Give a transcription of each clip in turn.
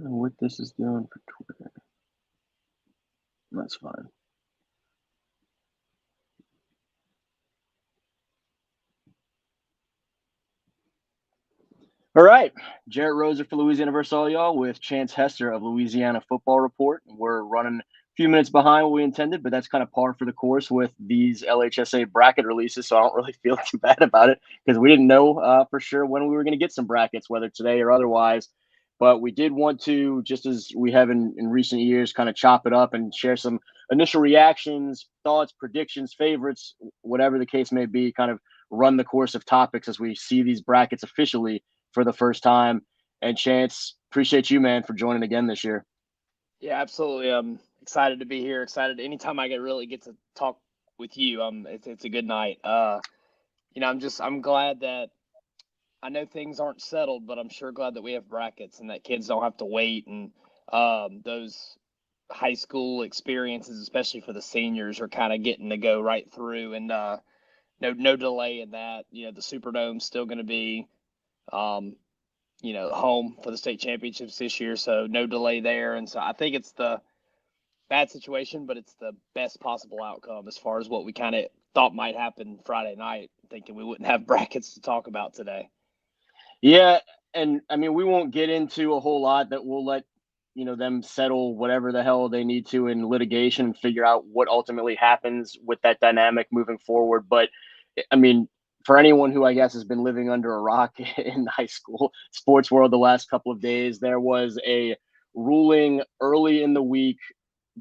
know what this is doing for Twitter. That's fine. All right. Jerit Roser for Louisiana versus all y'all with Chance Hester of Louisiana Football Report. We're running a few minutes behind what we intended, but that's kind of par for the course with these LHSA bracket releases. So I don't really feel too bad about it because we didn't know for sure when we were going to get some brackets, whether today or otherwise. But we did want to, just as we have in recent years, kind of chop it up and share some initial reactions, thoughts, predictions, favorites, whatever the case may be, kind of run the course of topics as we see these brackets officially for the first time. And Chance, appreciate you, man, for joining again this year. Yeah, absolutely. I'm excited to be here. Excited anytime I get to talk with you. It's a good night. I'm glad that I know things aren't settled, but I'm sure glad that we have brackets and that kids don't have to wait and those high school experiences, especially for the seniors, are kind of getting to go right through and no delay in that. The Superdome's still going to be um, home for the state championships this year, so no delay there. And so I think it's the bad situation, but it's the best possible outcome as far as what we kind of thought might happen Friday night, thinking we wouldn't have brackets to talk about today. Yeah, and I mean we won't get into a whole lot. That we'll let them settle whatever the hell they need to in litigation and figure out what ultimately happens with that dynamic moving forward. But I mean, for anyone who I guess has been living under a rock in high school sports world the last couple of days, there was a ruling early in the week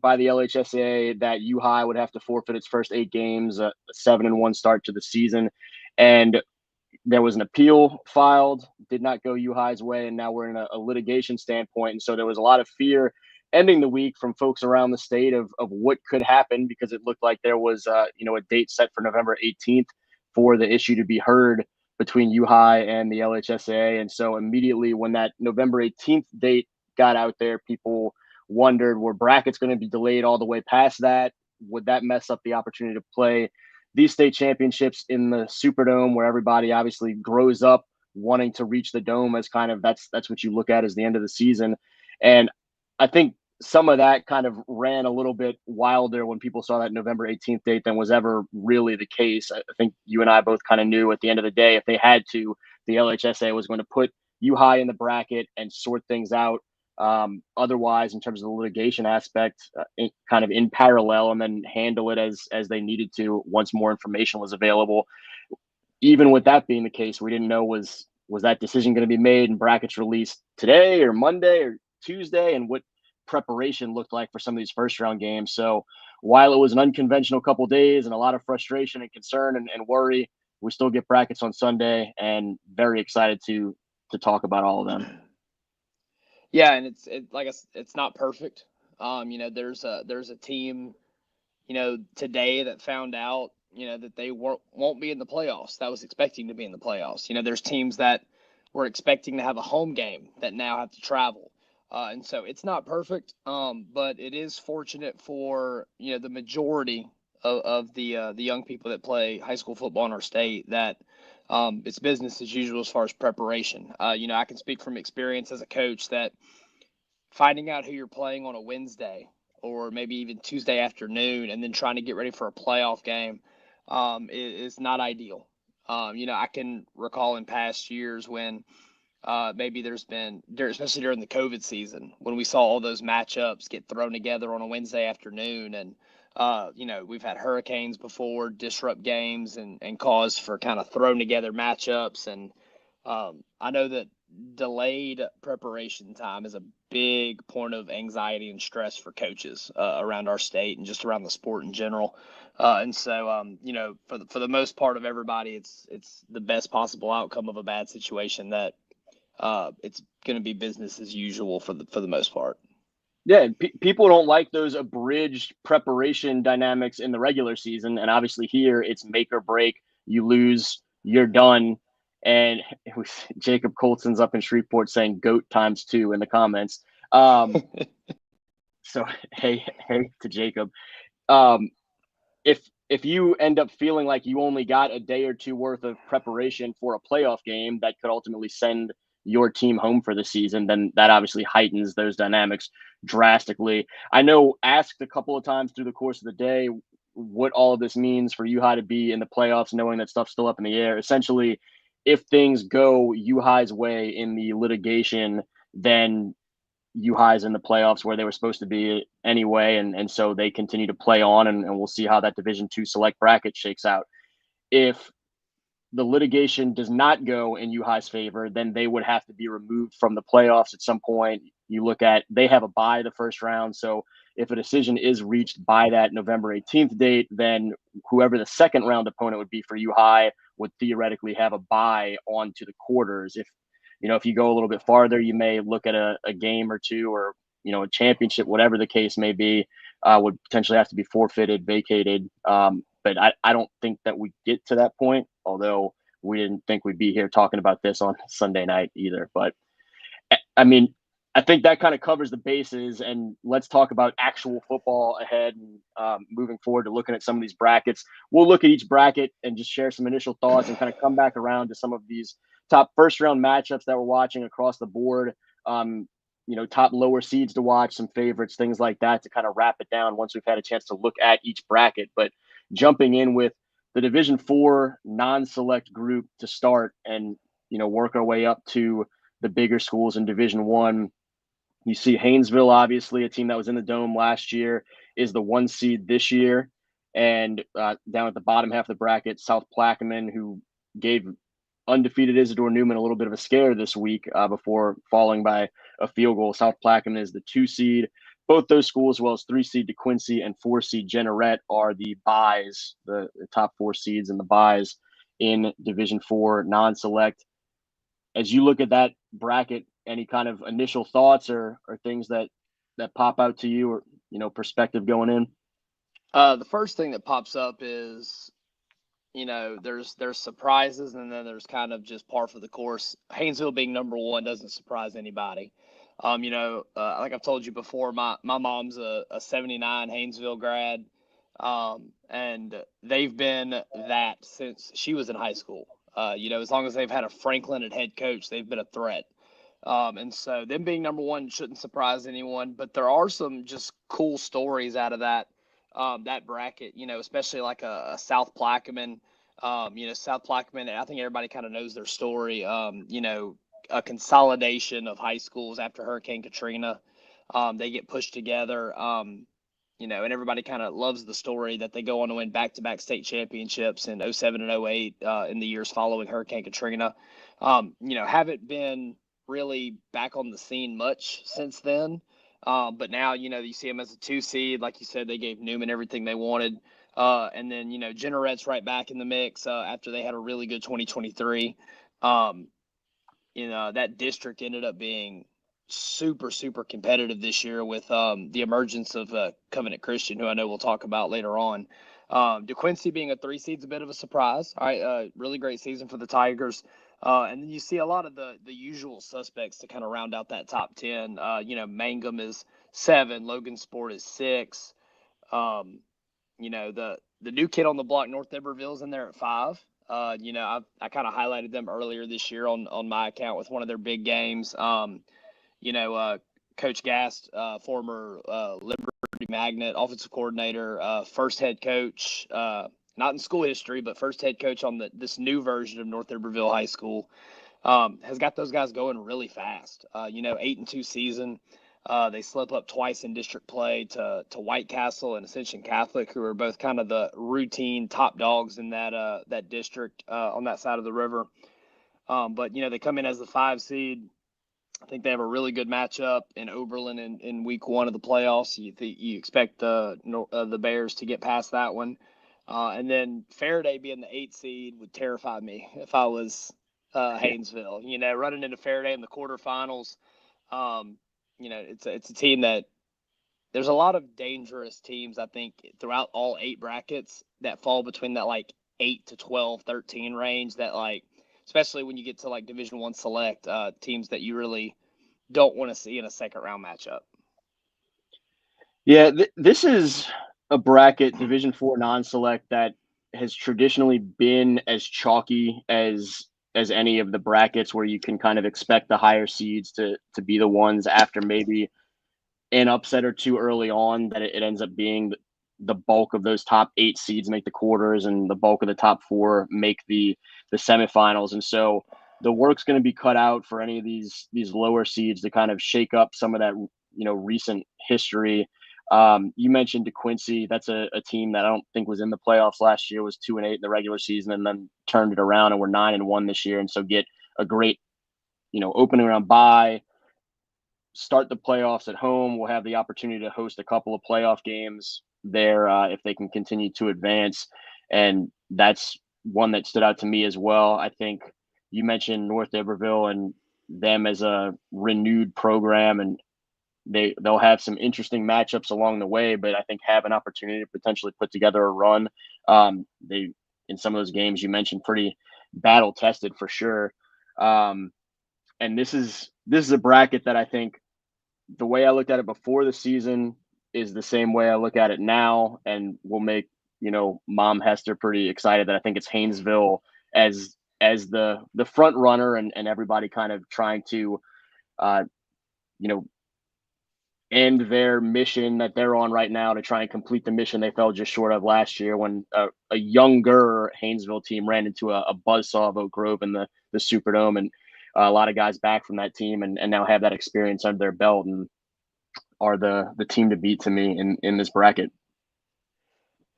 by the LHSAA that U High would have to forfeit its first 8 games, a 7-1 start to the season, and there was an appeal filed, did not go U High's way, and now we're in a litigation standpoint. And so there was a lot of fear ending the week from folks around the state of what could happen because it looked like there was a date set for November 18th for the issue to be heard between U High and the LHSAA. And so immediately when that November 18th date got out there, people wondered, were brackets going to be delayed all the way past that? Would that mess up the opportunity to play these state championships in the Superdome, where everybody obviously grows up wanting to reach the dome as kind of that's what you look at as the end of the season? And I think some of that kind of ran a little bit wilder when people saw that November 18th date than was ever really the case. I think you and I both kind of knew at the end of the day, if they had to, the LHSA was going to put U High in the bracket and sort things out otherwise in terms of the litigation aspect, kind of in parallel, and then handle it as they needed to once more information was available. Even with that being the case, we didn't know was that decision going to be made and brackets released today or Monday or Tuesday, and what preparation looked like for some of these first round games. So while it was an unconventional couple days and a lot of frustration and concern and worry, we still get brackets on Sunday, and very excited to talk about all of them. Yeah, and it's not perfect. There's a team, today that found out, that they won't be in the playoffs. That was expecting to be in the playoffs. There's teams that were expecting to have a home game that now have to travel. And so it's not perfect, but it is fortunate for the majority of the young people that play high school football in our state that it's business as usual as far as preparation. I can speak from experience as a coach that finding out who you're playing on a Wednesday or maybe even Tuesday afternoon and then trying to get ready for a playoff game is not ideal. I can recall in past years when maybe there's been, especially during the COVID season, when we saw all those matchups get thrown together on a Wednesday afternoon. And, we've had hurricanes before disrupt games and cause for kind of thrown together matchups. And I know that delayed preparation time is a big point of anxiety and stress for coaches around our state and just around the sport in general. And so, for the most part of everybody, it's the best possible outcome of a bad situation that it's going to be business as usual for the most part. Yeah, people don't like those abridged preparation dynamics in the regular season, and obviously here it's make or break. You lose, you're done. And it was Jacob Colson's up in Shreveport saying "goat times 2" in the comments. So hey to Jacob. Um, if you end up feeling like you only got a day or two worth of preparation for a playoff game that could ultimately send your team home for the season, then that obviously heightens those dynamics drastically. I know asked a couple of times through the course of the day what all of this means for U High to be in the playoffs, knowing that stuff's still up in the air. Essentially, if things go U High's way in the litigation, then U High's in the playoffs where they were supposed to be anyway, and so they continue to play on, and we'll see how that Division II select bracket shakes out. If the litigation does not go in U High's favor, then they would have to be removed from the playoffs at some point. You look at they have a bye the first round, so if a decision is reached by that November 18th date, then whoever the second round opponent would be for U High would theoretically have a bye on to the quarters. If you go a little bit farther, you may look at a game or two, or a championship, whatever the case may be, would potentially have to be forfeited, vacated. But I don't think that we get to that point, although we didn't think we'd be here talking about this on Sunday night either. But I mean, I think that kind of covers the bases, and let's talk about actual football ahead and moving forward to looking at some of these brackets. We'll look at each bracket and just share some initial thoughts and kind of come back around to some of these top first round matchups that we're watching across the board. Top lower seeds to watch, some favorites, things like that, to kind of wrap it down once we've had a chance to look at each bracket. But jumping in with the Division IV non-select group to start, and work our way up to the bigger schools in Division I. You see Haynesville, obviously a team that was in the Dome last year, is the 1 seed this year. And down at the bottom half of the bracket, South Plaquemine, who gave undefeated Isidore Newman a little bit of a scare this week before falling by a field goal. South Plaquemine is the 2 seed. Both those schools, as well as 3 seed DeQuincy and 4 seed Jeanneret, are the buys, the top 4 seeds and the buys in Division IV non-select. As you look at that bracket, any kind of initial thoughts or things that pop out to you, or perspective going in? The first thing that pops up is, there's surprises, and then there's kind of just par for the course. Haynesville being number 1 doesn't surprise anybody. Like I've told you before, my mom's a 79 Haynesville grad, and they've been that since she was in high school. As long as they've had a Franklin at head coach, they've been a threat. And so them being number 1 shouldn't surprise anyone, but there are some just cool stories out of that bracket, especially like a South Plaquemine. South Plaquemine, I think everybody kind of knows their story. A consolidation of high schools after Hurricane Katrina. They get pushed together, and everybody kind of loves the story that they go on to win back-to-back state championships in 07 and 08 in the years following Hurricane Katrina. Haven't been really back on the scene much since then. But now, you see them as a 2 seed. Like you said, they gave Newman everything they wanted. And then, Jenneret's right back in the mix after they had a really good 2023. That district ended up being super, super competitive this year with the emergence of Covenant Christian, who I know we'll talk about later on. DeQuincy being a 3 seed is a bit of a surprise. All right, really great season for the Tigers. And then you see a lot of the usual suspects to kind of round out that top 10. Mangum is 7, Logansport is 6. The new kid on the block, North Iberville's in there at 5. I kind of highlighted them earlier this year on my account with one of their big games. Coach Gast, former Liberty Magnet offensive coordinator, first head coach, not in school history, but first head coach on this new version of North Iberville High School, has got those guys going really fast. 8-2 season. They slip up twice in district play to White Castle and Ascension Catholic, who are both kind of the routine top dogs in that district on that side of the river. But they come in as the 5 seed. I think they have a really good matchup in Oberlin in week 1 of the playoffs. You expect the Bears to get past that one. And then Faraday being the 8 seed would terrify me if I was Haynesville. Running into Faraday in the quarterfinals. It's a team that there's a lot of dangerous teams, I think, throughout all 8 brackets that fall between that 8 to 12, 13 range that especially when you get to Division I select teams that you really don't want to see in a second round matchup. Yeah, this is a bracket, Division IV non-select, that has traditionally been as chalky as as any of the brackets where you can kind of expect the higher seeds to be the ones after maybe an upset or two early on, that it ends up being the bulk of those top 8 seeds make the quarters and the bulk of the top 4 make the semifinals. And so the work's going to be cut out for any of these lower seeds to kind of shake up some of that, recent history. You mentioned DeQuincy. That's a team that I don't think was in the playoffs last year, was 2-8 in the regular season, and then turned it around and we're 9-1 this year. And so get a great, opening round bye, start the playoffs at home. We'll have the opportunity to host a couple of playoff games there if they can continue to advance. And that's one that stood out to me as well. I think you mentioned North Iberville and them as a renewed program, and they'll have some interesting matchups along the way, but I think have an opportunity to potentially put together a run. They, in some of those games you mentioned, pretty battle tested for sure. And this is a bracket that I think the way I looked at it before the season is the same way I look at it now, and will make, Mom Hester pretty excited that I think it's Haynesville as the front runner, and everybody kind of trying to, end their mission that they're on right now to try and complete the mission they fell just short of last year when a younger Haynesville team ran into a buzzsaw of Oak Grove in the Superdome, and a lot of guys back from that team and now have that experience under their belt and are the team to beat to me in this bracket.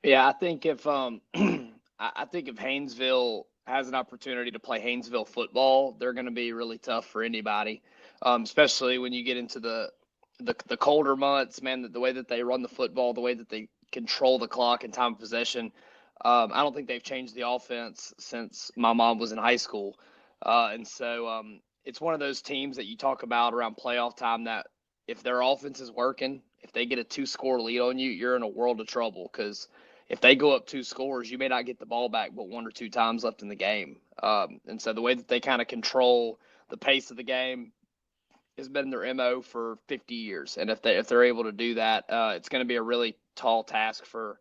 Yeah, I think if I think if Haynesville has an opportunity to play Haynesville football, they're going to be really tough for anybody, especially when you get into the colder months. Man, the way that they run the football, the way that they control the clock and time of possession. I don't think they've changed the offense since my mom was in high school, and so it's one of those teams that you talk about around playoff time that if their offense is working, if they get a 2-score lead on you, you're in a world of trouble, because if they go up 2 scores, you may not get the ball back but 1 or 2 times left in the game. And so the way that they kind of control the pace of the game has been their MO for 50 years. And if they're able to do that, it's going to be a really tall task for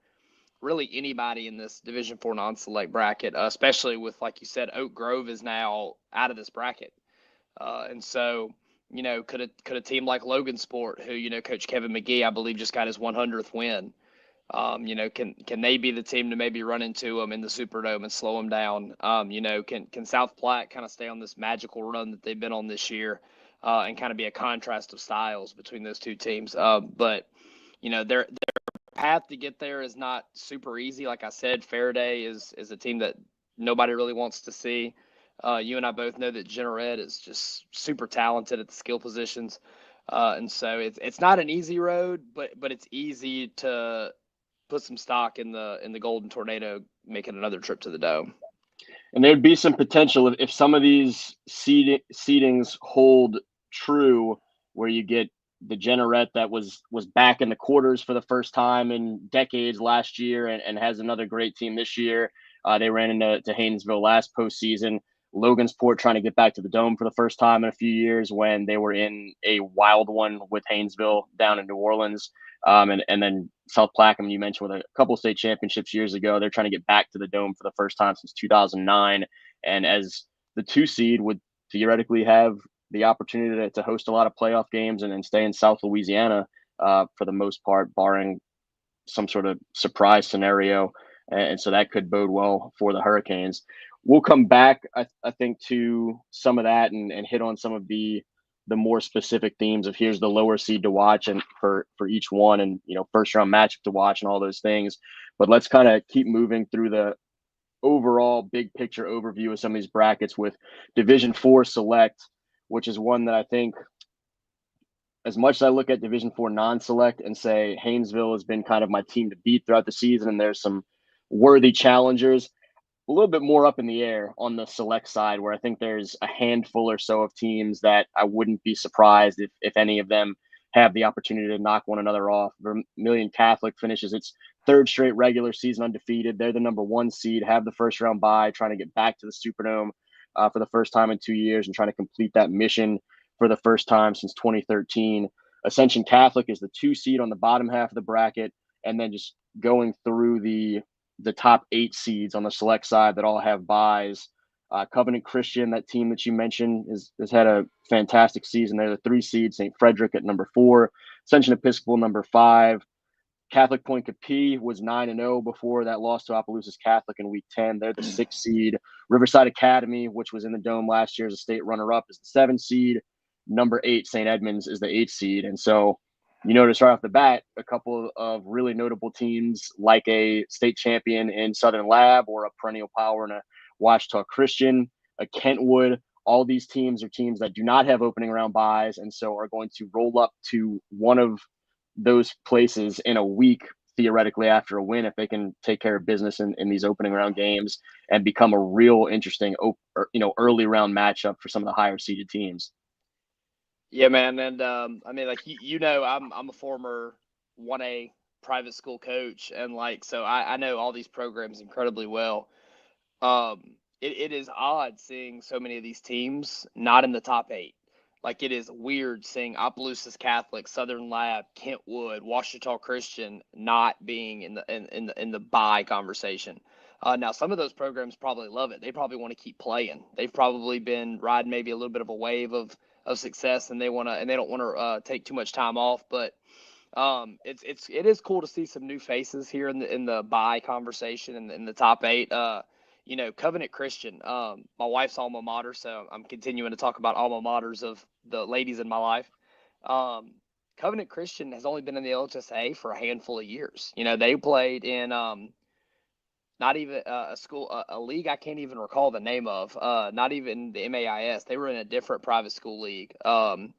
really anybody in this Division IV non-select bracket, especially with, like you said, Oak Grove is now out of this bracket. And so, could a team like Logansport, who, Coach Kevin McGee, I believe, just got his 100th win, can they be the team to maybe run into them in the Superdome and slow them down? Can South Platte kind of stay on this magical run that they've been on this year, and kind of be a contrast of styles between those two teams? But their path to get there is not super easy. Like I said, Faraday is a team that nobody really wants to see. You and I both know that Jerit is just super talented at the skill positions, and so it's not an easy road, but it's easy to put some stock in the Golden Tornado making another trip to the Dome. And there'd be some potential if some of these seedings hold true, where you get the Jeanneret that was back in the quarters for the first time in decades last year and has another great team this year. They ran into Haynesville last postseason. Logansport trying to get back to the Dome for the first time in a few years when they were in a wild one with Haynesville down in New Orleans. And then South Plaquemine, you mentioned, with a couple of state championships years ago, they're trying to get back to the Dome for the first time since 2009. And as the 2 seed, would theoretically have the opportunity to host a lot of playoff games and stay in South Louisiana for the most part, barring some sort of surprise scenario. And so that could bode well for the Hurricanes. We'll come back, I think, to some of that and hit on some of the more specific themes of here's the lower seed to watch and for each one, and first round matchup to watch and all those things. But let's kind of keep moving through the overall big picture overview of some of these brackets with Division IV Select, which is one that I think, as much as I look at Division IV non-select and say Haynesville has been kind of my team to beat throughout the season, and there's some worthy challengers, a little bit more up in the air on the select side, where I think there's a handful or so of teams that I wouldn't be surprised if any of them have the opportunity to knock one another off. Vermilion Catholic finishes its 3rd straight regular season undefeated. They're the number 1 seed, have the first round bye, trying to get back to the Superdome for the first time in 2 years and trying to complete that mission for the first time since 2013. Ascension Catholic is the 2 seed on the bottom half of the bracket, and then just going through the top 8 seeds on the select side that all have buys. Covenant Christian, that team that you mentioned, has had a fantastic season. They're the 3 seed. St. Frederick at number 4, Ascension Episcopal number 5. Catholic Point Capee was 9-0 before that loss to Opelousas Catholic in Week 10. They're the 6 seed. Riverside Academy, which was in the Dome last year as a state runner-up, is the 7 seed. Number 8, St. Edmunds, is the 8 seed. And so you notice right off the bat a couple of really notable teams like a state champion in Southern Lab or a perennial power in a Ouachita Christian, a Kentwood. All these teams are teams that do not have opening round buys and so are going to roll up to one of those places in a week, theoretically, after a win, if they can take care of business in these opening round games and become a real interesting early round matchup for some of the higher seeded teams. Yeah, man. And I mean, like, I'm a former 1A private school coach, and like, so I know all these programs incredibly well. It is odd seeing so many of these teams not in the top 8. Like, it is weird seeing Opelousas Catholic, Southern Lab, Kentwood, Ouachita Christian not being in the bye conversation. Now, some of those programs probably love it. They probably want to keep playing. They've probably been riding maybe a little bit of a wave of success, and they don't want to take too much time off. But it is cool to see some new faces here in the bye conversation in the top 8. Covenant Christian, my wife's alma mater, so I'm continuing to talk about alma maters of the ladies in my life. Covenant Christian has only been in the LHSAA for a handful of years. They played in not even a league I can't even recall the name of, not even the MAIS. They were in a different private school league. The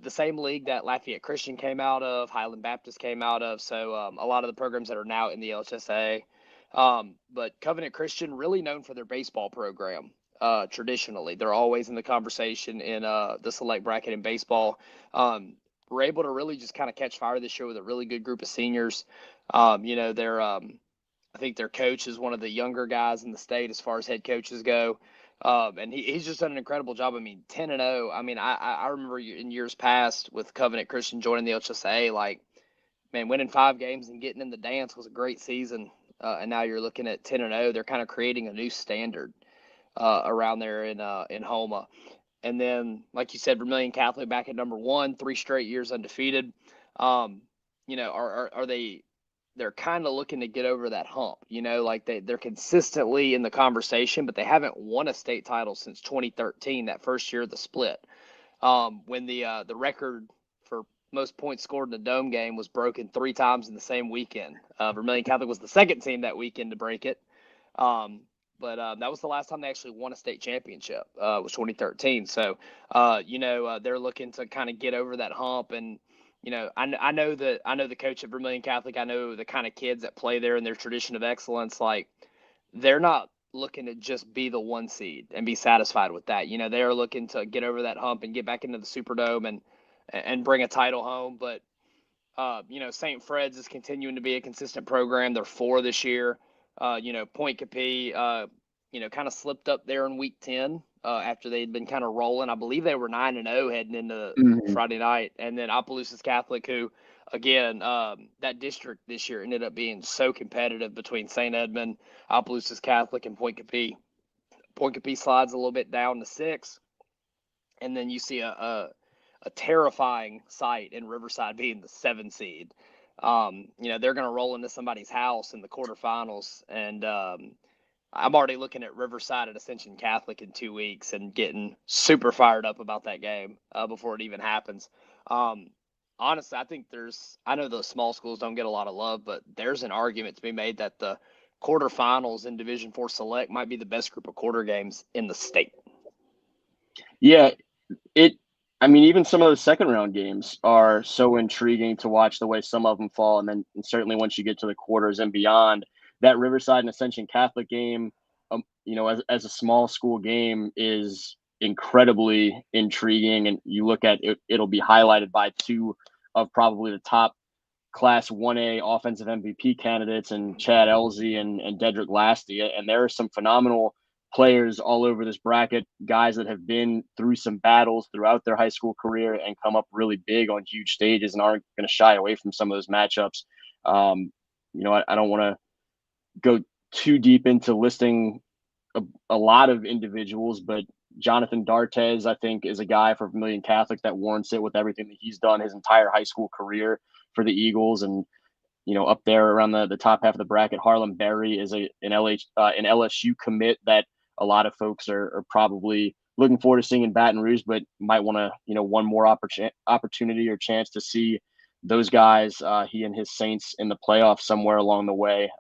same league that Lafayette Christian came out of, Highland Baptist came out of. So a lot of the programs that are now in the LHSAA. But Covenant Christian, really known for their baseball program. Traditionally, they're always in the conversation in the select bracket in baseball. We're able to really just kind of catch fire this year with a really good group of seniors. I think their coach is one of the younger guys in the state as far as head coaches go. And he's just done an incredible job. I mean, 10-0. I mean, I remember in years past with Covenant Christian joining the LHSAA, like, man, winning 5 games and getting in the dance was a great season. And now you're looking at 10-0. They're kind of creating a new standard around there in Houma. And then, like you said, Vermilion Catholic back at number 1, 3 straight years undefeated. Are they? They're kind of looking to get over that hump, like they're consistently in the conversation, but they haven't won a state title since 2013, that first year of the split, when the record for most points scored in a dome game was broken 3 times in the same weekend. Vermilion Catholic was the second team that weekend to break it. But that was the last time they actually won a state championship, was 2013. So, they're looking to kind of get over that hump. And, I know the coach at Vermilion Catholic. I know the kind of kids that play there and their tradition of excellence. Like, they're not looking to just be the 1 seed and be satisfied with that. They are looking to get over that hump and get back into the Superdome and bring a title home. But, St. Fred's is continuing to be a consistent program. They're 4 this year. Point Capee, kind of slipped up there in Week 10 after they'd been kind of rolling. I believe they were 9-0 heading into Friday night. And then Opelousas Catholic, who, again, that district this year ended up being so competitive between St. Edmund, Opelousas Catholic, and Point Capee. Point Capee slides a little bit down to 6. And then you see a terrifying sight in Riverside being the 7 seed. They're going to roll into somebody's house in the quarterfinals. And I'm already looking at Riverside at Ascension Catholic in 2 weeks and getting super fired up about that game before it even happens. Honestly, I know the small schools don't get a lot of love, but there's an argument to be made that the quarterfinals in Division IV Select might be the best group of quarter games in the state. Yeah, even some of the second round games are so intriguing to watch the way some of them fall. And certainly once you get to the quarters and beyond, that Riverside and Ascension Catholic game, as a small school game is incredibly intriguing. And you look at it, it'll be highlighted by 2 of probably the top Class 1A offensive MVP candidates, and Chad Elzy and Dedrick Lasty. And there are some phenomenal players all over this bracket, guys that have been through some battles throughout their high school career and come up really big on huge stages and aren't going to shy away from some of those matchups. I don't want to go too deep into listing a lot of individuals, but Jonathan Dartez, I think, is a guy for Vermilion Catholic that warrants it with everything that he's done his entire high school career for the Eagles. And up there around the top half of the bracket, Harlem Berry is an LSU commit that a lot of folks are probably looking forward to seeing in Baton Rouge, but might want to, one more opportunity or chance to see those guys, he and his Saints in the playoffs somewhere along the way.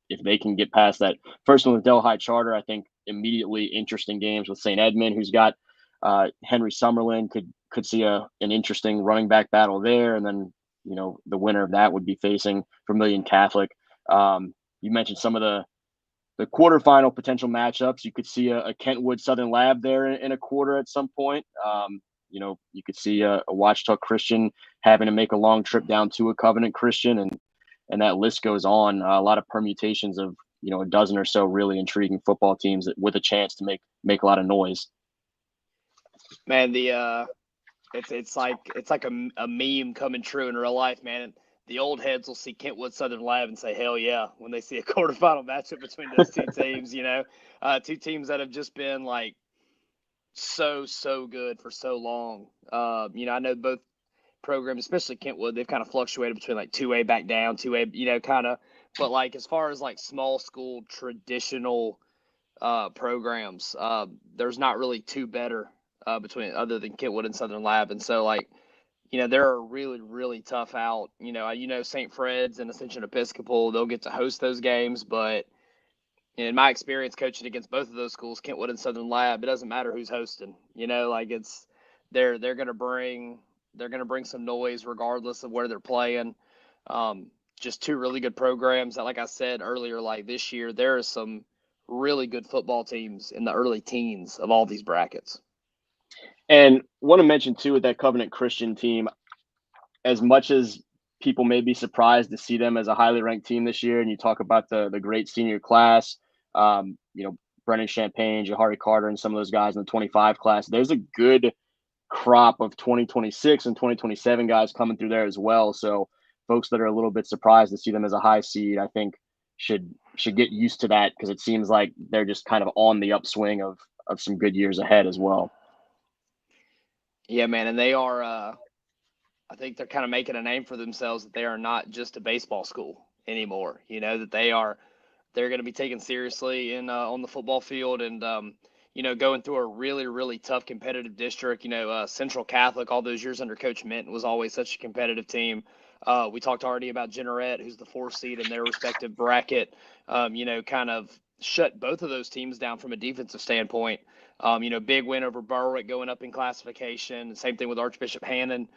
If they can get past that first one with Delhi Charter, I think immediately interesting games with St. Edmund, who's got Henry Summerlin, could see an interesting running back battle there. And then, the winner of that would be facing Vermilion Catholic. You mentioned some of the quarterfinal potential matchups. You could see a Kentwood Southern Lab there in a quarter at some point. You could see a Watchtower Christian having to make a long trip down to a Covenant Christian, and that list goes on. A lot of permutations of a dozen or so really intriguing football teams with a chance to make a lot of noise. Man, it's like a meme coming true in real life, man. The old heads will see Kentwood Southern Lab and say, hell yeah, when they see a quarterfinal matchup between those two teams, two teams that have just been like so good for so long. I know both programs, especially Kentwood, they've kind of fluctuated between like 2A back down, 2A, kind of. But like as far as like small school traditional programs, there's not really two better between other than Kentwood and Southern Lab. And so like, they're a really, really tough out. St. Fred's and Ascension Episcopal, they'll get to host those games. But in my experience coaching against both of those schools, Kentwood and Southern Lab, it doesn't matter who's hosting. They're going to bring some noise regardless of where they're playing. Just two really good programs. Like I said earlier, like this year, there are some really good football teams in the early teens of all these brackets. And want to mention too with that Covenant Christian team, as much as people may be surprised to see them as a highly ranked team this year, and you talk about the great senior class, Brennan Champagne, Jahari Carter, and some of those guys in the 25 class, there's a good crop of 2026 and 2027 guys coming through there as well. So folks that are a little bit surprised to see them as a high seed, I think should get used to that, because it seems like they're just kind of on the upswing of some good years ahead as well. Yeah, man. And they are, I think they're kind of making a name for themselves, that they are not just a baseball school anymore, that they're going to be taken seriously on the football field, and, going through a really, really tough competitive district. Central Catholic, all those years under Coach Minton, was always such a competitive team. We talked already about Jerit, who's the 4th seed in their respective bracket, kind of shut both of those teams down from a defensive standpoint. Big win over Berwick going up in classification. Same thing with Archbishop Hannon.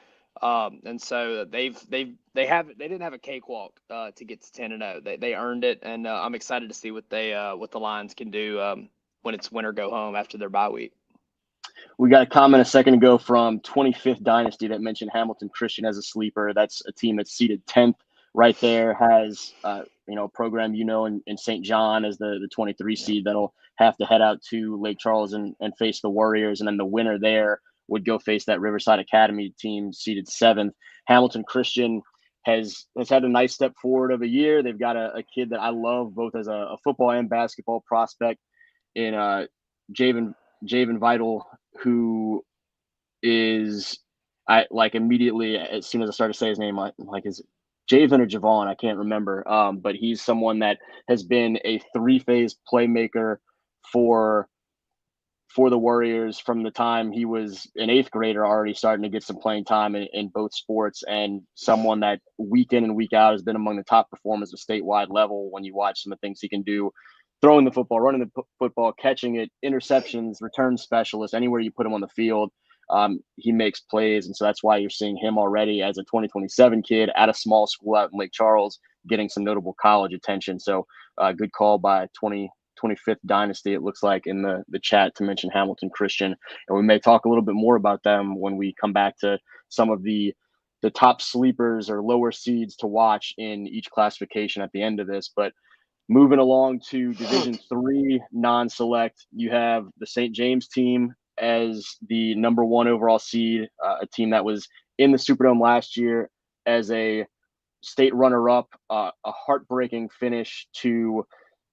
And so they didn't have a cakewalk to get to 10-0. They earned it, and I'm excited to see what the Lions can do when it's win or go home after their bye week. We got a comment a second ago from 25th Dynasty that mentioned Hamilton Christian as a sleeper. That's a team that's seated 10th right there, has a program in St. John as the 23 seed that'll have to head out to Lake Charles and face the Warriors, and then the winner there would go face that Riverside Academy team seated 7th. Hamilton Christian has had a nice step forward of a year. They've got a kid that I love both as a football and basketball prospect in Javen Vital, who is, I like immediately as soon as I started to say his name, like is Javen or Javon, I can't remember. But he's someone that has been a 3-phase playmaker for the Warriors from the time he was an 8th grader, already starting to get some playing time in both sports, and someone that week in and week out has been among the top performers at statewide level when you watch some of the things he can do, throwing the football, running the football, catching it, interceptions, return specialist, anywhere you put him on the field, he makes plays. And so that's why you're seeing him already as a 2027 kid at a small school out in Lake Charles getting some notable college attention. So good call by 25th Dynasty, it looks like, in the chat to mention Hamilton Christian. And we may talk a little bit more about them when we come back to some of the top sleepers or lower seeds to watch in each classification at the end of this. But moving along to Division III non-select, you have the St. James team as the number 1 overall seed, a team that was in the Superdome last year as a state runner-up, a heartbreaking finish to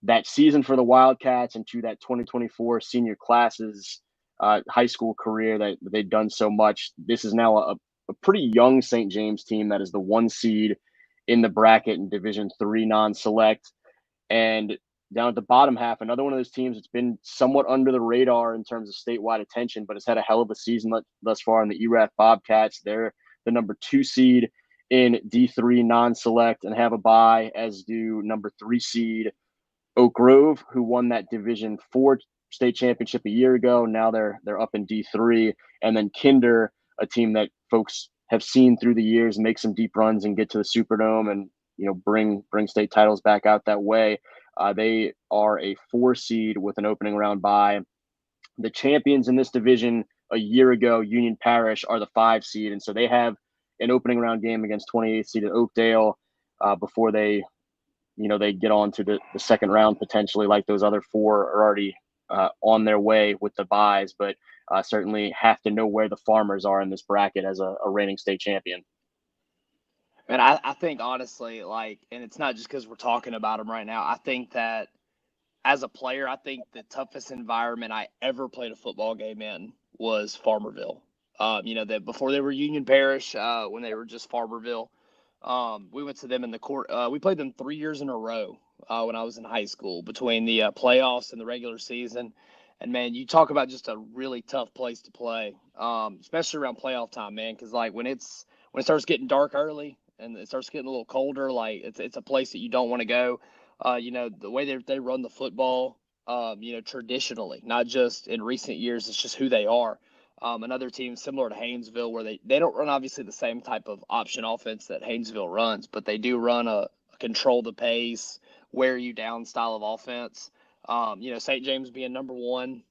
that season for the Wildcats and to that 2024 senior classes high school career that they've done so much. This is now a pretty young St. James team that is the 1 seed in the bracket in Division III non-select. And down at the bottom half, another one of those teams that's been somewhat under the radar in terms of statewide attention, but has had a hell of a season thus far in the ERAF Bobcats. They're the number 2 seed in D3 non-select and have a bye, as do number 3 seed Oak Grove, who won that Division 4 state championship a year ago. Now they're up in D3, and then Kinder, a team that folks have seen through the years make some deep runs and get to the Superdome and bring state titles back out that way. They are a 4 seed with an opening round bye. The champions in this division a year ago, Union Parish, are the 5 seed, and so they have an opening round game against 28th seeded Oakdale before they get on to the second round potentially, like those other 4 are already on their way with the byes, but certainly have to know where the Farmers are in this bracket as a reigning state champion. And I think honestly, and it's not just because we're talking about them right now. I think that as a player, I think the toughest environment I ever played a football game in was Farmerville. That before they were Union Parish, when they were just Farmerville, we went to them in the court. We played them 3 years in a row when I was in high school, between the playoffs and the regular season. And man, you talk about just a really tough place to play, especially around playoff time, man. Because when it starts getting dark early and it starts getting a little colder, it's a place that you don't want to go. The way they run the football, traditionally, not just in recent years, it's just who they are. Another team similar to Haynesville, where they don't run obviously the same type of option offense that Haynesville runs, but they do run a control the pace, wear you down style of offense. St. James being number 1,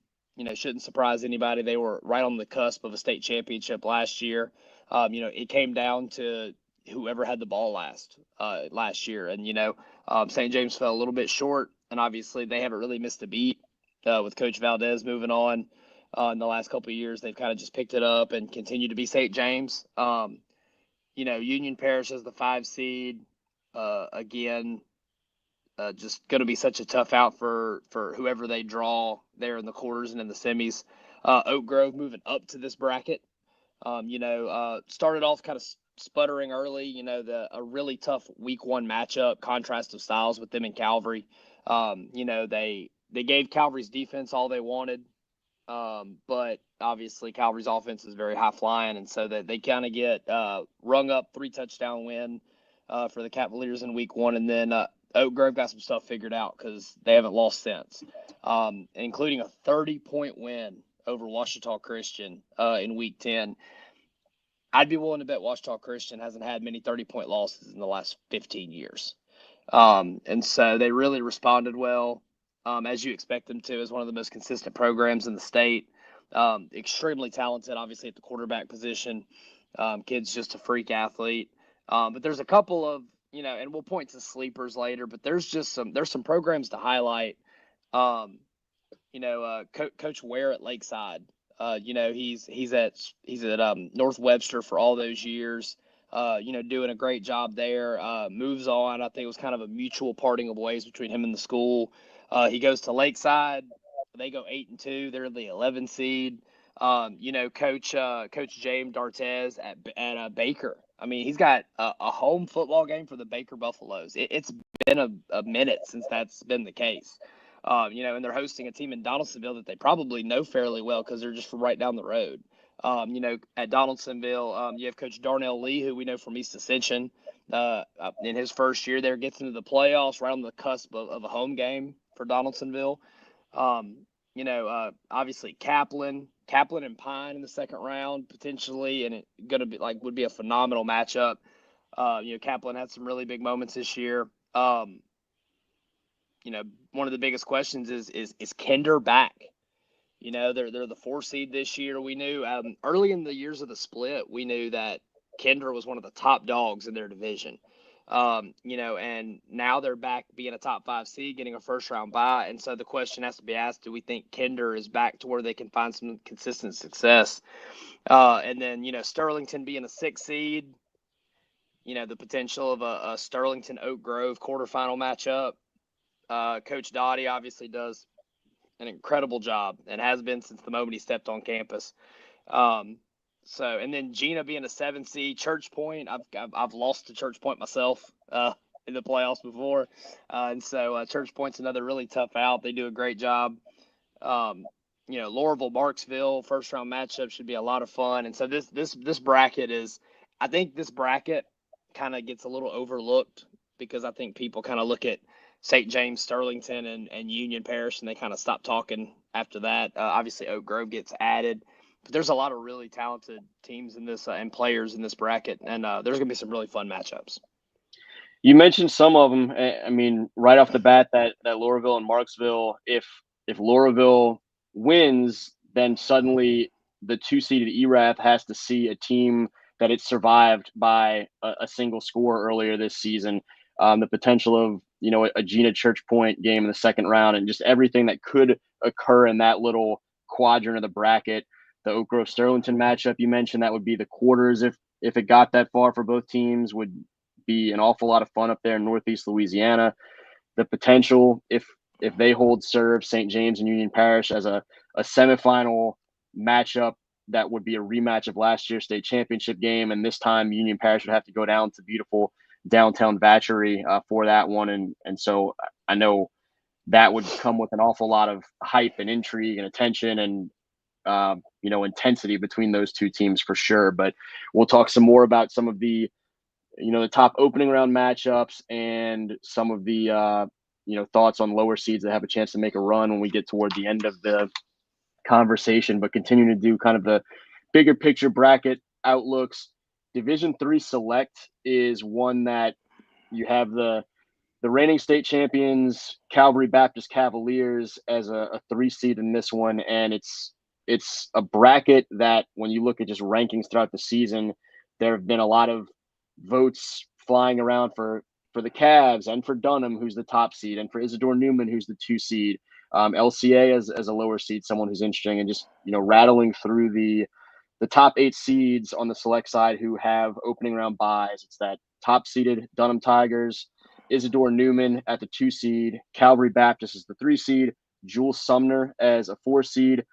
shouldn't surprise anybody. They were right on the cusp of a state championship last year. It came down to whoever had the ball last year, and St. James fell a little bit short, and obviously they haven't really missed a beat with Coach Valdez moving on. In the last couple of years, they've kind of just picked it up and continue to be St. James. Union Parish as the 5 seed, again, just going to be such a tough out for whoever they draw there in the quarters and in the semis. Oak Grove moving up to this bracket. Started off kind of sputtering early. A really tough week 1 matchup, contrast of styles with them and Calvary. They gave Calvary's defense all they wanted. But obviously Calvary's offense is very high flying, and so that they kind of get rung up 3 touchdown win for the Cavaliers in week 1, and then Oak Grove got some stuff figured out because they haven't lost since, including a 30-point win over Ouachita Christian in week 10. I'd be willing to bet Ouachita Christian hasn't had many 30-point losses in the last 15 years. And so they really responded well, as you expect them to, as one of the most consistent programs in the state. Extremely talented, obviously, at the quarterback position. Kid's just a freak athlete. But there's a couple of, and we'll point to sleepers later, but there's some programs to highlight. Coach Ware at Lakeside. He's at North Webster for all those years. Doing a great job there. Moves on. I think it was kind of a mutual parting of ways between him and the school. He goes to Lakeside. They go 8-2. They're the 11 seed. Coach James D'Artez at Baker. I mean, he's got a home football game for the Baker Buffaloes. It's been a minute since that's been the case. And they're hosting a team in Donaldsonville that they probably know fairly well because they're just from right down the road. At Donaldsonville, you have Coach Darnell Lee, who we know from East Ascension. In his first year there, gets into the playoffs right on the cusp of a home game for Donaldsonville. Obviously Kaplan and Pine in the second round potentially, and it would be a phenomenal matchup. Kaplan had some really big moments this year. One of the biggest questions is Kinder back? They're the 4 seed this year. We knew early in the years of the split, we knew that Kinder was one of the top dogs in their division. And now they're back being a top 5 seed, getting a first round bye. And so the question has to be asked, do we think Kinder is back to where they can find some consistent success? And then, Sterlington being a 6 seed, the potential of a Sterlington Oak Grove quarterfinal matchup. Coach Dottie obviously does an incredible job and has been since the moment he stepped on campus. And then Gina being a 7 seed, Church Point. I've lost to Church Point myself in the playoffs before, and so Church Point's another really tough out. They do a great job. Um, Laurelville, Marksville, first round matchup should be a lot of fun. And so this bracket is, I think this bracket kind of gets a little overlooked because I think people kind of look at St. James, Sterlington, and Union Parish, and they kind of stop talking after that. Obviously, Oak Grove gets added, but there's a lot of really talented teams in this and players in this bracket, and there's going to be some really fun matchups. You mentioned some of them. I mean, right off the bat, that Laurelville and Marksville, if Laurelville wins, then suddenly the 2-seeded ERAF has to see a team that it survived by a single score earlier this season. The potential of a Gina Church Point game in the second round, and just everything that could occur in that little quadrant of the bracket. The Oak Grove Sterlington matchup you mentioned, that would be the quarters if it got that far for both teams, would be an awful lot of fun up there in Northeast Louisiana. The potential, if they hold serve St. James and Union Parish as a semifinal matchup, that would be a rematch of last year's state championship game, and this time Union Parish would have to go down to beautiful downtown Vacherie for that one, and so I know that would come with an awful lot of hype and intrigue and attention and intensity between those two teams for sure. But we'll talk some more about some of the the top opening round matchups and some of the thoughts on lower seeds that have a chance to make a run when we get toward the end of the conversation. But continuing to do kind of the bigger picture bracket outlooks. Division III Select is one that you have the reigning state champions Calvary Baptist Cavaliers as a 3 seed in this one, and it's a bracket that when you look at just rankings throughout the season, there have been a lot of votes flying around for the Cavs and for Dunham, who's the top seed, and for Isidore Newman, who's the 2 seed. LCA as a lower seed, someone who's interesting, and just rattling through the top 8 seeds on the select side who have opening round buys. It's that top seeded Dunham Tigers, Isidore Newman at the 2 seed, Calvary Baptist as the 3 seed, Jules Sumner as a 4 seed,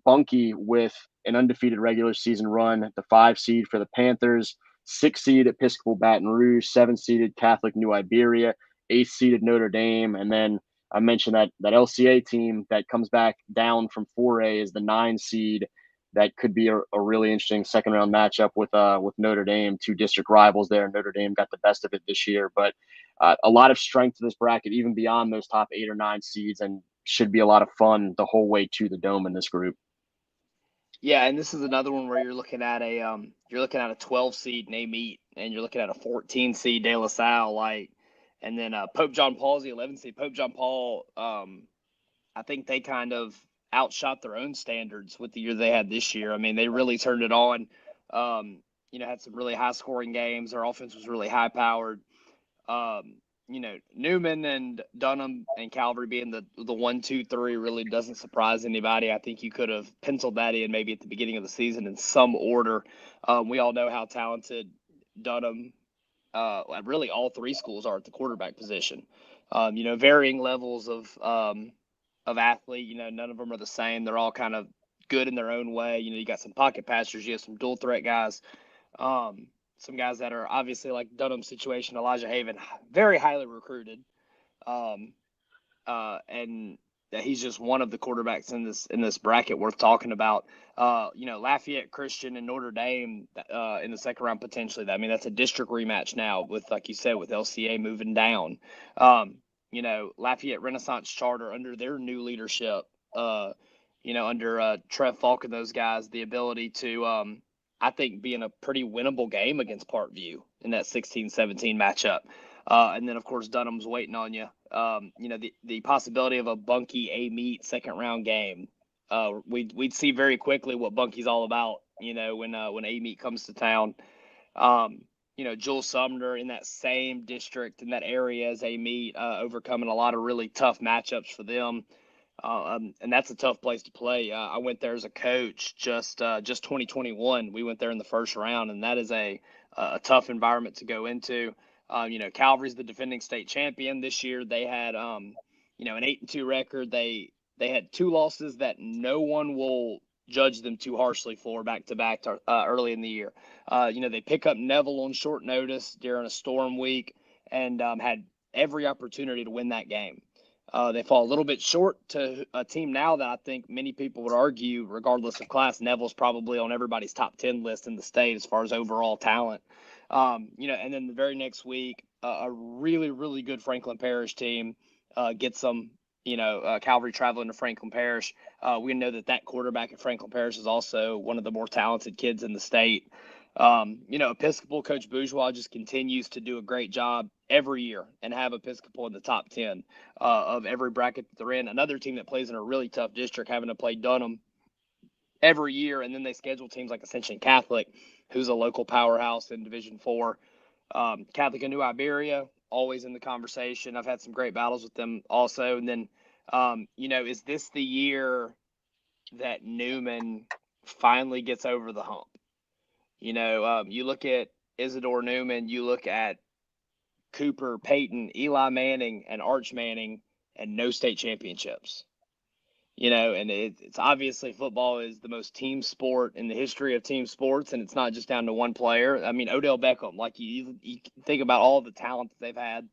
Bunkie with an undefeated regular season run, the 5 seed for the Panthers, 6 seed Episcopal Baton Rouge, 7 seeded Catholic New Iberia, 8 seeded Notre Dame, and then I mentioned that LCA team that comes back down from 4A is the 9 seed. That could be a really interesting second round matchup with Notre Dame, 2 district rivals there. Notre Dame got the best of it this year, but a lot of strength to this bracket, even beyond those top 8 or 9 seeds, and should be a lot of fun the whole way to the Dome in this group. Yeah, and this is another one where you're looking at a 12 seed Nate, and you're looking at a 14 seed De La Salle, and then Pope John Paul's the 11 seed. Pope John Paul, I think they kind of outshot their own standards with the year they had this year. I mean, they really turned it on. Had some really high scoring games. Their offense was really high powered. Newman and Dunham and Calvary being the 1, 2, 3 really doesn't surprise anybody. I think you could have penciled that in maybe at the beginning of the season in some order. We all know how talented Dunham, really all 3 schools are at the quarterback position. Varying levels of athlete. None of them are the same. They're all kind of good in their own way. You got some pocket passers, you have some dual threat guys. Some guys that are obviously like Dunham's situation, Elijah Haven, very highly recruited. And he's just one of the quarterbacks in this bracket worth talking about. Lafayette Christian and Notre Dame in the second round potentially. I mean, that's a district rematch now with, like you said, with LCA moving down. Lafayette Renaissance Charter under their new leadership, under Trev Falk and those guys, the ability to, I think, be in a pretty winnable game against Parkview in that 16-17 matchup. And then, of course, Dunham's waiting on you. The possibility of a Bunkie A-Meet second round game. We'd see very quickly what Bunkie's all about, when A-Meet comes to town. Jules Sumner in that same district, in that area as A-Meet, overcoming a lot of really tough matchups for them. And that's a tough place to play. I went there as a coach just 2021. We went there in the first round, and that is a tough environment to go into. Calvary's the defending state champion this year. They had an 8-2 record. They had 2 losses that no one will judge them too harshly for back to back early in the year. They pick up Neville on short notice during a storm week and had every opportunity to win that game. They fall a little bit short to a team now that I think many people would argue, regardless of class, Neville's probably on everybody's top 10 list in the state as far as overall talent. And then the very next week, a really, really good Franklin Parish team gets them, Calvary traveling to Franklin Parish. We know that quarterback at Franklin Parish is also one of the more talented kids in the state. Episcopal Coach Bourgeois just continues to do a great job every year and have Episcopal in the top 10 of every bracket that they're in. Another team that plays in a really tough district, having to play Dunham every year, and then they schedule teams like Ascension Catholic, who's a local powerhouse in Division IV. Catholic of New Iberia, always in the conversation. I've had some great battles with them also. And then, is this the year that Newman finally gets over the hump? You look at Isidore Newman, you look at Cooper, Peyton, Eli Manning, and Arch Manning, and no state championships. And it's obviously football is the most team sport in the history of team sports, and it's not just down to one player. I mean, Odell Beckham, like you think about all the talent that they've had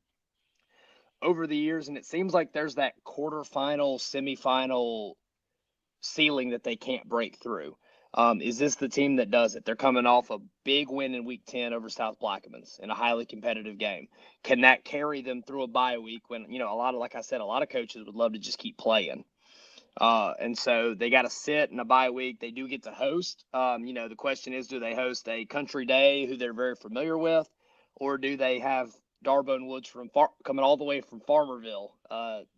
over the years, and it seems like there's that quarterfinal, semifinal ceiling that they can't break through. Is this the team that does it? They're coming off a big win in Week 10 over South Plaquemines in a highly competitive game. Can that carry them through a bye week when, a lot of coaches would love to just keep playing? And so they got to sit in a bye week. They do get to host. The question is, do they host a Country Day who they're very familiar with, or do they have Darbone Woods coming all the way from Farmerville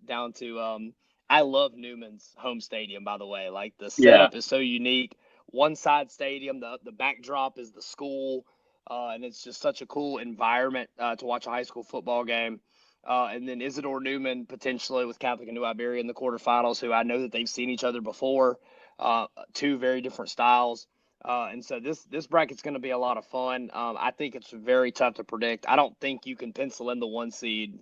down to I love Newman's home stadium, by the way. Like, the setup is so unique. One side stadium, the backdrop is the school, and it's just such a cool environment to watch a high school football game. And then Isidore Newman potentially with Catholic and New Iberia in the quarterfinals, who I know that they've seen each other before, 2 very different styles. And so this bracket's going to be a lot of fun. I think it's very tough to predict. I don't think you can pencil in the 1 seed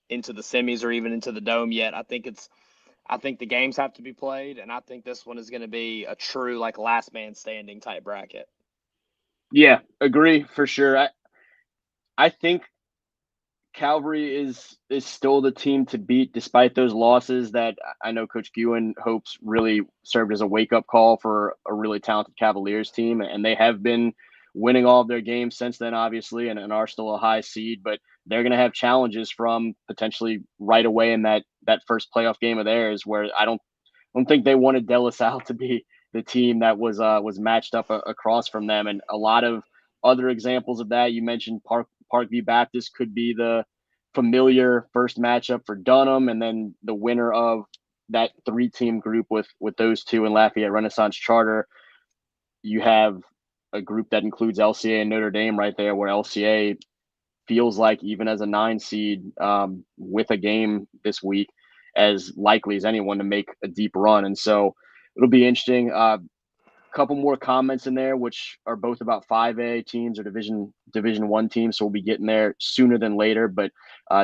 into the semis or even into the dome yet. I think the games have to be played, and I think this one is going to be a true like last man standing type bracket. Yeah, agree for sure. I think Calvary is still the team to beat despite those losses that I know Coach Guin hopes really served as a wake-up call for a really talented Cavaliers team, and they have been winning all of their games since then, obviously, and are still a high seed, but they're going to have challenges from potentially right away in that first playoff game of theirs, where I don't think they wanted De La Salle to be the team that was matched up across from them, and a lot of other examples of that. You mentioned Parkview Baptist could be the familiar first matchup for Dunham, and then the winner of that 3-team group with those two in Lafayette Renaissance Charter. You have a group that includes LCA and Notre Dame right there, where LCA feels like, even as a 9 seed with a game this week, as likely as anyone to make a deep run. And so it'll be interesting. Couple more comments in there, which are both about 5A teams or Division 1 teams. So we'll be getting there sooner than later. But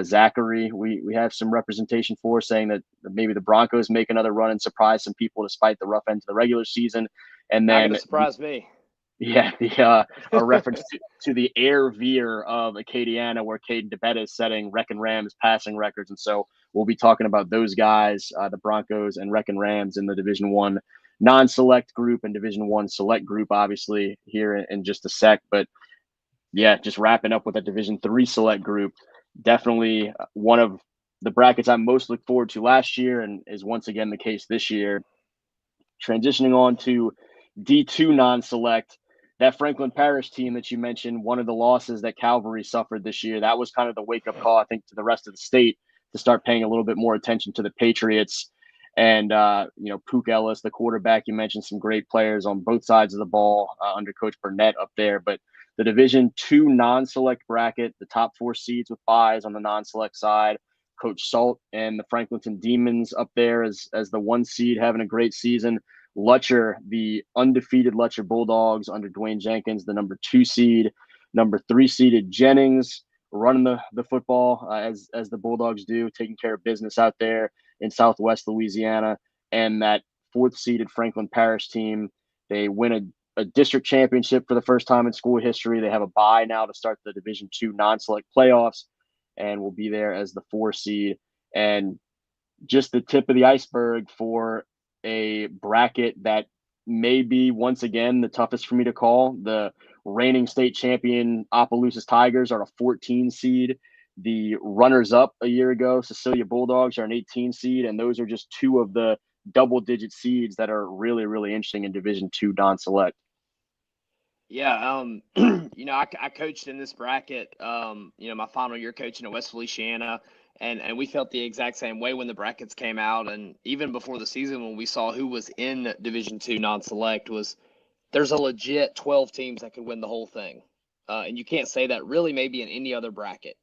Zachary, we have some representation for, saying that maybe the Broncos make another run and surprise some people despite the rough end to the regular season. And then not gonna surprise me. Yeah, a reference to the air veer of Acadiana, where Caden DeBetta is setting Reckon Rams passing records. And so we'll be talking about those guys, the Broncos and Reckon Rams, in the Division 1 non-select group and Division 1 select group, obviously, here in just a sec. But yeah, just wrapping up with that Division 3 select group, definitely one of the brackets I most look forward to last year, and is once again the case this year. Transitioning on to D2 non-select, that Franklin Parish team that you mentioned, one of the losses that Calvary suffered this year, that was kind of the wake-up call, I think, to the rest of the state to start paying a little bit more attention to the Patriots. And, Pook Ellis, the quarterback, you mentioned some great players on both sides of the ball under Coach Burnett up there. But the Division 2 non-select bracket, the top 4 seeds with byes on the non-select side, Coach Salt and the Franklinton Demons up there as the 1 seed, having a great season. Lutcher, the undefeated Lutcher Bulldogs under Dwayne Jenkins, the number 2 seed. Number 3 seeded Jennings, running the football as the Bulldogs do, taking care of business out there. in Southwest Louisiana, and that fourth seeded Franklin Parish team. They win a district championship for the first time in school history. They have a bye now to start the Division II non-select playoffs, and will be there as the 4 seed. And just the tip of the iceberg for a bracket that may be once again the toughest for me to call. The reigning state champion Opelousas Tigers are a 14 seed. The runners up a year ago, Cecilia Bulldogs, are an 18 seed, and those are just two of the double-digit seeds that are really, really interesting in Division II non-select. Yeah, I coached in this bracket, my final year coaching at West Feliciana, and we felt the exact same way when the brackets came out, and even before the season when we saw who was in Division II non-select was there's a legit 12 teams that could win the whole thing, and you can't say that really maybe in any other bracket.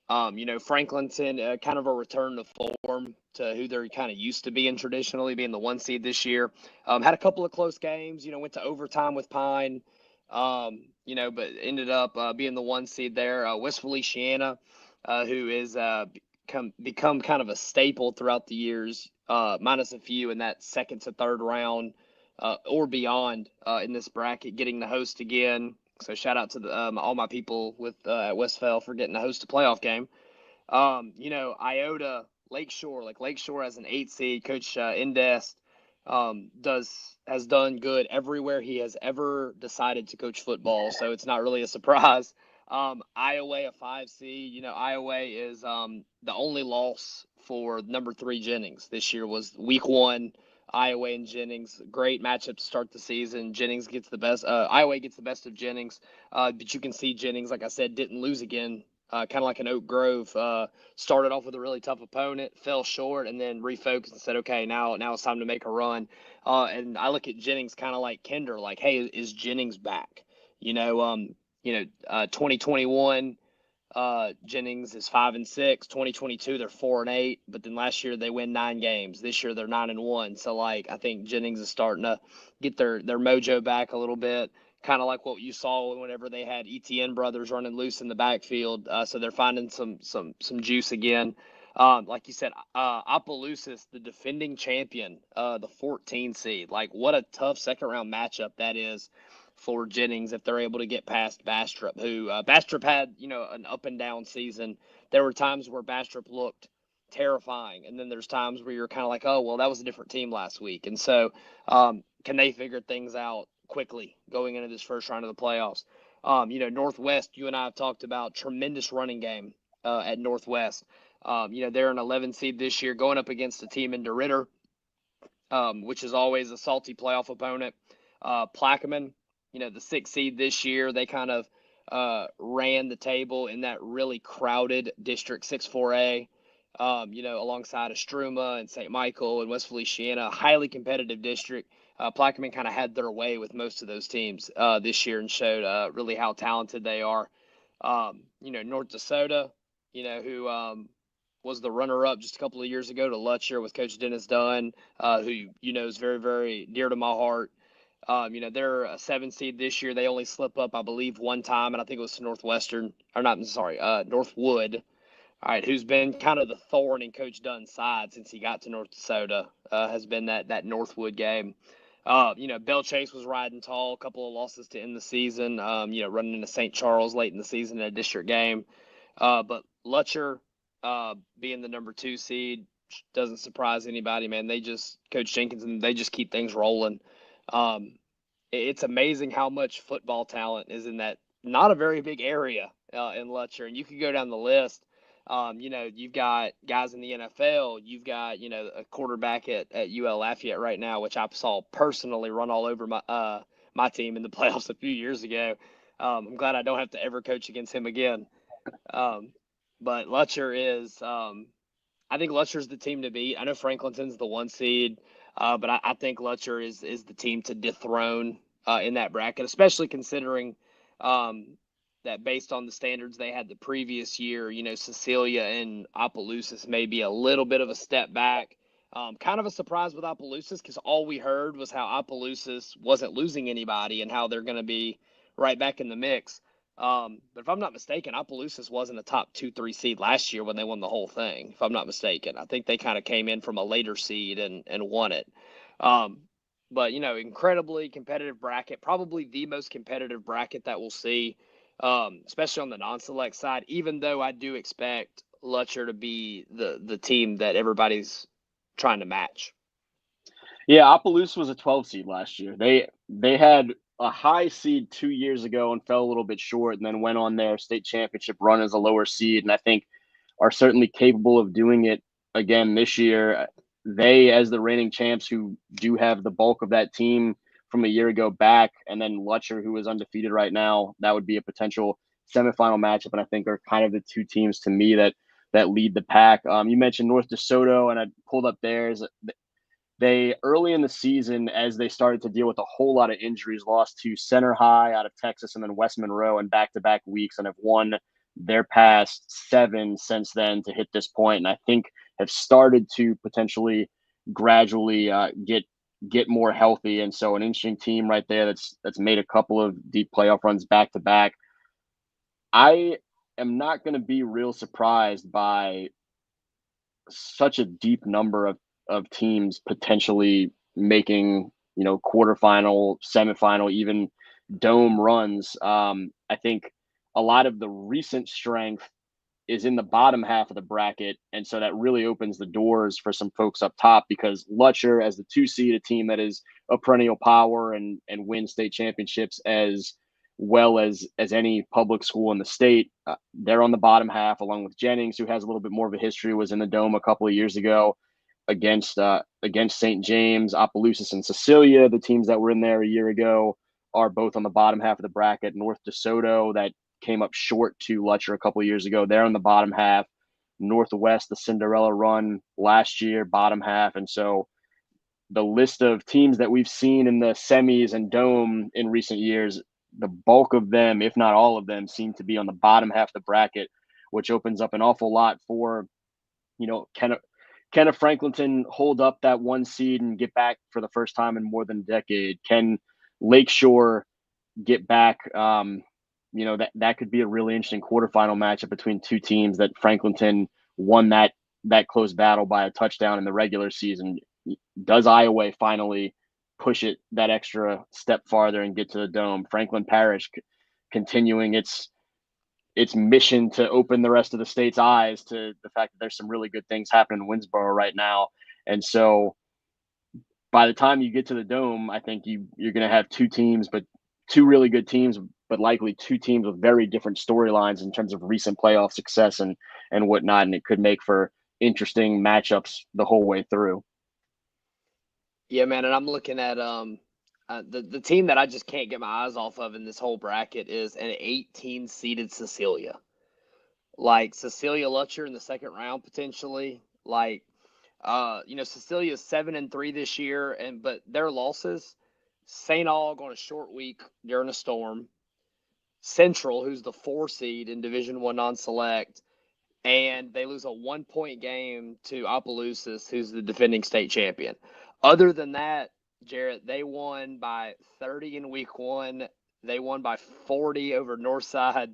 Franklinton, kind of a return to form to who they're kind of used to being traditionally, being the 1 seed this year. Had a couple of close games, went to overtime with Pine, but ended up being the 1 seed there. West Feliciana, who is become kind of a staple throughout the years, minus a few in that second to third round or beyond in this bracket, getting the host again. So shout out to all my people with at Westphal for getting to host a playoff game. Iota, Lakeshore, Lakeshore as an 8 seed, Coach Indest has done good everywhere he has ever decided to coach football. So it's not really a surprise. Iowa, a 5 seed. Iowa is the only loss for number 3 Jennings this year was week 1. Iowa and Jennings, great matchup to start the season. Jennings gets the best. Iowa gets the best of Jennings, but you can see Jennings, like I said, didn't lose again. Kind of like an Oak Grove. Started off with a really tough opponent, fell short, and then refocused and said, "Okay, now it's time to make a run." And I look at Jennings kind of like Kinder, like, "Hey, is Jennings back?" 2021. Jennings is 5-6. 2022 they're 4-8, but then last year they win 9 games. This year they're 9-1. So I think Jennings is starting to get their mojo back a little bit, kind of like what you saw whenever they had ETN brothers running loose in the backfield. So they're finding some juice again. Like you said, Opelousas, the defending champion, the 14 seed. What a tough second round matchup that is for Jennings if they're able to get past Bastrop, who Bastrop had, an up and down season. There were times where Bastrop looked terrifying, and then there's times where you're kind of like, oh, well, that was a different team last week. And so can they figure things out quickly going into this first round of the playoffs? Northwest, you and I have talked about tremendous running game at Northwest. They're an 11 seed this year going up against a team in DeRidder, which is always a salty playoff opponent. Plaquemine, the 6 seed this year, they kind of ran the table in that really crowded District 6-4A, alongside Estruma and St. Michael and West Feliciana, a highly competitive district. Plaquemine kind of had their way with most of those teams this year and showed really how talented they are. North DeSoto, who was the runner-up just a couple of years ago to Lutcher with Coach Dennis Dunn, who is very, very dear to my heart. They're a 7 seed this year. They only slip up, I believe, one time, and I think it was to Northwestern, or not, sorry, Northwood. All right, who's been kind of the thorn in Coach Dunn's side since he got to North Dakota, has been that Northwood game. Bell Chase was riding tall, a couple of losses to end the season, running into St. Charles late in the season in a district game. But Lutcher, being the number 2 seed, doesn't surprise anybody, man. Coach Jenkins, and they just keep things rolling. It's amazing how much football talent is in that not a very big area in Lutcher. And you could go down the list. You've got guys in the NFL. You've got, a quarterback at UL Lafayette right now, which I saw personally run all over my team in the playoffs a few years ago. I'm glad I don't have to ever coach against him again. But Lutcher is, I think Lutcher's the team to beat. I know Franklinton's the 1 seed, but I think Lutcher is the team to dethrone in that bracket, especially considering that based on the standards they had the previous year, Cecilia and Opelousas may be a little bit of a step back. Kind of a surprise with Opelousas because all we heard was how Opelousas wasn't losing anybody and how they're going to be right back in the mix. But if I'm not mistaken, Opelousas wasn't a top 2-3 seed last year when they won the whole thing. If I'm not mistaken, I think they kind of came in from a later seed and won it. Um, but incredibly competitive bracket, probably the most competitive bracket that we'll see, especially on the non-select side. Even though I do expect Lutcher to be the team that everybody's trying to match. Yeah, Opelousas was a 12 seed last year. They had a high seed 2 years ago and fell a little bit short, and then went on their state championship run as a lower seed, and I think are certainly capable of doing it again this year. They, as the reigning champs, who do have the bulk of that team from a year ago back, and then Lutcher, who is undefeated right now, that would be a potential semifinal matchup, and I think are kind of the two teams to me that lead the pack. You mentioned North DeSoto, and I pulled up theirs. They early in the season, as they started to deal with a whole lot of injuries, lost to Center High out of Texas and then West Monroe in back-to-back weeks, and have won their past 7 since then to hit this point, and I think have started to potentially gradually get more healthy. And so an interesting team right there that's made a couple of deep playoff runs back to back. I am not going to be real surprised by such a deep number of teams potentially making quarterfinal, semifinal, even dome runs. I think a lot of the recent strength is in the bottom half of the bracket, and so that really opens the doors for some folks up top, because Lutcher, as the 2 seed, a team that is a perennial power and wins state championships as well as any public school in the state. They're on the bottom half, along with Jennings, who has a little bit more of a history, was in the dome a couple of years ago against St. James. Opelousas and Cecilia, the teams that were in there a year ago, are both on the bottom half of the bracket. North DeSoto, that came up short to Lutcher a couple of years ago, they're on the bottom half. Northwest, the Cinderella run last year, bottom half. And so the list of teams that we've seen in the semis and dome in recent years, the bulk of them, if not all of them, seem to be on the bottom half of the bracket, which opens up an awful lot for, Kenneth Franklinton hold up that 1 seed and get back for the first time in more than a decade? Can Lakeshore get back? That could be a really interesting quarterfinal matchup between two teams that Franklinton won that close battle by a touchdown in the regular season. Does Iowa finally push it that extra step farther and get to the dome? Franklin Parish continuing its mission to open the rest of the state's eyes to the fact that there's some really good things happening in Winsboro right now. And so by the time you get to the dome, I think you're going to have two really good teams, but likely two teams with very different storylines in terms of recent playoff success and whatnot. And it could make for interesting matchups the whole way through. Yeah, man, and I'm looking at the team that I just can't get my eyes off of in this whole bracket is an 18 seeded Cecilia. Like Cecilia Lutcher in the second round potentially. Like Cecilia's 7-3 this year, but their losses: St. Aug on a short week during a storm, Central, who's the 4 seed in Division I non-select, and they lose a 1-point game to Opelousas, who's the defending state champion. Other than that, Jerit, they won by 30 in week 1. They won by 40 over Northside.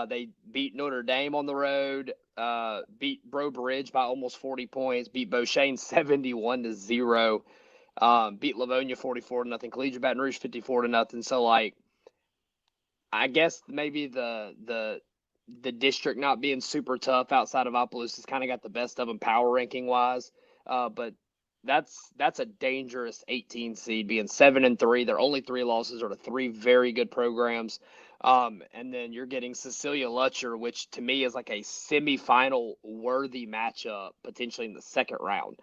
They beat Notre Dame on the road, beat Bro Bridge by almost 40 points, beat Beauchene 71-0, beat Livonia 44-0, Collegiate Baton Rouge 54-0. So, I guess maybe the district not being super tough outside of Opelousas kind of got the best of them power ranking wise. But that's a dangerous 18 seed, being 7-3. Their only 3 losses are to 3 very good programs. And then you're getting Cecilia Lutcher, which to me is like a semifinal worthy matchup potentially in the second round.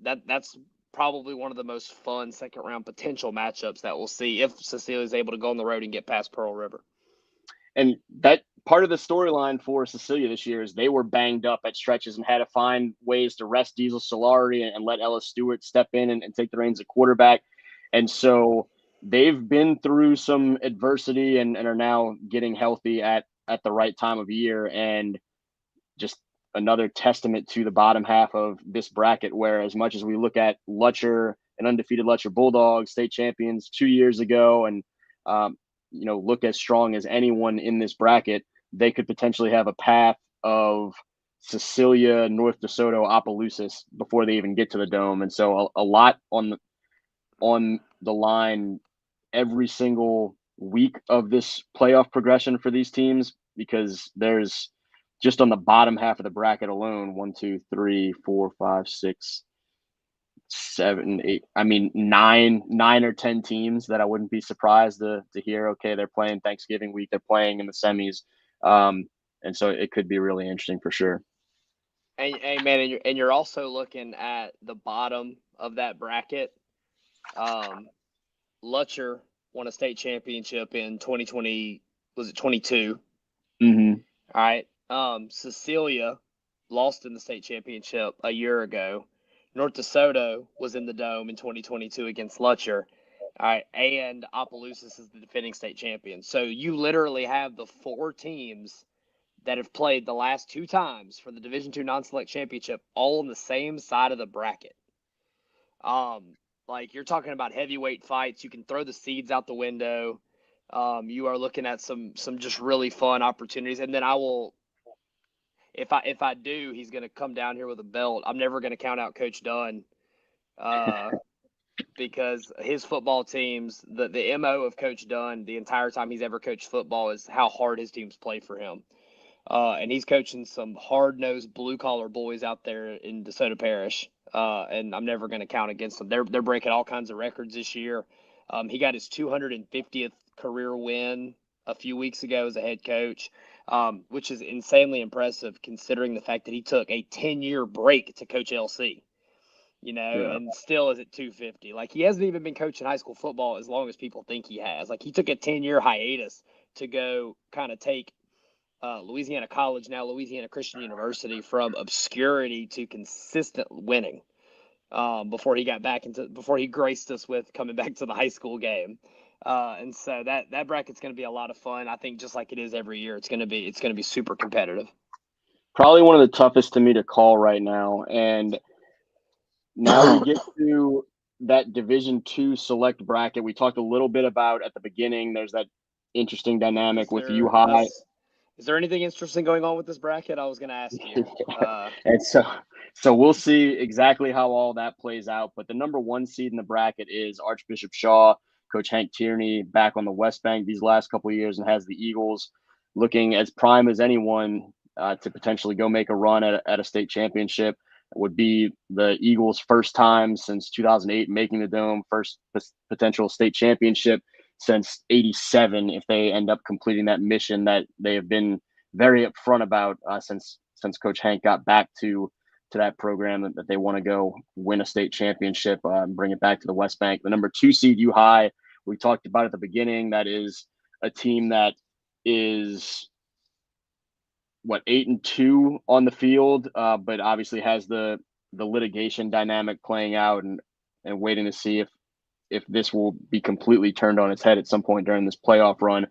That's probably one of the most fun second round potential matchups that we'll see if Cecilia is able to go on the road and get past Pearl River. And that part of the storyline for Cecilia this year is they were banged up at stretches and had to find ways to rest Diesel Solari and let Ellis Stewart step in and take the reins at quarterback. And so they've been through some adversity and are now getting healthy at the right time of year. And just another testament to the bottom half of this bracket, where as much as we look at Lutcher, an undefeated Lutcher Bulldogs, state champions 2 years ago, and look as strong as anyone in this bracket, they could potentially have a path of Cecilia, North DeSoto, Opelousas before they even get to the Dome. And so a lot on the line every single week of this playoff progression for these teams, because there's just on the bottom half of the bracket alone, 1, 2, 3, 4, 5, 6, 7, 8. I mean, nine or 10 teams that I wouldn't be surprised to hear. Okay, they're playing Thanksgiving week. They're playing in the semis, and so it could be really interesting for sure. And man, and you're also looking at the bottom of that bracket. Lutcher won a state championship in 2020. Was it 22? Mm-hmm. All right. Cecilia lost in the state championship a year ago. North DeSoto was in the Dome in 2022 against Lutcher. All right. And Opelousas is the defending state champion. So you literally have the 4 teams that have played the last 2 times for the Division II non-select championship all on the same side of the bracket. Like, you're talking about heavyweight fights. You can throw the seeds out the window. You are looking at some just really fun opportunities. And then I will, if I do, he's going to come down here with a belt. I'm never going to count out Coach Dunn, because his football teams, the MO of Coach Dunn the entire time he's ever coached football is how hard his teams play for him. And he's coaching some hard-nosed blue-collar boys out there in DeSoto Parish, and I'm never going to count against them. They're breaking all kinds of records this year. He got his 250th career win a few weeks ago as a head coach, which is insanely impressive considering the fact that he took a 10-year break to coach LC, and still is at 250. Like, he hasn't even been coaching high school football as long as people think he has. Like, he took a 10-year hiatus to go kind of take Louisiana College, now Louisiana Christian University, from obscurity to consistent winning, before he graced us with coming back to the high school game. And so that bracket's going to be a lot of fun. I think just like it is every year, it's going to be super competitive. Probably one of the toughest to me to call right now. And now we get to that Division II select bracket we talked a little bit about at the beginning. There's that interesting dynamic with U High. Is there anything interesting going on with this bracket? I was going to ask you. And so we'll see exactly how all that plays out. But the number 1 seed in the bracket is Archbishop Shaw. Coach Hank Tierney back on the West Bank these last couple of years and has the Eagles looking as prime as anyone to potentially go make a run at a state championship. It would be the Eagles' first time since 2008 making the Dome, first potential state championship since '87 if they end up completing that mission that they have been very upfront about since Coach Hank got back to that program, that they want to go win a state championship and bring it back to the West Bank. The number 2 seed U High, we talked about at the beginning, that is a team that is 8-2 on the field, but obviously has the litigation dynamic playing out and waiting to see if this will be completely turned on its head at some point during this playoff run.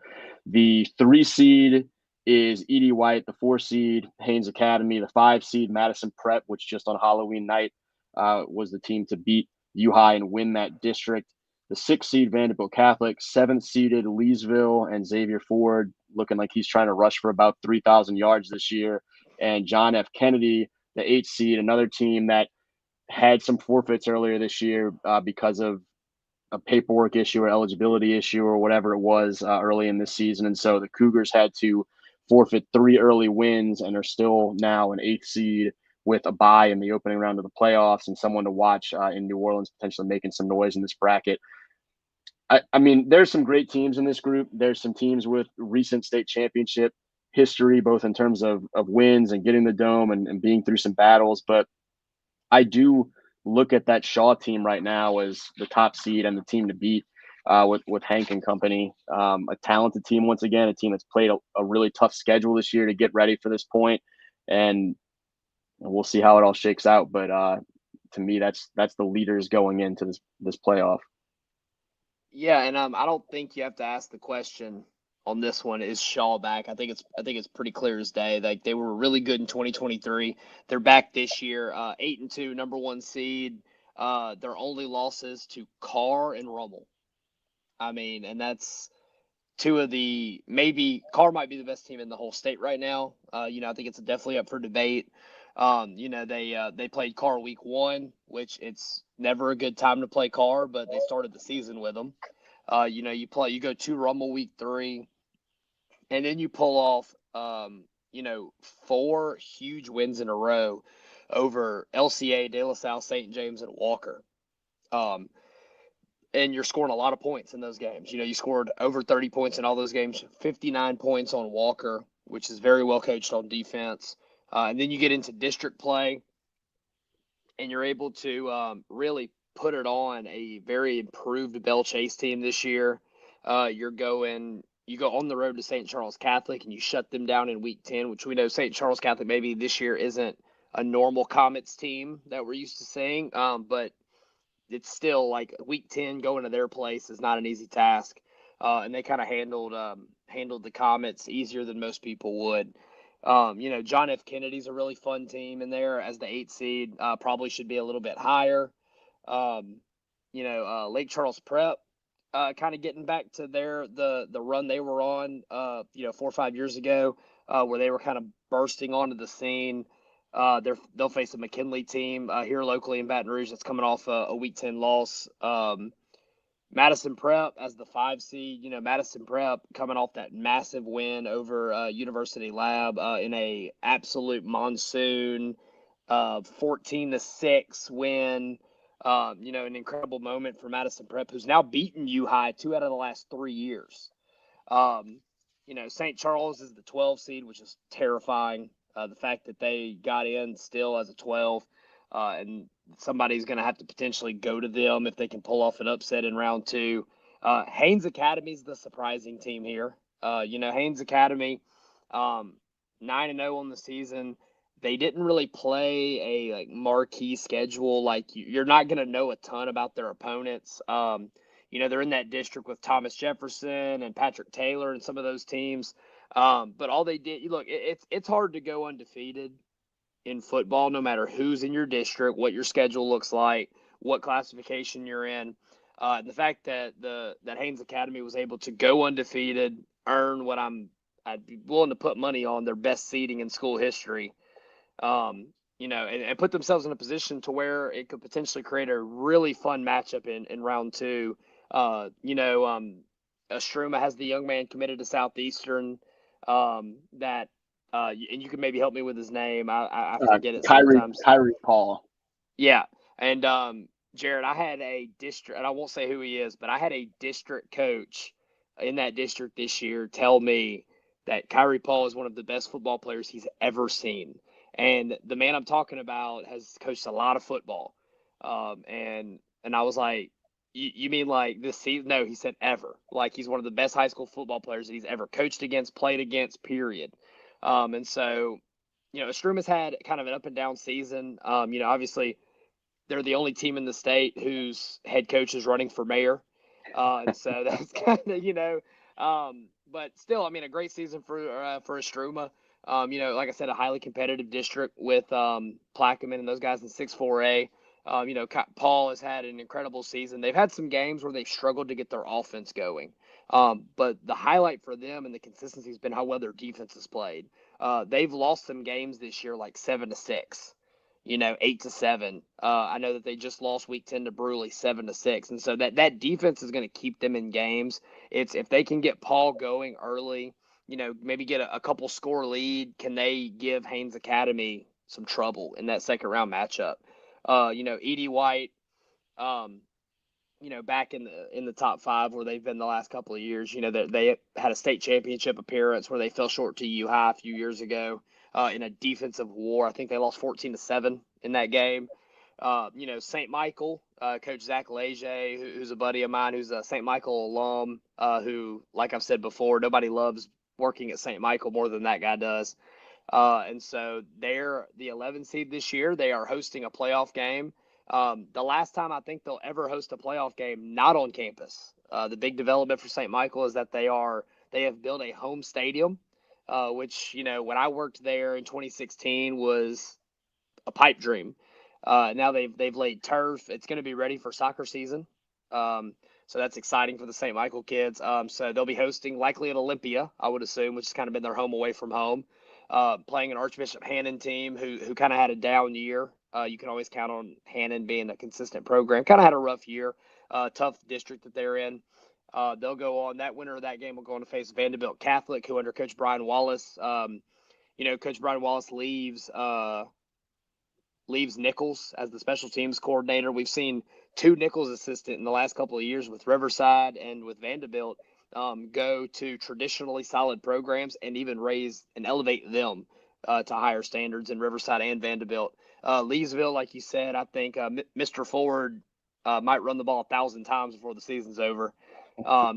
The 3 seed is Edie White, the 4 seed Haynes Academy, the 5 seed Madison Prep, which just on Halloween night was the team to beat U High and win that district. The 6 seed Vanderbilt Catholic, 7th seeded Leesville and Xavier Ford, looking like he's trying to rush for about 3,000 yards this year. And John F. Kennedy, the 8th seed, another team that had some forfeits earlier this year because of a paperwork issue or eligibility issue or whatever it was early in this season. And so the Cougars had to forfeit 3 early wins and are still now an 8th seed with a bye in the opening round of the playoffs and someone to watch in New Orleans, potentially making some noise in this bracket. I mean, there's some great teams in this group. There's some teams with recent state championship history, both in terms of wins and getting the Dome and being through some battles. But I do look at that Shaw team right now as the top seed and the team to beat with Hank and company. A talented team, once again, a team that's played a really tough schedule this year to get ready for this point. And we'll see how it all shakes out. But to me, that's the leaders going into this playoff. Yeah, and I don't think you have to ask the question on this one, is Shaw back? I think it's pretty clear as day. Like, they were really good in 2023. They're back this year, 8-2, number 1 seed. Their only losses to Carr and Rummel. I mean, and that's two of the maybe Carr might be the best team in the whole state right now. I think it's definitely up for debate. They played Carr week 1, which it's never a good time to play Carr, but they started the season with them. You go to Rummel week 3, and then you pull off 4 huge wins in a row over LCA, De La Salle, St. James, and Walker. And you're scoring a lot of points in those games. You scored over 30 points in all those games, 59 points on Walker, which is very well coached on defense. And then you get into district play, and you're able to really put it on a very improved Bell Chase team this year. You go on the road to St. Charles Catholic, and you shut them down in week 10, which we know St. Charles Catholic maybe this year isn't a normal Comets team that we're used to seeing, but it's still like week 10 going to their place is not an easy task. And they kind of handled the Comets easier than most people would. John F. Kennedy's a really fun team in there as the 8th seed, probably should be a little bit higher. Lake Charles Prep, kind of getting back to the run they were on, 4 or 5 years ago, where they were kind of bursting onto the scene. They'll face a McKinley team here locally in Baton Rouge that's coming off a week 10 loss. Madison Prep as the 5 seed. Madison Prep coming off that massive win over University Lab in a absolute monsoon, 14-6 win. An incredible moment for Madison Prep, who's now beaten U-High 2 out of the last 3 years. St. Charles is the 12 seed, which is terrifying. The fact that they got in still as a 12, and somebody's going to have to potentially go to them if they can pull off an upset in round 2. Haynes Academy is the surprising team here. Haynes Academy, 9-0 on the season. They didn't really play a marquee schedule. You're not going to know a ton about their opponents. They're in that district with Thomas Jefferson and Patrick Taylor and some of those teams. But all they did, it's hard to go undefeated in football, no matter who's in your district, what your schedule looks like, what classification you're in. The fact that that Haynes Academy was able to go undefeated, earn what I'd be willing to put money on their best seeding in school history, and put themselves in a position to where it could potentially create a really fun matchup in round 2. Estruma has the young man committed to Southeastern, and you can maybe help me with his name. I forget it sometimes. Kyrie Paul. Yeah. And Jerit, I had a district, and I won't say who he is, but I had a district coach in that district this year tell me that Kyrie Paul is one of the best football players he's ever seen. And the man I'm talking about has coached a lot of football. And I was like, you mean like this season? No, he said ever. Like he's one of the best high school football players that he's ever coached against, played against, period. And so, Estruma's had kind of an up and down season. Obviously they're the only team in the state whose head coach is running for mayor. And so that's kind of, but still, a great season for Estruma. Like I said, a highly competitive district with Plaquemine and those guys in 6-4A. Paul has had an incredible season. They've had some games where they've struggled to get their offense going. But the highlight for them and the consistency has been how well their defense has played. They've lost some games this year, like 7-6, 8-7. I know that they just lost week 10 to Bruley 7-6. And so that defense is going to keep them in games. It's if they can get Paul going early, maybe get a couple score lead, can they give Haynes Academy some trouble in that second round matchup? Edie White, back in the top 5 where they've been the last couple of years. They had a state championship appearance where they fell short to U-High a few years ago in a defensive war. I think they lost 14-7 in that game. St. Michael, Coach Zach Leger, who's a buddy of mine, who's a St. Michael alum, who, like I've said before, nobody loves working at St. Michael more than that guy does. And so they're the 11 seed this year. They are hosting a playoff game. The last time I think they'll ever host a playoff game not on campus. The big development for St. Michael is that they have built a home stadium, which, when I worked there in 2016 was a pipe dream. Now they've laid turf. It's going to be ready for soccer season. So that's exciting for the St. Michael kids. So they'll be hosting likely at Olympia, I would assume, which has kind of been their home away from home. Playing an Archbishop Hannon team who kind of had a down year. You can always count on Hannon being a consistent program. Kind of had a rough year, tough district that they're in. They'll go on. That winner of that game will go on to face Vanderbilt Catholic, who under Coach Brian Wallace, Coach Brian Wallace leaves Nichols as the special teams coordinator. We've seen two Nichols assistant in the last couple of years with Riverside and with Vanderbilt go to traditionally solid programs and even raise and elevate them to higher standards in Riverside and Vanderbilt. Leesville, like you said, I think Mr. Ford might run the ball 1,000 times before the season's over.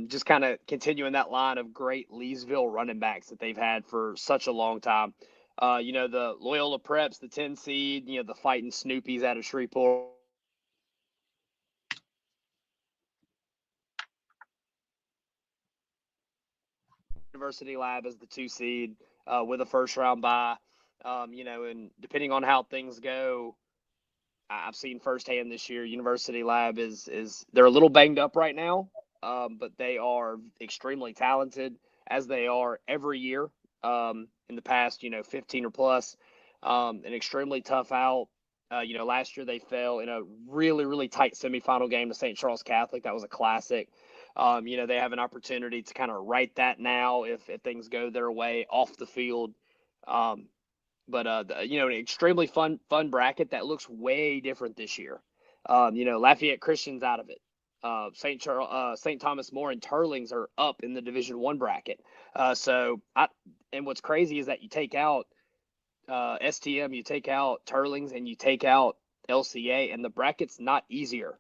Just kind of continuing that line of great Leesville running backs that they've had for such a long time. The Loyola Preps, the 10 seed, the fighting Snoopies out of Shreveport. University Lab as the 2 seed with a first round bye. And depending on how things go, I've seen firsthand this year, University Lab is they're a little banged up right now, but they are extremely talented, as they are every year in the past, 15 or plus. An extremely tough out. Last year they fell in a really, really tight semifinal game to St. Charles Catholic. That was a classic. They have an opportunity to kind of right that now if things go their way off the field. An extremely fun bracket that looks way different this year. Lafayette Christian's out of it. St. Thomas More and Turlings are up in the Division I bracket. And what's crazy is that you take out STM, you take out Turlings, and you take out LCA, and the bracket's not easier.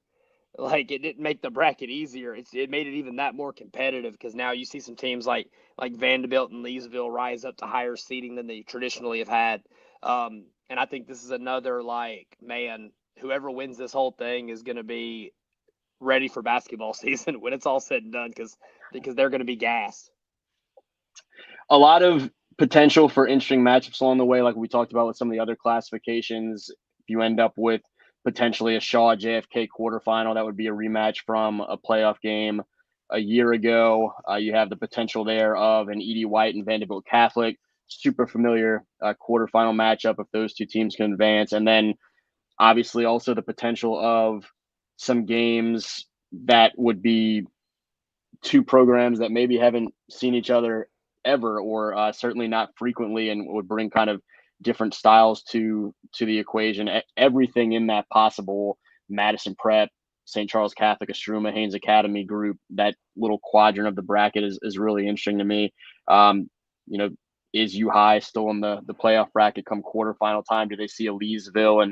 Like, it didn't make the bracket easier. It made it even that more competitive, because now you see some teams like Vanderbilt and Leesville rise up to higher seeding than they traditionally have had. And I think this is another, whoever wins this whole thing is going to be ready for basketball season when it's all said and done, because they're going to be gassed. A lot of potential for interesting matchups along the way, like we talked about with some of the other classifications. If you end up with potentially a Shaw JFK quarterfinal, that would be a rematch from a playoff game a year ago. You have the potential there of an Edie White and Vanderbilt Catholic, super familiar quarterfinal matchup if those two teams can advance. And then obviously also the potential of some games that would be two programs that maybe haven't seen each other ever, or certainly not frequently, and would bring kind of different styles to the equation. Everything in that possible Madison Prep, St. Charles Catholic, Estruma, Haynes Academy group, that little quadrant of the bracket is really interesting to me. Is U High still in the playoff bracket come quarterfinal time? Do they see a Leesville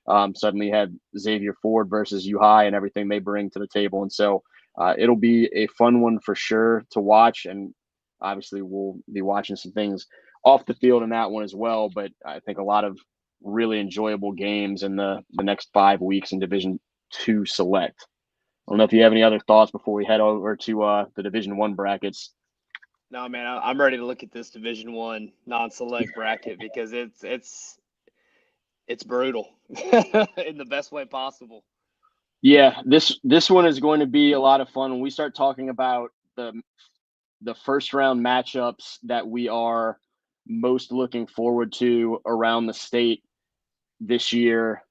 and suddenly have Xavier Ford versus U High and everything they bring to the table? And so it'll be a fun one for sure to watch. And obviously we'll be watching some things off the field in that one as well. But I think a lot of really enjoyable games in the next 5 weeks in Division II Select. I don't know if you have any other thoughts before we head over to the Division I brackets. No, man, I'm ready to look at this Division I non-select bracket, because it's brutal in the best way possible. Yeah, this one is going to be a lot of fun when we start talking about the first round matchups that we are most looking forward to around the state this year.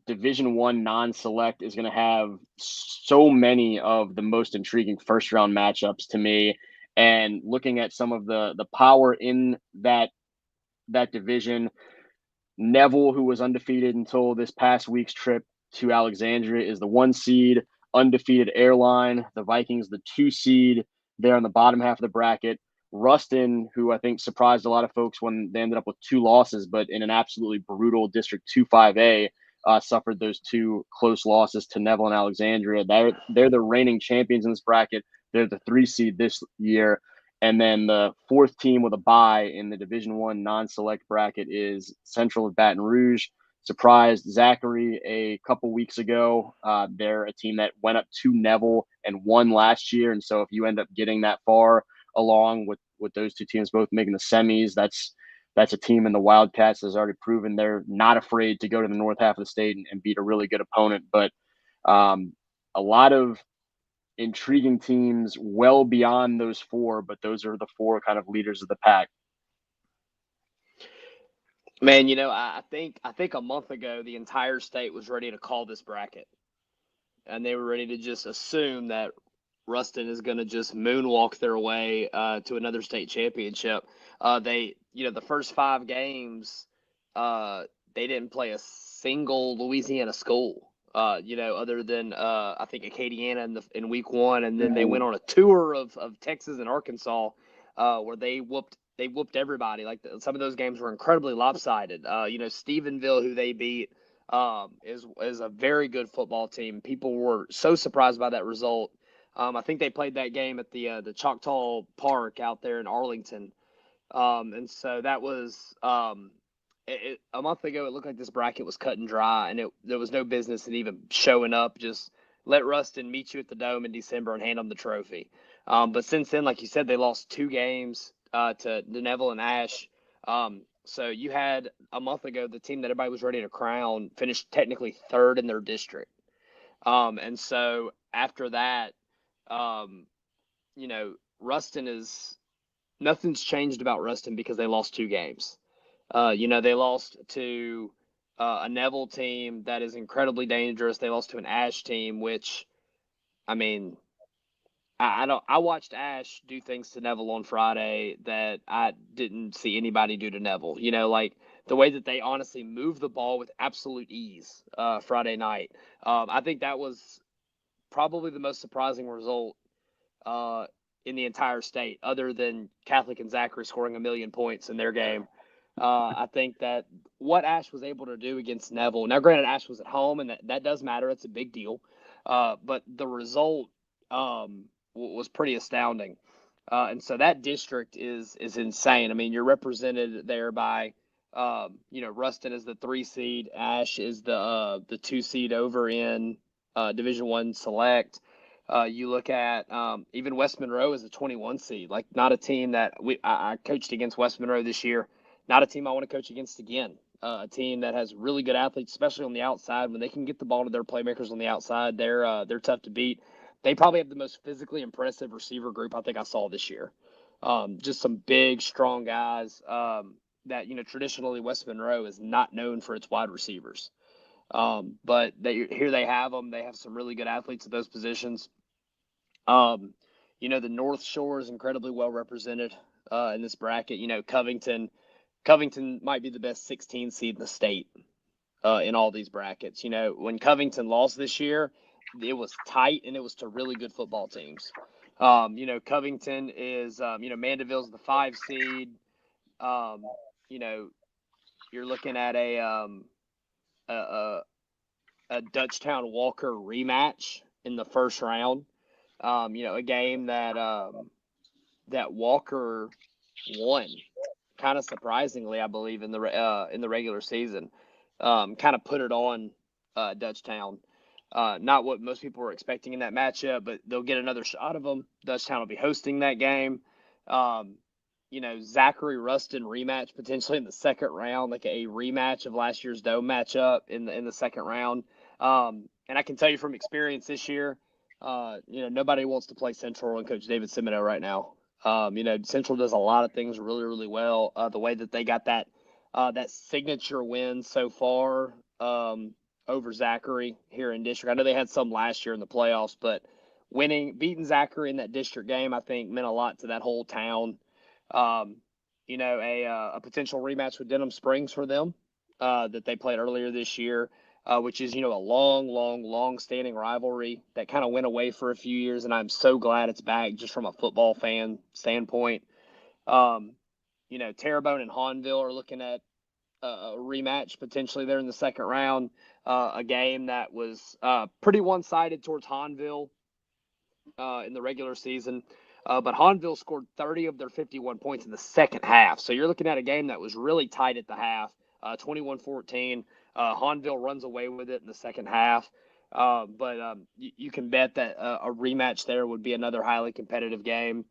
Division I non-select is going to have so many of the most intriguing first round matchups to me. And looking at some of the power in that division, Neville, who was undefeated until this past week's trip to Alexandria, is the 1 seed. Undefeated Airline, the Vikings, the 2 seed. There on the bottom half of the bracket. Ruston, who I think surprised a lot of folks when they ended up with 2 losses, but in an absolutely brutal District 2-5A, suffered those 2 close losses to Neville and Alexandria. They're the reigning champions in this bracket. They're the 3 seed this year. And then the 4th team with a bye in the Division I non-select bracket is Central of Baton Rouge. Surprised Zachary a couple weeks ago. They're a team that went up to Neville and won last year. And so if you end up getting that far along with those 2 teams both making the semis, that's a team in the Wildcats that's already proven they're not afraid to go to the north half of the state and beat a really good opponent. But a lot of intriguing teams well beyond those four, but those are the four kind of leaders of the pack. Man, I think a month ago the entire state was ready to call this bracket, and they were ready to just assume that Ruston is going to just moonwalk their way to another state championship. The first 5 games, they didn't play a single Louisiana school. Other than I think Acadiana in week 1, and then they went on a tour of Texas and Arkansas, where they whooped everybody. Like some of those games were incredibly lopsided. Stephenville, who they beat, is a very good football team. People were so surprised by that result. I think they played that game at the Choctaw Park out there in Arlington, and so that was a month ago. It looked like this bracket was cut and dry, and there was no business in even showing up. Just let Ruston meet you at the Dome in December and hand them the trophy. But since then, like you said, they lost 2 games to Neville and Ash. So you had a month ago the team that everybody was ready to crown finished technically 3rd in their district. And so after that, Ruston is nothing's changed about Ruston because they lost 2 games. They lost to a Neville team that is incredibly dangerous. They lost to an Ash team, which, I mean, I watched Ash do things to Neville on Friday that I didn't see anybody do to Neville. Like the way that they honestly moved the ball with absolute ease Friday night. I think that was probably the most surprising result in the entire state, other than Catholic and Zachary scoring 1 million points in their game. I think that what Ash was able to do against Neville. Now, granted, Ash was at home, and that does matter. It's a big deal. But the result was pretty astounding. And so that district is insane. I mean, you're represented there by, Ruston is the 3 seed, Ash is the 2 seed over in Division I Select. You look at even West Monroe is a 21 seed, like not a team that I coached against West Monroe this year. Not a team I want to coach against again. A team that has really good athletes, especially on the outside. When they can get the ball to their playmakers on the outside, they're tough to beat. They probably have the most physically impressive receiver group I think I saw this year. Just some big, strong guys that, traditionally West Monroe is not known for its wide receivers. But here they have them. They have some really good athletes at those positions. The North Shore is incredibly well represented in this bracket. Covington might be the best 16 seed in the state in all these brackets. When Covington lost this year, it was tight, and it was to really good football teams. Covington is, Mandeville's the 5 seed. You're looking at a Dutchtown Walker rematch in the first round. A game that Walker won, kind of surprisingly, I believe, in the regular season. Kind of put it on Dutchtown. Not what most people were expecting in that matchup, but they'll get another shot of them. Dutchtown will be hosting that game. Zachary Ruston rematch potentially in the second round, like a rematch of last year's Dome matchup in the second round. And I can tell you from experience this year, nobody wants to play Central and Coach David Semino right now. Central does a lot of things really, really well. The way that they got that signature win so far over Zachary here in district. I know they had some last year in the playoffs, but beating Zachary in that district game, I think meant a lot to that whole town. A potential rematch with Denham Springs for them that they played earlier this year, which is, a long standing rivalry that kind of went away for a few years. And I'm so glad it's back just from a football fan standpoint. Terrebonne and Hahnville are looking at a rematch potentially there in the second round, a game that was pretty one-sided towards Hahnville in the regular season. But Hahnville scored 30 of their 51 points in the second half. So you're looking at a game that was really tight at the half, 21-14. Hahnville runs away with it in the second half. But you can bet that a rematch there would be another highly competitive game.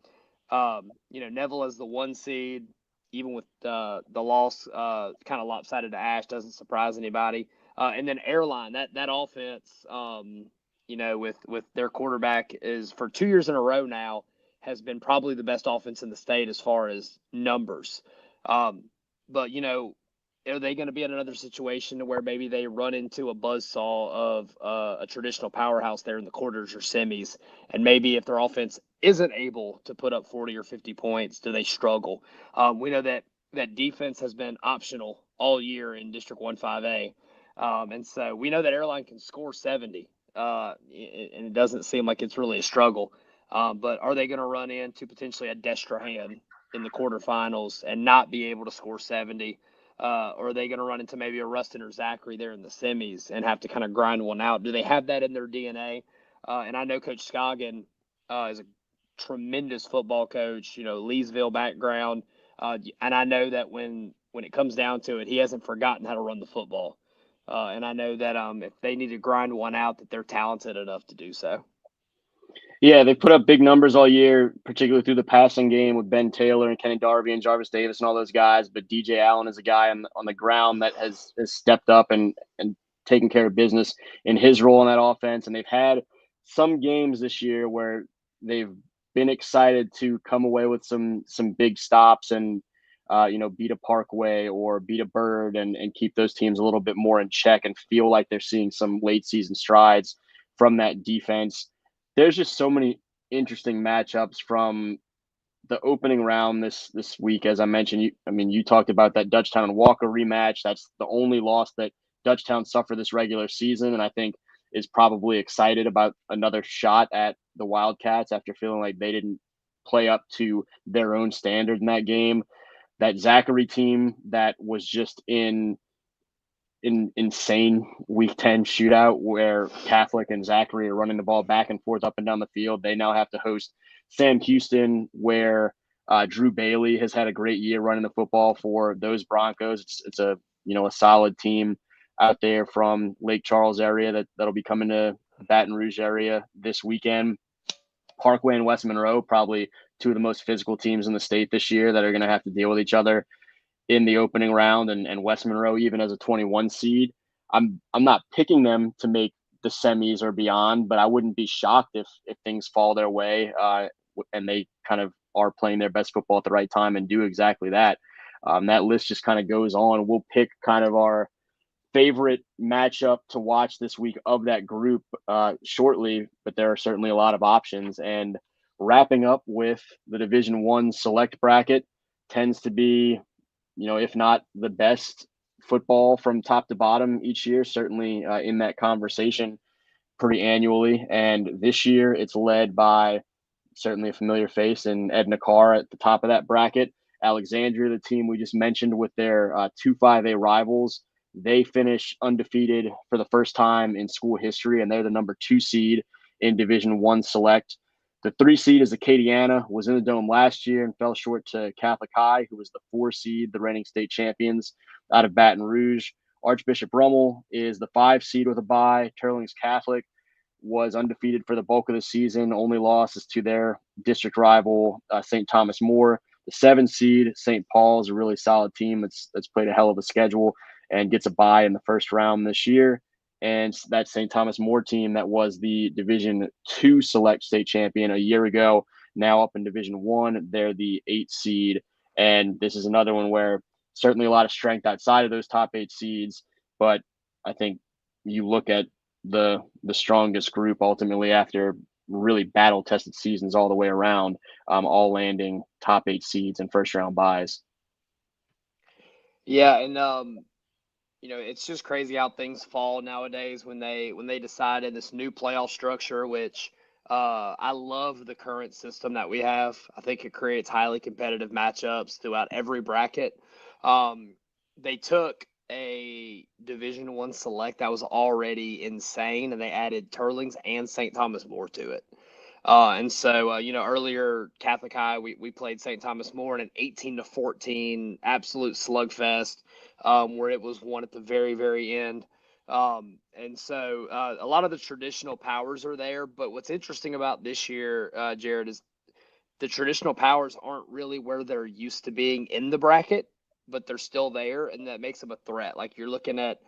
Neville as the 1 seed, even with the loss kind of lopsided to Ash, doesn't surprise anybody. And then Airline, that offense, with their quarterback is for 2 years in a row now has been probably the best offense in the state as far as numbers. But are they going to be in another situation where maybe they run into a buzzsaw of a traditional powerhouse there in the quarters or semis, and maybe if their offense isn't able to put up 40 or 50 points, do they struggle? We know that defense has been optional all year in District 1-5A. And so we know that Airline can score 70, and it doesn't seem like it's really a struggle. But are they going to run into potentially a Destrehan in the quarterfinals and not be able to score 70? Or are they going to run into maybe a Rustin or Zachary there in the semis and have to kind of grind one out? Do they have that in their DNA? And I know Coach Scoggin is a tremendous football coach, Leesville background. And I know that when it comes down to it, he hasn't forgotten how to run the football. And I know that if they need to grind one out, that they're talented enough to do so. Yeah, they put up big numbers all year, particularly through the passing game with Ben Taylor and Kenny Darby and Jarvis Davis and all those guys. But DJ Allen is a guy on the ground that has stepped up and taken care of business in his role in that offense. And they've had some games this year where they've been excited to come away with some big stops and beat a Parkway or beat a Bird and keep those teams a little bit more in check and feel like they're seeing some late season strides from that defense. There's just so many interesting matchups from the opening round this week. As I mentioned, you talked about that Dutchtown and Walker rematch. That's the only loss that Dutchtown suffered this regular season, and I think is probably excited about another shot at the Wildcats after feeling like they didn't play up to their own standard in that game. That Zachary team that was just in insane Week 10 shootout where Catholic and Zachary are running the ball back and forth up and down the field. They now have to host Sam Houston, where Drew Bailey has had a great year running the football for those Broncos. It's a solid team out there from Lake Charles area that'll be coming to Baton Rouge area this weekend. Parkway and West Monroe, probably two of the most physical teams in the state this year that are going to have to deal with each other in the opening round, and West Monroe, even as a 21 seed. I'm not picking them to make the semis or beyond, but I wouldn't be shocked if things fall their way and they kind of are playing their best football at the right time and do exactly that. That list just kind of goes on. We'll pick kind of our favorite matchup to watch this week of that group shortly, but there are certainly a lot of options. And wrapping up with the Division I select bracket tends to be, if not the best football from top to bottom each year, certainly in that conversation pretty annually. And this year it's led by certainly a familiar face in Edna Carr at the top of that bracket. Alexandria, the team we just mentioned with their 2-5A rivals, they finish undefeated for the first time in school history, and they're the number 2 seed in Division I select. The 3 seed is Acadiana, was in the Dome last year and fell short to Catholic High, who was the 4 seed, the reigning state champions out of Baton Rouge. Archbishop Rummel is the 5 seed with a bye. Turlings Catholic was undefeated for the bulk of the season. Only loss is to their district rival, St. Thomas More. The 7 seed, St. Paul's, a really solid team that's played a hell of a schedule and gets a bye in the first round this year. And that St. Thomas More team that was the Division II select state champion a year ago, now up in Division I, they're the 8 seed. And this is another one where certainly a lot of strength outside of those top 8 seeds. But I think you look at the strongest group ultimately after really battle tested seasons all the way around, all landing top 8 seeds and first round buys. Yeah, and it's just crazy how things fall nowadays when they decide in this new playoff structure, which I love the current system that we have. I think it creates highly competitive matchups throughout every bracket. They took a Division I select that was already insane, and they added Turlings and St. Thomas More to it. And so, earlier Catholic High, we played St. Thomas More in an 18-14 absolute slugfest, where it was won at the very, very end. And so a lot of the traditional powers are there. But what's interesting about this year, Jerit, is the traditional powers aren't really where they're used to being in the bracket, but they're still there, and that makes them a threat. Like you're looking at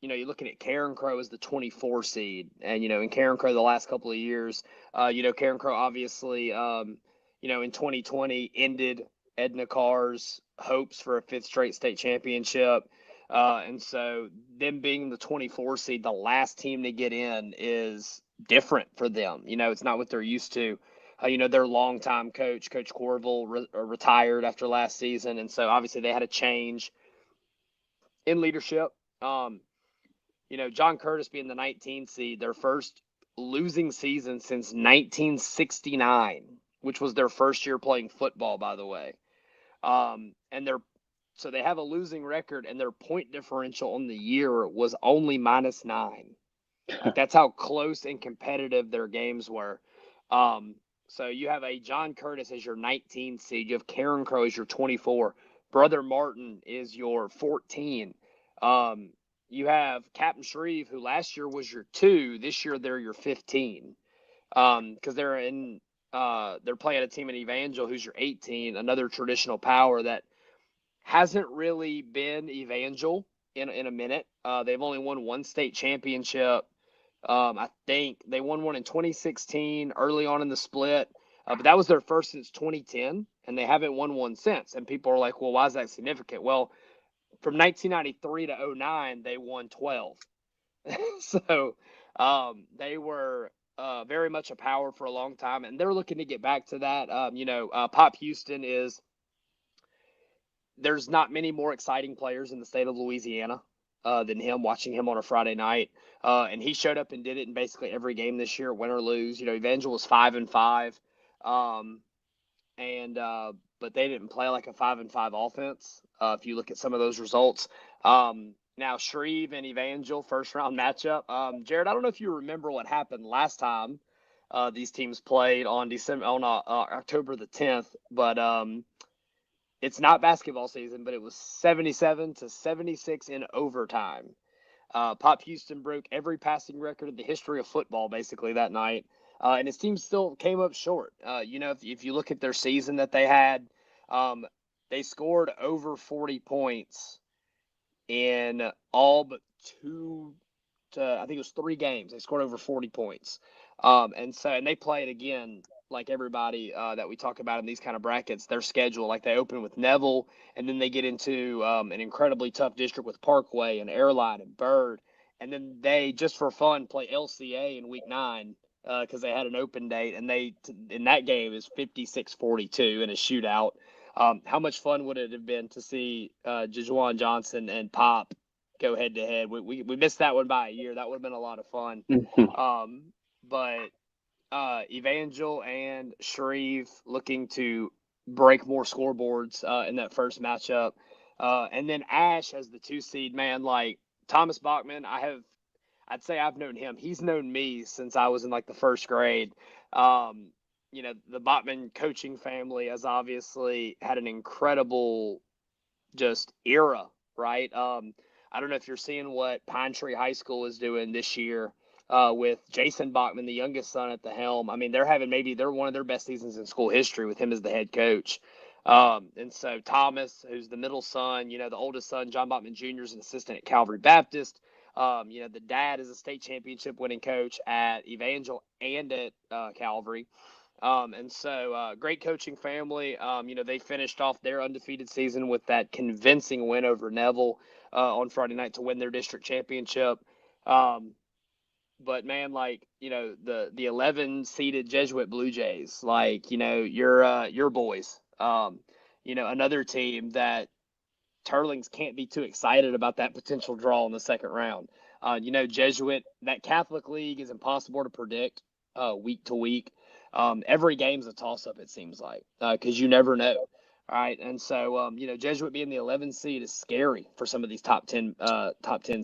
you're looking at Karen Crow as the 24 seed. And, in Karen Crow the last couple of years, Karen Crow obviously, in 2020 ended Edna Carr's hopes for a fifth straight state championship. And so them being the 24 seed, the last team to get in is different for them. It's not what they're used to. Their longtime coach, Coach Corville, retired after last season. And so obviously they had a change in leadership. John Curtis being the 19 seed, their first losing season since 1969, which was their first year playing football, by the way. So they have a losing record, and their point differential on the year was only -9. Like, that's how close and competitive their games were. So you have a John Curtis as your 19 seed. You have Karen Crow as your 24. Brother Martin is your 14. You have Captain Shreve, who last year was your 2. This year they're your 15. Because they're playing a team in Evangel who's your 18, another traditional power that hasn't really been Evangel in a minute. They've only won one state championship. I think they won one in 2016 early on in the split, but that was their first since 2010, and they haven't won one since. And people are like, well, why is that significant? Well, from 1993 to 2009, they won 12. So they were very much a power for a long time, and they're looking to get back to that. Pop Houston there's not many more exciting players in the state of Louisiana than him, watching him on a Friday night. And he showed up and did it in basically every game this year, win or lose. Evangel was 5-5. But they didn't play like a 5-5 offense. If you look at some of those results. Now Shreve and Evangel first round matchup. Jerit, I don't know if you remember what happened last time these teams played on October the 10th, but it's not basketball season, but it was 77-76 in overtime. Pop Houston broke every passing record in the history of football basically that night. And his team still came up short. If you look at their season that they had, they scored over 40 points in all but I think it was 3 games. They scored over 40 points. And they played again, like everybody that we talk about in these kind of brackets, their schedule, like they open with Neville, and then they get into an incredibly tough district with Parkway and Airline and Bird. And then they, just for fun, play LCA in week 9 because they had an open date, and in that game is 56-42 in a shootout. How much fun would it have been to see Jajuan Johnson and Pop go head to head? We missed that one by a year. That would have been a lot of fun. But Evangel and Shreve looking to break more scoreboards in that first matchup. And then Ash as the 2 seed, man, like Thomas Bachman, I'd say I've known him. He's known me since I was in like the first grade. The Bachman coaching family has obviously had an incredible just era, right? I don't know if you're seeing what Pine Tree High School is doing this year with Jason Bachman, the youngest son, at the helm. I mean, they're one of their best seasons in school history with him as the head coach. And so Thomas, who's the middle son, the oldest son, John Bachman Jr., is an assistant at Calvary Baptist. The dad is a state championship winning coach at Evangel and at Calvary. Great coaching family. They finished off their undefeated season with that convincing win over Neville on Friday night to win their district championship. But man, like, the 11 seeded Jesuit Blue Jays, like, your boys, another team that Turlings can't be too excited about that potential draw in the second round. Jesuit, that Catholic League is impossible to predict week to week. Every game's a toss-up, it seems like, because you never know. All right, and so Jesuit being the 11th seed is scary for some of these top 10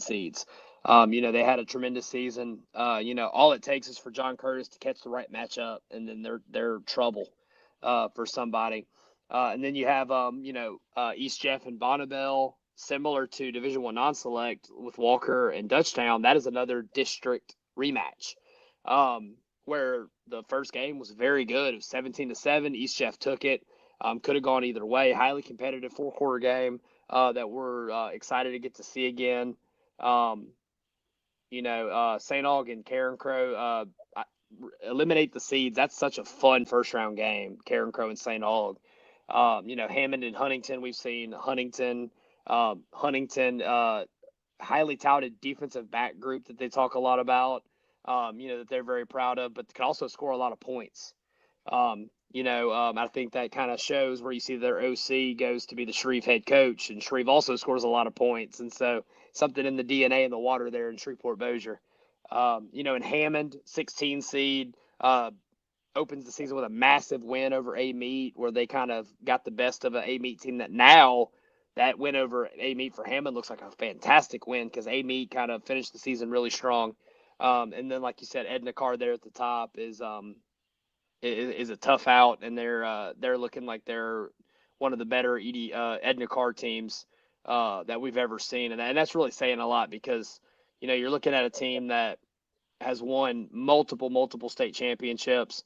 seeds. They had a tremendous season. All it takes is for John Curtis to catch the right matchup, and then they're trouble for somebody. And then you have East Jeff and Bonneville, similar to Division I non-select with Walker and Dutchtown. That is another district rematch. Where the first game was very good. It was 17-7. East Jeff took it. Could have gone either way. Highly competitive 4-quarter game that we're excited to get to see again. St. Aug and Karen Crow, eliminate the seeds. That's such a fun first round game, Karen Crow and St. Aug. Hammond and Huntington, we've seen Huntington, highly touted defensive back group that they talk a lot about, that they're very proud of, but can also score a lot of points. I think that kind of shows where you see their OC goes to be the Shreve head coach, and Shreve also scores a lot of points. And so something in the DNA in the water there in Shreveport Bossier. In Hammond, 16 seed, opens the season with a massive win over A-Meet, where they kind of got the best of an A-Meet team that now that win over A-Meet for Hammond looks like a fantastic win because A-Meet kind of finished the season really strong. And then, like you said, Edna Carr there at the top is a tough out, and they're looking like they're one of the better Edna Carr teams that we've ever seen, and that's really saying a lot because you're looking at a team that has won multiple state championships.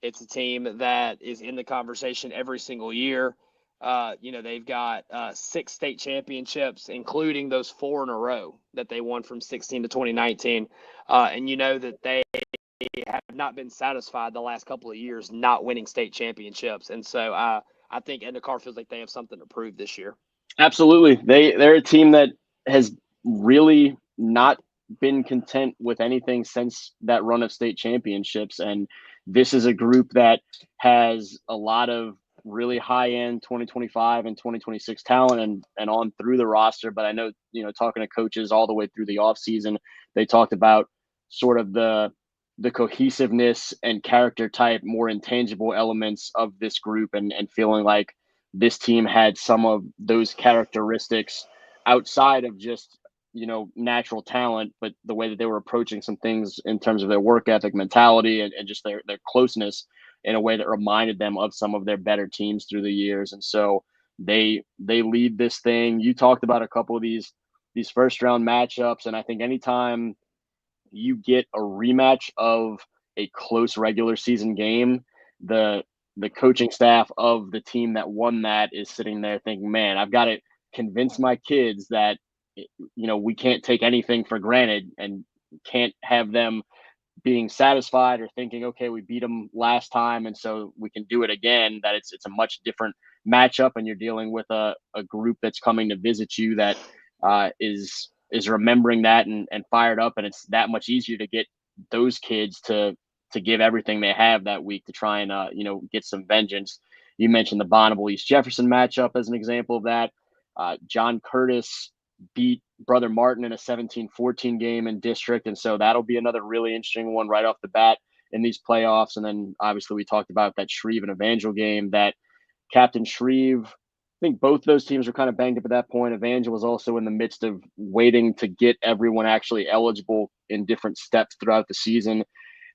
It's a team that is in the conversation every single year. They've got 6 state championships, including those 4 in a row that they won from 16 to 2019, and that they have not been satisfied the last couple of years not winning state championships. And so I think Edna Carr feels like they have something to prove this year. Absolutely. They're a team that has really not been content with anything since that run of state championships. And this is a group that has a lot of really high-end 2025 and 2026 talent and on through the roster. But I know, talking to coaches all the way through the offseason, they talked about sort of the cohesiveness and character type, more intangible elements of this group and feeling like this team had some of those characteristics outside of just, natural talent, but the way that they were approaching some things in terms of their work ethic, mentality, and just their closeness in a way that reminded them of some of their better teams through the years. And so they lead this thing. You talked about a couple of these first round matchups, and I think anytime you get a rematch of a close regular season game, the coaching staff of the team that won that is sitting there thinking, man, I've got to convince my kids that, we can't take anything for granted and can't have them being satisfied or thinking, okay, we beat them last time and so we can do it again, that it's a much different matchup and you're dealing with a group that's coming to visit you that is remembering that and fired up, and it's that much easier to get those kids to give everything they have that week to try and get some vengeance. You mentioned the Bonneville East Jefferson matchup as an example of that. John Curtis beat Brother Martin in a 17-14 game in district, and so that'll be another really interesting one right off the bat in these playoffs. And then obviously we talked about that Shreve and Evangel game that Captain Shreve, I think both those teams were kind of banged up at that point. Evangel was also in the midst of waiting to get everyone actually eligible in different steps throughout the season.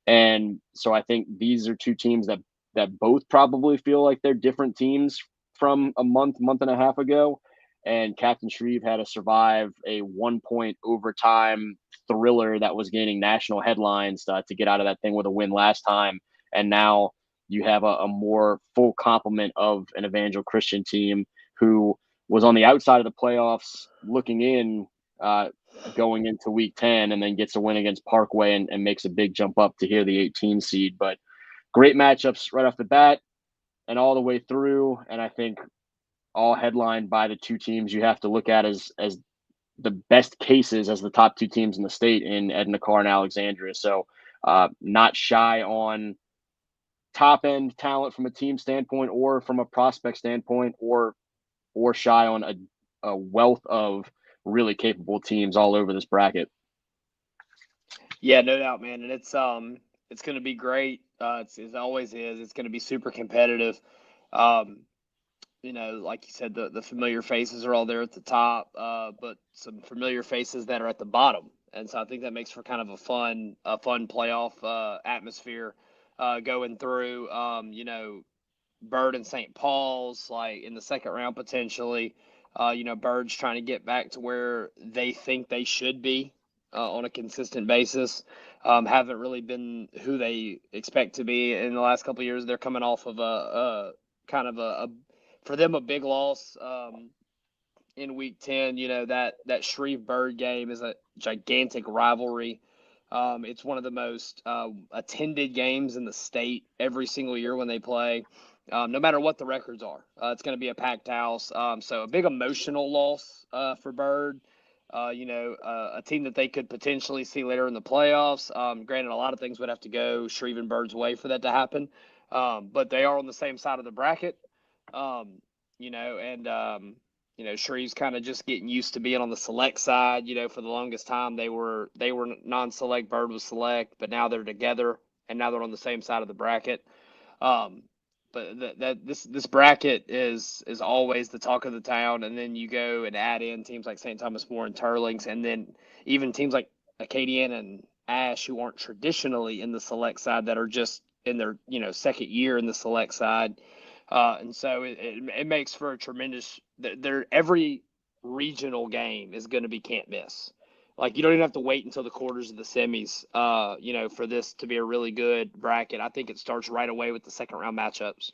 And so I think these are two teams that both probably feel like they're different teams from a month and a half ago. And Captain Shreve had to survive a 1-point overtime thriller that was gaining national headlines to get out of that thing with a win last time. And now you have a more full complement of an Evangel Christian team who was on the outside of the playoffs looking in going into week 10 and then gets a win against Parkway and makes a big jump up to here, the 18 seed. But great matchups right off the bat and all the way through. And I think all headlined by the two teams you have to look at as the best cases as the top 2 teams in the state in Edna Carr and Alexandria. So not shy on top end talent from a team standpoint or from a prospect standpoint or shy on a wealth of really capable teams all over this bracket. Yeah, no doubt, man. And it's going to be great. It always is. It's going to be super competitive. Like you said, the familiar faces are all there at the top, but some familiar faces that are at the bottom. And so I think that makes for kind of a fun playoff atmosphere going through. Bird and St. Paul's, like in the second round potentially. Bird's trying to get back to where they think they should be on a consistent basis. Haven't really been who they expect to be in the last couple of years. They're coming off of a kind of a for them a big loss in week 10. That Shreve Bird game is gigantic rivalry. It's one of the most attended games in the state every single year when they play. No matter what the records are, it's going to be a packed house. So a big emotional loss for Bird. A team that they could potentially see later in the playoffs. Granted, a lot of things would have to go Shreve and Bird's way for that to happen, but they are on the same side of the bracket. Shreve's kind of just getting used to being on the select side. For the longest time they were non-select, Bird was select, but now they're together and now they're on the same side of the bracket. But this bracket is always the talk of the town, and then you go and add in teams like St. Thomas More and Turlings, and then even teams like Acadian and Ash, who aren't traditionally in the select side, that are just in their second year in the select side, and so it makes for a tremendous. Every regional game is going to be can't miss. Like, you don't even have to wait until the quarters of the semis, for this to be a really good bracket. I think it starts right away with the second round matchups.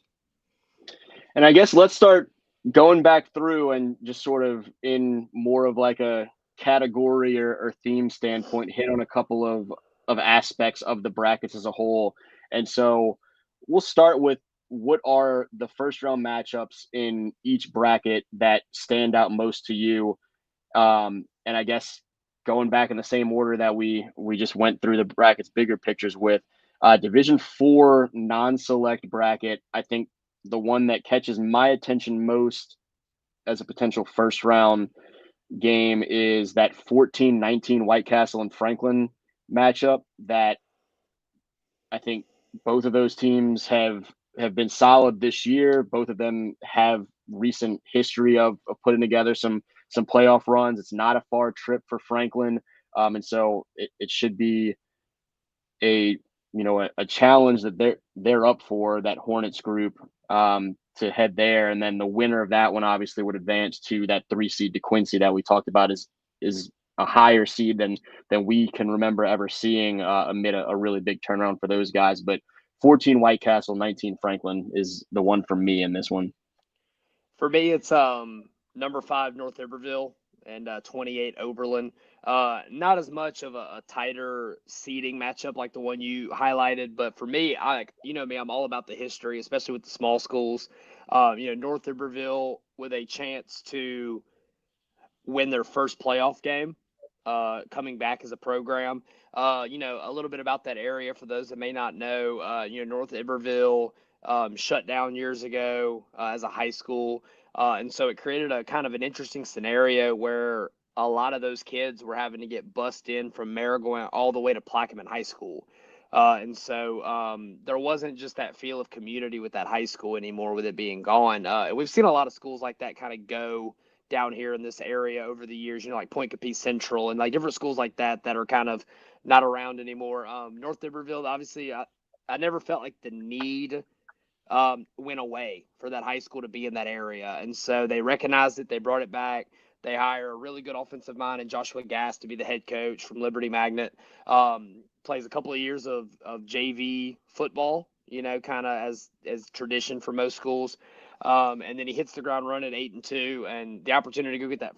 And I guess let's start going back through and just sort of in more of like a category or theme standpoint, hit on a couple of aspects of the brackets as a whole. And so we'll start with what are the first round matchups in each bracket that stand out most to you. And I guess going back in the same order that we just went through the brackets, bigger pictures with Division 4 non-select bracket. I think the one that catches my attention most as a potential first round game is that 14-19 White Castle and Franklin matchup that I think both of those teams have been solid this year. Both of them have recent history of putting together some playoff runs. It's not a far trip for Franklin, and so it should be a challenge that they're up for, that Hornets group, to head there, and then the winner of that one obviously would advance to that 3 seed DeQuincy that we talked about is a higher seed than we can remember ever seeing amid a really big turnaround for those guys. But 14 White Castle, 19 Franklin is the one for me in this one. For me, it's number 5 North Iberville and 28 Oberlin. Not as much of a tighter seeding matchup like the one you highlighted, but for me, I'm all about the history, especially with the small schools. North Iberville with a chance to win their first playoff game, coming back as a program. A little bit about that area for those that may not know. North Iberville shut down years ago as a high school. And so it created a kind of an interesting scenario where a lot of those kids were having to get bussed in from Marigold all the way to Plaquemine High School. And so there wasn't just that feel of community with that high school anymore with it being gone. We've seen a lot of schools like that kind of go down here in this area over the years, like Point Capee Central and like different schools like that are kind of not around anymore. North Iberville, obviously, I never felt like the need went away for that high school to be in that area. And so they recognized it. They brought it back. They hire a really good offensive mind in Joshua Gass to be the head coach from Liberty Magnet. Plays a couple of years of JV football, kind of as tradition for most schools. And then he hits the ground running 8-2, and the opportunity to go get that.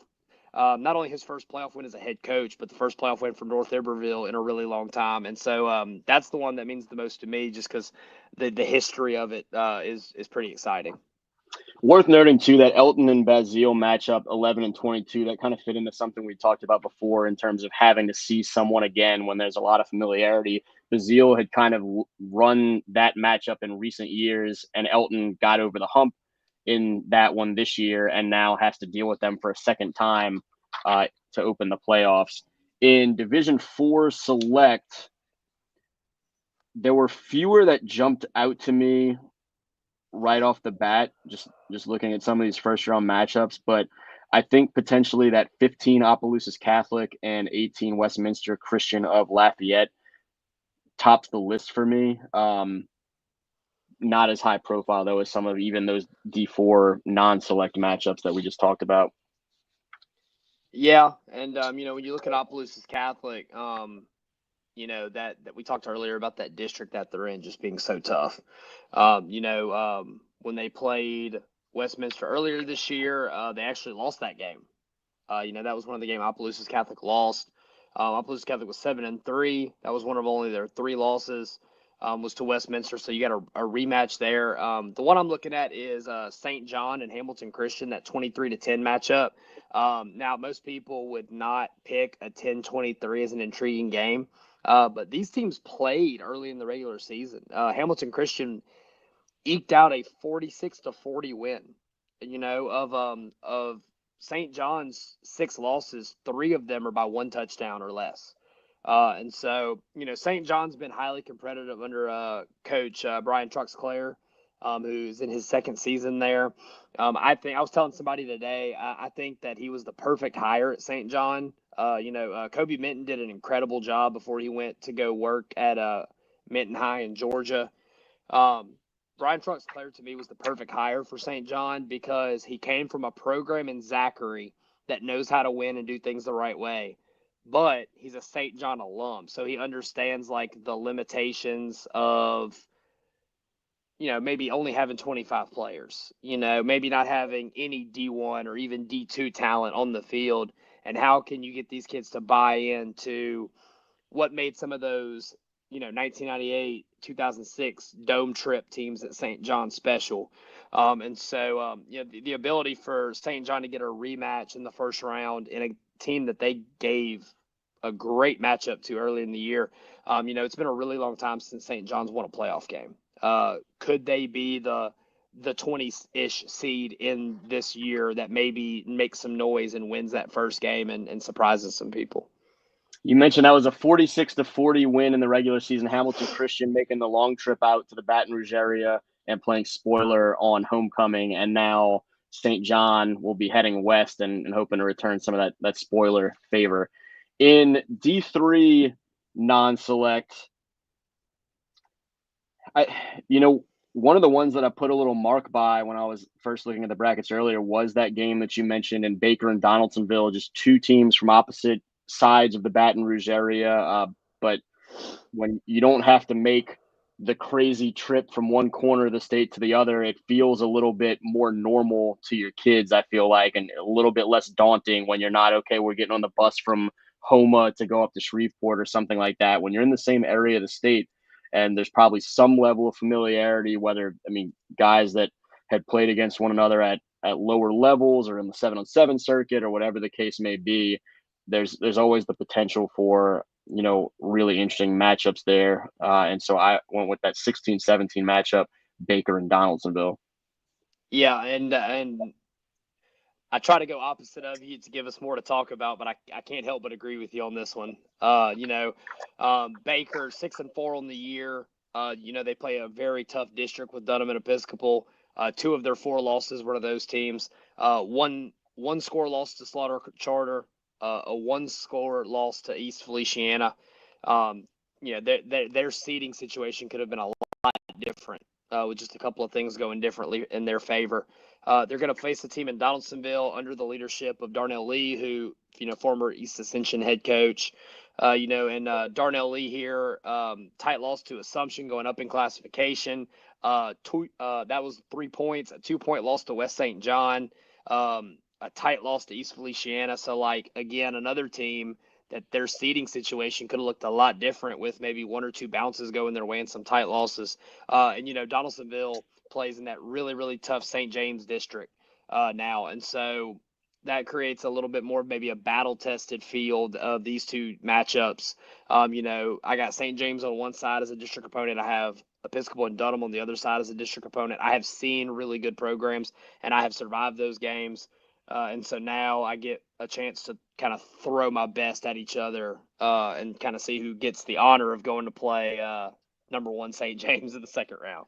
Not only his first playoff win as a head coach, but the first playoff win for North Iberville in a really long time. And so that's the one that means the most to me, just because the history of it is pretty exciting. Worth noting too that Elton and Basile matchup 11 and 22, that kind of fit into something we talked about before in terms of having to see someone again when there's a lot of familiarity. Basile had kind of run that matchup in recent years, and Elton got over the hump in that one this year and now has to deal with them for a second time to open the playoffs. In Division 4 Select, there were fewer that jumped out to me right off the bat, just looking at some of these first round matchups, but I think potentially that 15 Opelousas Catholic and 18 Westminster Christian of Lafayette tops the list for me. Not as high profile though as some of even those D4 non-select matchups that we just talked about. Yeah, and when you look at Opelousas Catholic, that we talked earlier about that district that they're in just being so tough. When they played Westminster earlier this year, they actually lost that game. That was one of the games Opelousas Catholic lost. Opelousas Catholic was 7-3. That was one of only their 3 losses. Was to Westminster, so you got a rematch there. The one I'm looking at is St. John and Hamilton Christian, that 23-10 matchup. Now, most people would not pick a 10-23 as an intriguing game, but these teams played early in the regular season. Hamilton Christian eked out a 46-40 win. Of St. John's 6 losses, 3 of them are by 1 touchdown or less. And so, St. John's been highly competitive under Coach Brian Truxclair, who's in his 2nd season there. I was telling somebody today, I think that he was the perfect hire at St. John. Kobe Minton did an incredible job before he went to go work at Minton High in Georgia. Brian Truxclair, to me, was the perfect hire for St. John because he came from a program in Zachary that knows how to win and do things the right way. But he's a St. John alum, so he understands like the limitations of, maybe only having 25 players, maybe not having any D1 or even D2 talent on the field. And how can you get these kids to buy into what made some of those 1998, 2006 dome trip teams at St. John special. And so, the ability for St. John to get a rematch in the first round in a team that they gave a great matchup to early in the year. It's been a really long time since St. John's won a playoff game. Could they be the 20-ish seed in this year that maybe makes some noise and wins that first game and surprises some people? You mentioned that was a 46-40 win in the regular season. Hamilton Christian making the long trip out to the Baton Rouge area and playing spoiler on homecoming. And now St. John will be heading west and hoping to return some of that spoiler favor. In D3 non-select, one of the ones that I put a little mark by when I was first looking at the brackets earlier was that game that you mentioned in Baker and Donaldsonville, just 2 teams from opposite sides of the Baton Rouge area. But when you don't have to make the crazy trip from one corner of the state to the other, it feels a little bit more normal to your kids, I feel like, and a little bit less daunting when you're not, okay, we're getting on the bus from Homa to go up to Shreveport or something like that. When you're in the same area of the state and there's probably some level of familiarity, guys that had played against one another at lower levels or in the 7-on-7 circuit or whatever the case may be, there's always the potential for, really interesting matchups there. And so I went with that 16-17 matchup, Baker and Donaldsonville. Yeah, and I try to go opposite of you to give us more to talk about, but I can't help but agree with you on this one. Baker 6-4 on the year. They play a very tough district with Dunham and Episcopal. 2 of their 4 losses were to those teams. One score loss to Slaughter Charter. A 1-score loss to East Feliciana. Their seeding situation could have been a lot different with just a couple of things going differently in their favor. They're going to face a team in Donaldsonville under the leadership of Darnell Lee, who, former East Ascension head coach. And Darnell Lee here, tight loss to Assumption going up in classification. That was 3 points, a 2-point loss to West St. John. A tight loss to East Feliciana. So, again, another team that their seeding situation could have looked a lot different with maybe 1 or 2 bounces going their way and some tight losses. Donaldsonville plays in that really, really tough St. James district now. And so that creates a little bit more maybe a battle-tested field of these 2 matchups. I got St. James on one side as a district opponent. I have Episcopal and Dunham on the other side as a district opponent. I have seen really good programs, and I have survived those games. And so now I get a chance to kind of throw my best at each other and kind of see who gets the honor of going to play number 1 St. James in the second round.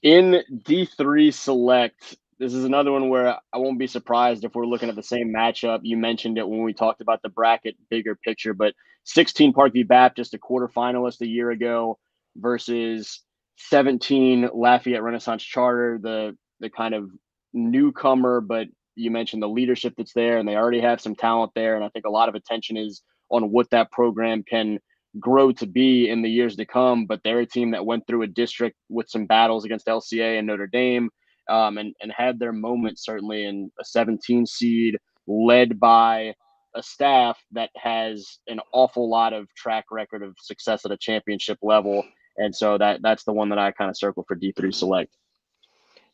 In D3 select, this is another one where I won't be surprised if we're looking at the same matchup. You mentioned it when we talked about the bracket bigger picture, but 16 Parkview Baptist, a quarterfinalist a year ago, versus 17 Lafayette Renaissance Charter, the kind of newcomer, but you mentioned the leadership that's there, and they already have some talent there. And I think a lot of attention is on what that program can grow to be in the years to come. But they're a team that went through a district with some battles against LCA and Notre Dame, and had their moment certainly in a 17 seed led by a staff that has an awful lot of track record of success at a championship level. And so that's the one that I kind of circle for D3 select.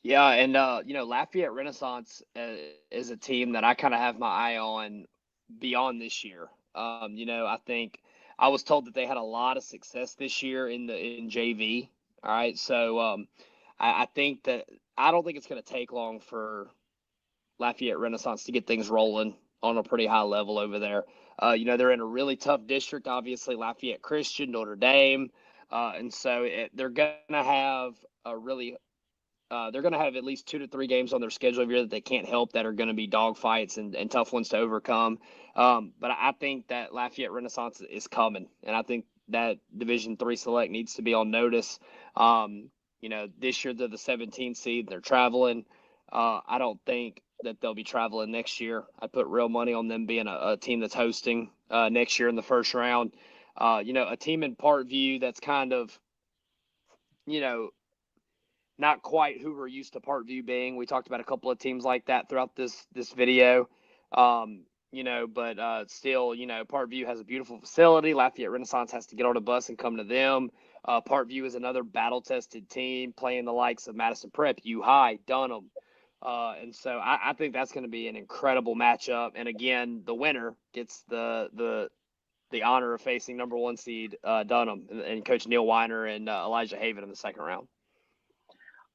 Yeah, and Lafayette Renaissance is a team that I kind of have my eye on beyond this year. I think I was told that they had a lot of success this year in JV. All right, so I think that I don't think it's going to take long for Lafayette Renaissance to get things rolling on a pretty high level over there. They're in a really tough district, obviously Lafayette Christian, Notre Dame, and so they're going to have a really they're going to have at least 2 to 3 games on their schedule every year that they can't help that are going to be dogfights and tough ones to overcome. But I think that Lafayette Renaissance is coming, and I think that Division III select needs to be on notice. This year they're the 17th seed. They're traveling. I don't think that they'll be traveling next year. I put real money on them being a team that's hosting next year in the first round. A team in Parkview that's kind of, not quite who we're used to Parkview being. We talked about a couple of teams like that throughout this video. But still, Parkview has a beautiful facility. Lafayette Renaissance has to get on a bus and come to them. Parkview is another battle-tested team playing the likes of Madison Prep, U High, Dunham. And so I think that's going to be an incredible matchup. And again, the winner gets the honor of facing number 1 seed Dunham and Coach Neil Weiner and Elijah Haven in the second round.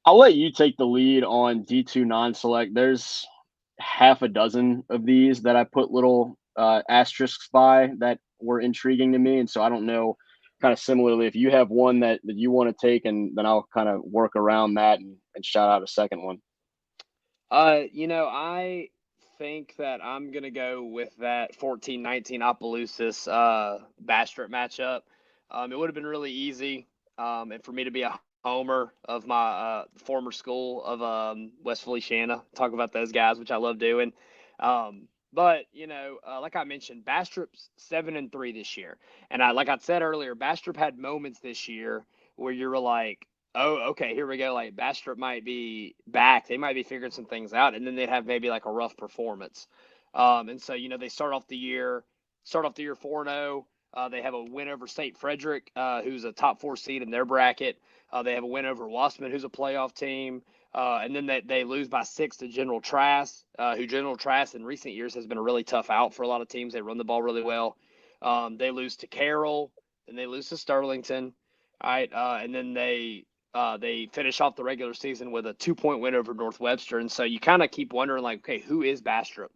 I'll let you take the lead on D2 non-select. There's half a dozen of these that I put little asterisks by that were intriguing to me. And so I don't know, kind of similarly, if you have one that you want to take, and then I'll kind of work around that and shout out a second one. I think that I'm going to go with that 14-19 Opelousas Bastrop matchup. It would have been really easy and for me to be a homer of my former school of West Feliciana. Talk about those guys, which I love doing. But like I mentioned, Bastrop's 7-3 this year, and like I said earlier, Bastrop had moments this year where you were like, oh, okay, here we go. Like Bastrop might be back; they might be figuring some things out, and then they'd have maybe like a rough performance. And so they start off the year 4-0. They have a win over St. Frederick, who's a top 4 seed in their bracket. They have a win over Wassman, who's a playoff team. And then they lose by 6 to General Trask, who General Trask in recent years has been a really tough out for a lot of teams. They run the ball really well. They lose to Carroll, and they lose to Sterlington. All right, and then they finish off the regular season with a 2-point win over North Webster. And so you kind of keep wondering, like, okay, who is Bastrop?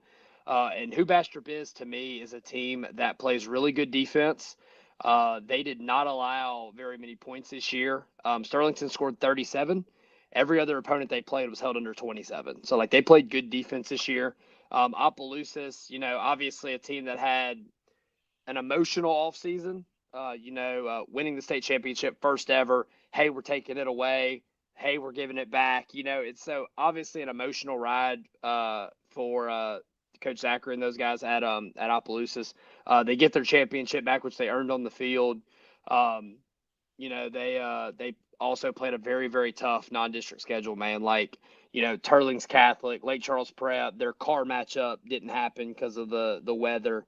And who Bastrop is, to me, is a team that plays really good defense. They did not allow very many points this year. Sterlington scored 37. Every other opponent they played was held under 27. So, they played good defense this year. Opelousas, obviously a team that had an emotional offseason, winning the state championship first ever. Hey, we're taking it away. Hey, we're giving it back. It's so obviously an emotional ride for Coach Zachary and those guys at Opelousas. They get their championship back, which they earned on the field. They also played a very, very tough non-district schedule, man. Turling's Catholic, Lake Charles Prep. Their car matchup didn't happen because of the weather.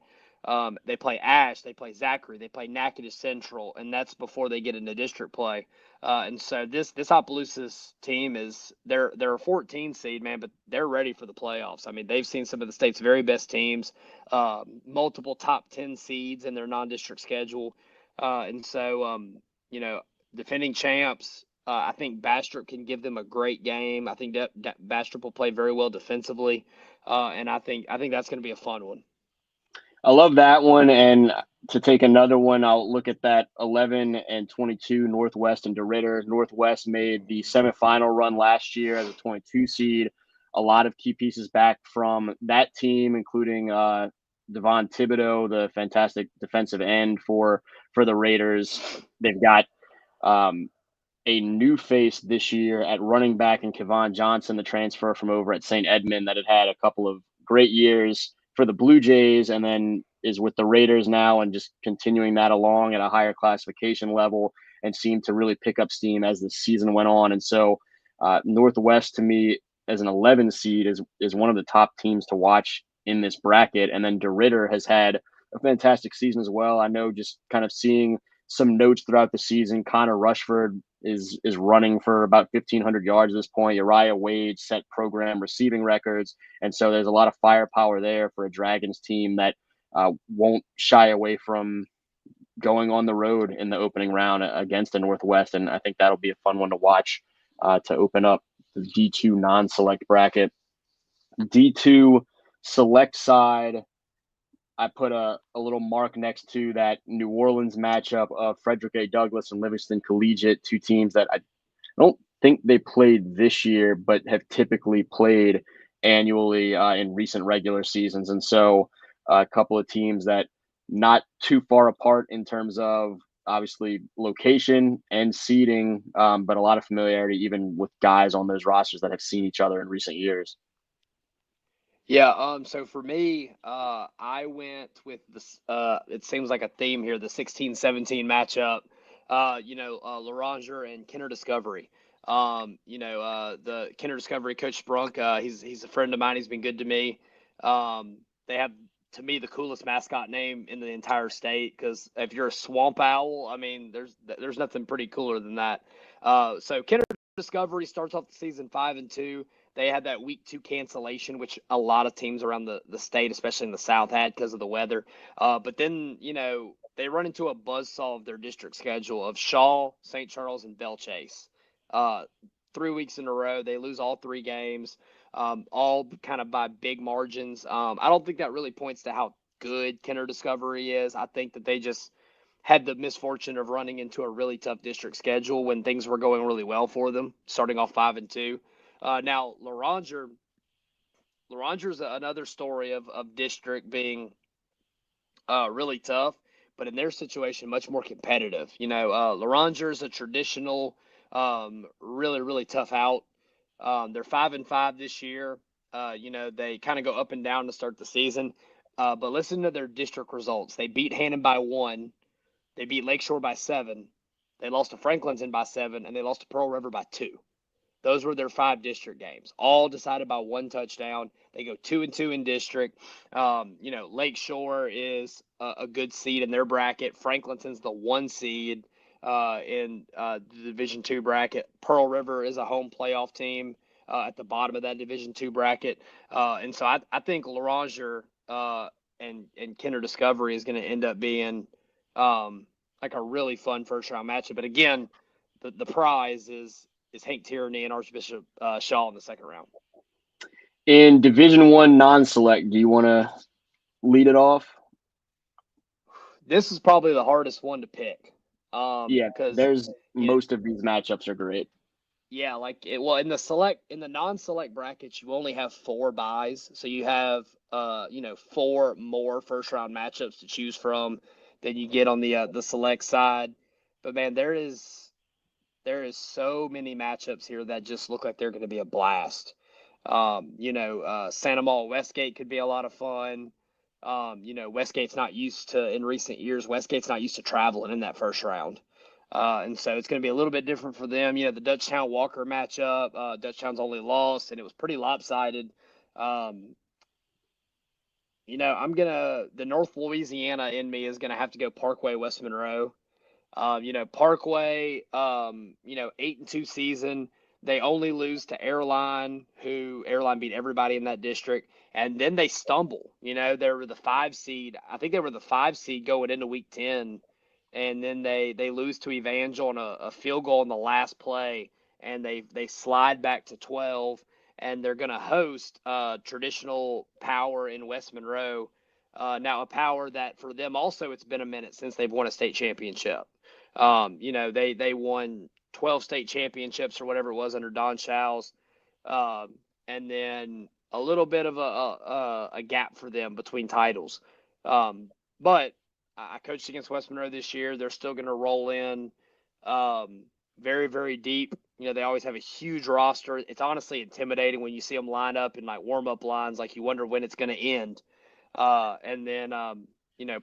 They play Ash, they play Zachary, they play Natchitoches Central, and that's before they get into district play. And so this Opelousas team they're a 14 seed, man, but they're ready for the playoffs. I mean, they've seen some of the state's very best teams, multiple top 10 seeds in their non-district schedule. And so, defending champs, I think Bastrop can give them a great game. I think that Bastrop will play very well defensively, and I think that's going to be a fun one. I love that one. And to take another one, I'll look at that 11-22 Northwest and DeRidder. Northwest made the semifinal run last year as a 22 seed. A lot of key pieces back from that team, including Devon Thibodeau, the fantastic defensive end for the Raiders. They've got a new face this year at running back in Kevon Johnson, the transfer from over at St. Edmund that had a couple of great years for the Blue Jays and then is with the Raiders now and just continuing that along at a higher classification level and seemed to really pick up steam as the season went on. And so Northwest, to me, as an 11 seed is one of the top teams to watch in this bracket. And then DeRitter has had a fantastic season as well. I know, just kind of seeing some notes throughout the season, Connor Rushford is running for about 1,500 yards at this point. Uriah Wade set program receiving records. And so there's a lot of firepower there for a Dragons team that won't shy away from going on the road in the opening round against the Northwest. And I think that'll be a fun one to watch to open up the D2 non-select bracket. D2 select side, I put a little mark next to that New Orleans matchup of Frederick A. Douglass and Livingston Collegiate, two teams that I don't think they played this year, but have typically played annually in recent regular seasons. And so a couple of teams that not too far apart in terms of obviously location and seeding, but a lot of familiarity even with guys on those rosters that have seen each other in recent years. Yeah, so for me, I went with this, it seems like a theme here, the 16-17 matchup, Loranger and Kenner Discovery. The Kenner Discovery coach Sprunk, he's a friend of mine. He's been good to me. They have, to me, the coolest mascot name in the entire state, because if you're a swamp owl, I mean, there's nothing pretty cooler than that. So Kenner Discovery starts off the season 5-2. They had that week 2 cancellation, which a lot of teams around the state, especially in the South, had because of the weather. But then, they run into a buzzsaw of their district schedule of Shaw, St. Charles, and Belle Chase. 3 weeks in a row, they lose all 3 games, all kind of by big margins. I don't think that really points to how good Kenner Discovery is. I think that they just had the misfortune of running into a really tough district schedule when things were going really well for them, starting off 5-2. Now, Loranger's another story of district being really tough, but in their situation, much more competitive. Loranger's a traditional, really, really tough out. They're 5-5 this year. They kind of go up and down to start the season. But listen to their district results. They beat Hannon by 1. They beat Lakeshore by 7. They lost to Franklinton by 7, and they lost to Pearl River by 2. Those were their 5 district games, all decided by 1 touchdown. They go 2-2 in district. Lakeshore is a good seed in their bracket. Franklinton's the 1 seed in the Division II bracket. Pearl River is a home playoff team at the bottom of that Division II bracket. And so I think Loranger and Kenner Discovery is going to end up being like a really fun first round matchup. But again, the prize is Hank Tierney and Archbishop Shaw in the second round. In Division I non-select, do you want to lead it off? This is probably the hardest one to pick. Because most of these matchups are great. Yeah, in the non-select brackets, you only have 4 buys, so you have 4 more first round matchups to choose from than you get on the select side. But man, there is so many matchups here that just look like they're going to be a blast. Santa Maula Westgate could be a lot of fun. Westgate's not used to, in recent years, Westgate's not used to traveling in that first round. And so it's going to be a little bit different for them. The Dutchtown Walker matchup, Dutchtown's only lost, and it was pretty lopsided. The North Louisiana in me is going to have to go Parkway West Monroe. Parkway, 8-2 season. They only lose to Airline, who Airline beat everybody in that district. And then they stumble. They were the 5 seed. I think they were the 5 seed going into week 10. And then they lose to Evangel on a field goal in the last play. And they slide back to 12. And they're going to host traditional Power in West Monroe. Now a Power that for them also, it's been a minute since they've won a state championship. They won 12 state championships or whatever it was under Don Chow's, and then a little bit of a gap for them between titles. But I coached against West Monroe this year. They're still going to roll in very, very deep. They always have a huge roster. It's honestly intimidating when you see them line up in like warm-up lines, like you wonder when it's going to end. And then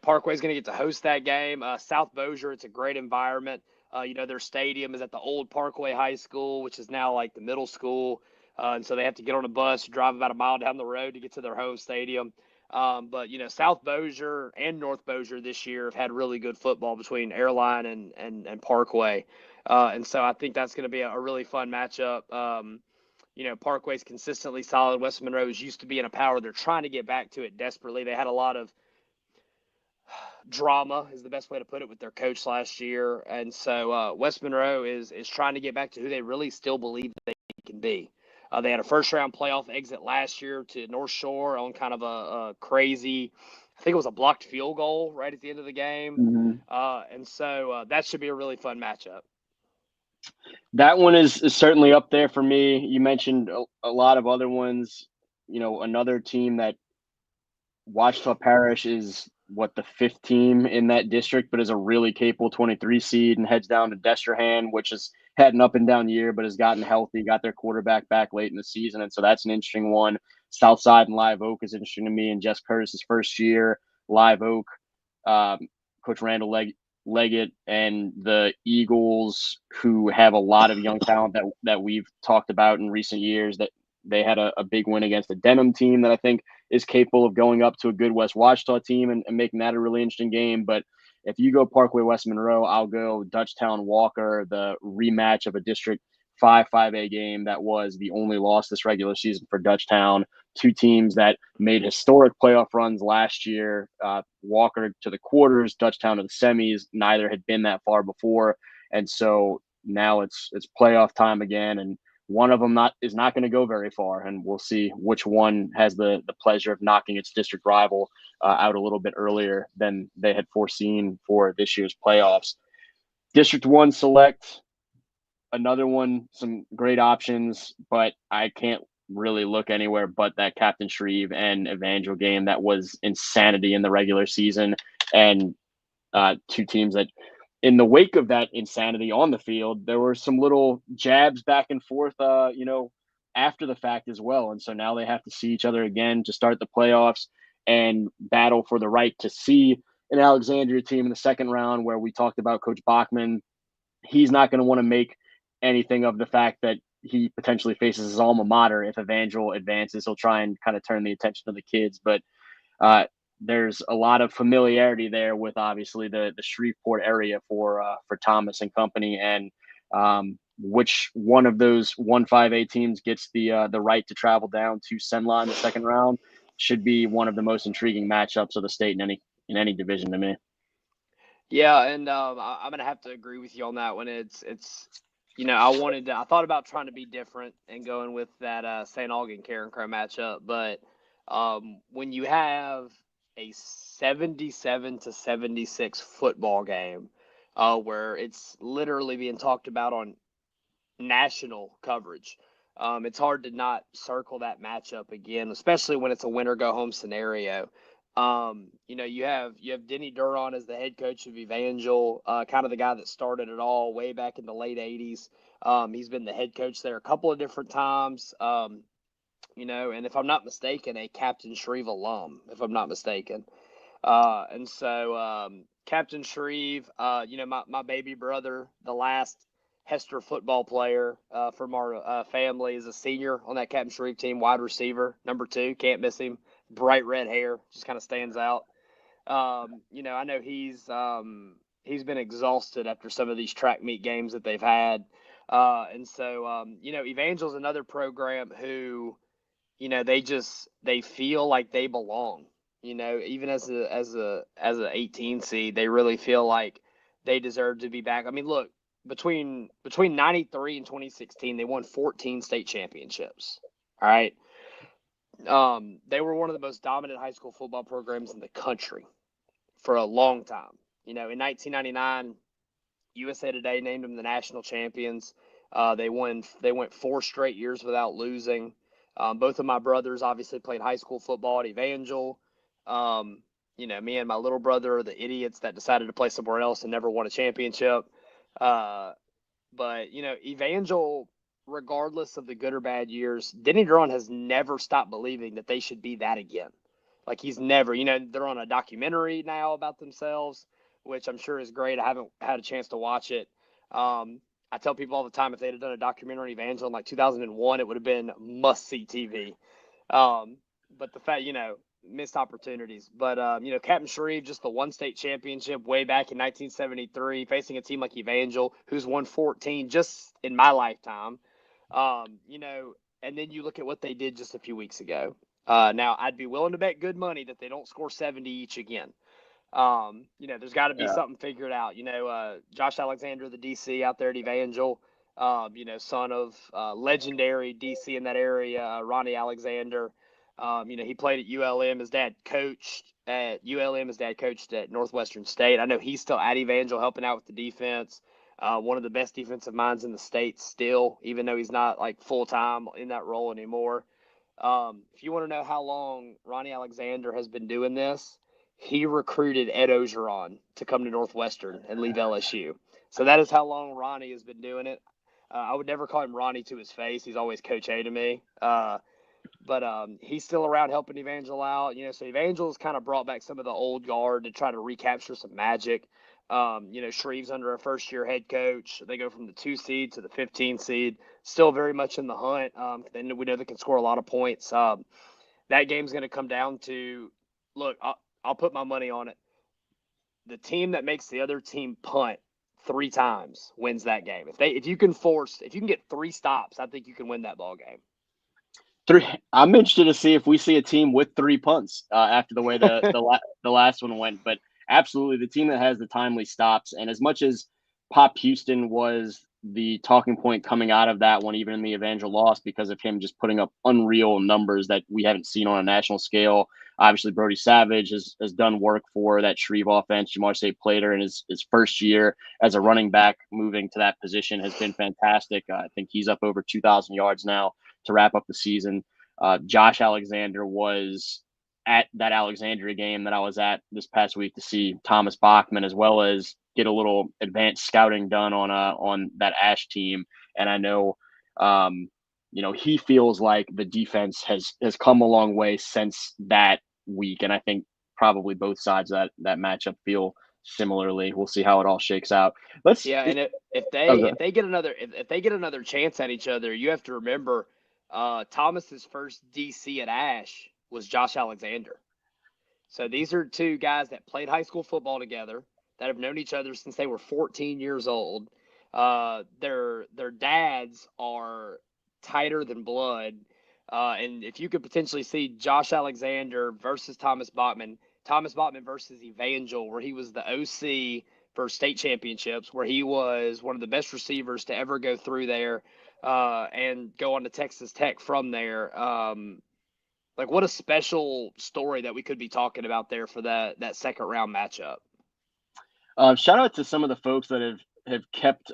Parkway's going to get to host that game. South Bossier, it's a great environment. Their stadium is at the old Parkway High School, which is now like the middle school. And so they have to get on a bus, drive about a mile down the road to get to their home stadium. But South Bossier and North Bossier this year have had really good football between Airline and Parkway, and so I think that's going to be a really fun matchup. Parkway's consistently solid. West Monroe's used to be in a power. They're trying to get back to it desperately. They had a lot of drama, is the best way to put it, with their coach last year, and so West Monroe is trying to get back to who they really still believe they can be. They had a first-round playoff exit last year to North Shore on kind of a crazy, I think it was a blocked field goal right at the end of the game. And so that should be a really fun matchup. That one is certainly up there for me. You mentioned a lot of other ones. Another team that Ouachita Parish is the fifth team in that district, but is a really capable 23 seed and heads down to Destrehan, which has had an up and down year, but has gotten healthy, got their quarterback back late in the season. And so that's an interesting one. Southside and Live Oak is interesting to me. And Jess Curtis's first year, Live Oak, Coach Randall Leggett and the Eagles, who have a lot of young talent that we've talked about in recent years, that they had a big win against the Denham team that I think is capable of going up to a good West Ouachita team and making that a really interesting game. But if you go Parkway West Monroe, I'll go Dutchtown Walker, the rematch of a District 5A game that was the only loss this regular season for Dutchtown. Two teams that made historic playoff runs last year. Walker to the quarters, Dutchtown to the semis. Neither had been that far before, and so now it's playoff time again. And one of them is not going to go very far, and we'll see which one has the pleasure of knocking its district rival out a little bit earlier than they had foreseen for this year's playoffs. District 1 select, another one, some great options, but I can't really look anywhere but that Captain Shreve and Evangel game. That was insanity in the regular season, and two teams that, in the wake of that insanity on the field, there were some little jabs back and forth, after the fact as well. And so now they have to see each other again to start the playoffs and battle for the right to see an Alexandria team in the second round, where we talked about Coach Bachman. He's not going to want to make anything of the fact that he potentially faces his alma mater. If Evangel advances, he'll try and kind of turn the attention to the kids. But there's a lot of familiarity there with obviously the Shreveport area for Thomas and company, and which one of those 1-5A teams gets the right to travel down to Senla in the second round should be one of the most intriguing matchups of the state in any division to me. Yeah, and I'm gonna have to agree with you on that one. It's I thought about trying to be different and going with that St. Augustine Karen Crow matchup, but when you have a 77-76 football game, where it's literally being talked about on national coverage, it's hard to not circle that matchup again, especially when it's a winner go home scenario. You have Denny Duron as the head coach of Evangel, kind of the guy that started it all way back in the late 80s. He's been the head coach there a couple of different times. And if I'm not mistaken, a Captain Shreve alum, if I'm not mistaken. And so Captain Shreve, my baby brother, the last Hester football player from our family, is a senior on that Captain Shreve team, wide receiver, number 2, can't miss him. Bright red hair, just kind of stands out. I know he's been exhausted after some of these track meet games that they've had. And so Evangel's another program who, they feel like they belong. Even as a 18 seed, they really feel like they deserve to be back. I mean, look, between 93 and 2016, they won 14 state championships. All right. They were one of the most dominant high school football programs in the country for a long time. In 1999, USA Today named them the national champions. They went 4 straight years without losing. Both of my brothers obviously played high school football at Evangel. Me and my little brother are the idiots that decided to play somewhere else and never won a championship. But Evangel, regardless of the good or bad years, Denny Duron has never stopped believing that they should be that again. Like, he's never, they're on a documentary now about themselves, which I'm sure is great. I haven't had a chance to watch it. I tell people all the time, if they'd have done a documentary on Evangel in like 2001, it would have been must-see TV. But the fact, missed opportunities. But, Captain Shreve, just the one state championship way back in 1973, facing a team like Evangel, who's won 14 just in my lifetime. And then you look at what they did just a few weeks ago. Now, I'd be willing to bet good money that they don't score 70 each again. There's got to be something figured out. Josh Alexander, the DC out there at Evangel, son of legendary DC in that area, Ronnie Alexander. He played at ULM. His dad coached at ULM. His dad coached at Northwestern State. I know he's still at Evangel helping out with the defense. One of the best defensive minds in the state still, even though he's not like full-time in that role anymore. If you want to know how long Ronnie Alexander has been doing this, he recruited Ed Ogeron to come to Northwestern and leave LSU. So that is how long Ronnie has been doing it. I would never call him Ronnie to his face. He's always Coach A to me. But he's still around helping Evangel out. So Evangel's kind of brought back some of the old guard to try to recapture some magic. Shreve's under a first-year head coach. They go from the 2 seed to the 15 seed. Still very much in the hunt. Then we know they can score a lot of points. That game's going to come down to, look, I'll put my money on it. The team that makes the other team punt 3 times wins that game. If you can get 3 stops, I think you can win that ball game. I'm interested to see if we see a team with 3 punts after the way the last one went. But absolutely, the team that has the timely stops, and as much as Pop Houston was the talking point coming out of that one, even in the Evangel loss, because of him just putting up unreal numbers that we haven't seen on a national scale. Obviously, Brody Savage has done work for that Shreve offense. Jamar Plater in his first year as a running back moving to that position has been fantastic. I think he's up over 2,000 yards now to wrap up the season. Josh Alexander was at that Alexandria game that I was at this past week to see Thomas Bachman, as well as get a little advanced scouting done on that Ash team. And I know, he feels like the defense has come a long way since that week. And I think probably both sides of that matchup feel similarly. We'll see how it all shakes out. And if they get another chance at each other, you have to remember Thomas's first DC at Ash was Josh Alexander. So these are 2 guys that played high school football together, that have known each other since they were 14 years old. Their dads are tighter than blood. And if you could potentially see Josh Alexander versus Thomas Bachman versus Evangel, where he was the OC for state championships, where he was one of the best receivers to ever go through there, and go on to Texas Tech from there. What a special story that we could be talking about there for that second round matchup. Shout out to some of the folks that have kept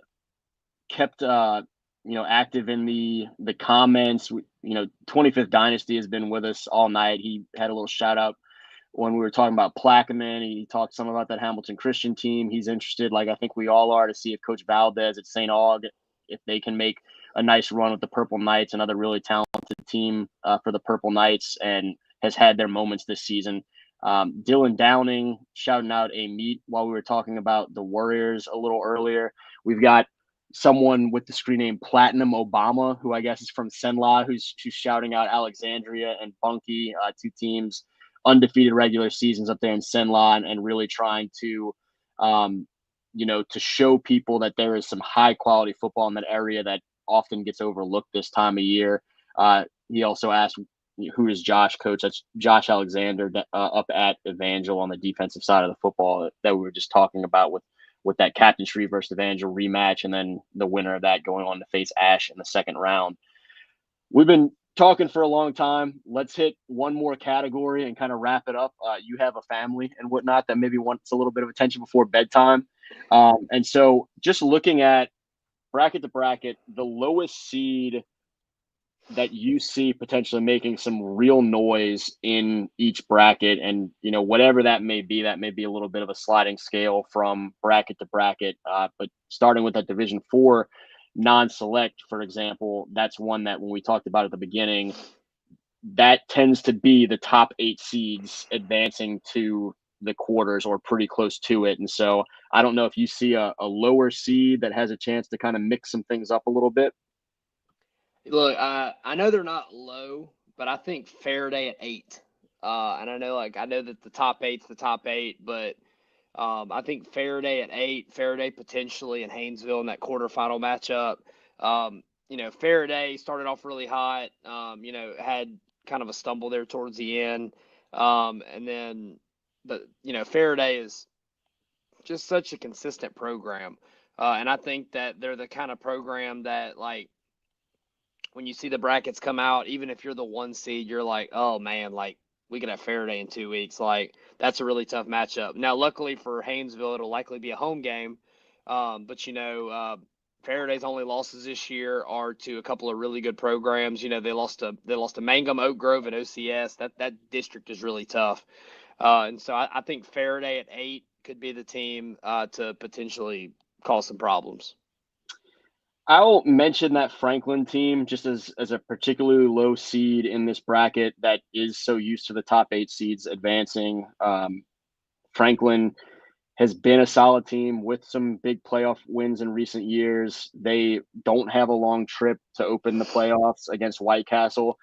active in the comments. 25th Dynasty has been with us all night. He had a little shout out when we were talking about Plaquemine. He talked some about that Hamilton Christian team. He's interested, like I think we all are, to see if Coach Valdez at St. Aug, if they can make a nice run with the Purple Knights, another really talented team for the Purple Knights, and has had their moments this season. Dylan Downing shouting out a meet while we were talking about the Warriors a little earlier. We've got someone with the screen name Platinum Obama, who I guess is from Senla, who's shouting out Alexandria and Bunkie, 2 teams, undefeated regular seasons up there in Senla, and really trying to, to show people that there is some high quality football in that area that often gets overlooked this time of year. He also asked, who is Josh coach? That's Josh Alexander up at Evangel on the defensive side of the football that we were just talking about with that Captain Shreve versus Evangel rematch, and then the winner of that going on to face Ash in the second round. We've been talking for a long time. Let's hit one more category and kind of wrap it up. You have a family and whatnot that maybe wants a little bit of attention before bedtime. And so just looking at bracket to bracket, the lowest seed that you see potentially making some real noise in each bracket, and whatever that may be a little bit of a sliding scale from bracket to bracket, but starting with that Division 4 non-select, for example, that's one that when we talked about at the beginning, that tends to be the top 8 seeds advancing to the quarters or pretty close to it. And so I don't know if you see a lower seed that has a chance to kind of mix some things up a little bit. Look, I know they're not low, but I think Faraday at 8 And I know that the top eight's the top eight, but I think Faraday at 8, Faraday potentially in Haynesville in that quarterfinal matchup. Faraday started off really hot. Had kind of a stumble there towards the end, but Faraday is just such a consistent program, and I think that they're the kind of program that like when you see the brackets come out, even if you're the 1 seed, you're like, oh man, like we could have Faraday in 2 weeks. Like that's a really tough matchup. Now, luckily for Haynesville, it'll likely be a home game. But Faraday's only losses this year are to a couple of really good programs. They lost to Mangum, Oak Grove, and OCS. That district is really tough. And so I think Faraday at 8 could be the team to potentially cause some problems. I'll mention that Franklin team just as a particularly low seed in this bracket that is so used to the top 8 seeds advancing. Franklin has been a solid team with some big playoff wins in recent years. They don't have a long trip to open the playoffs against White Castle.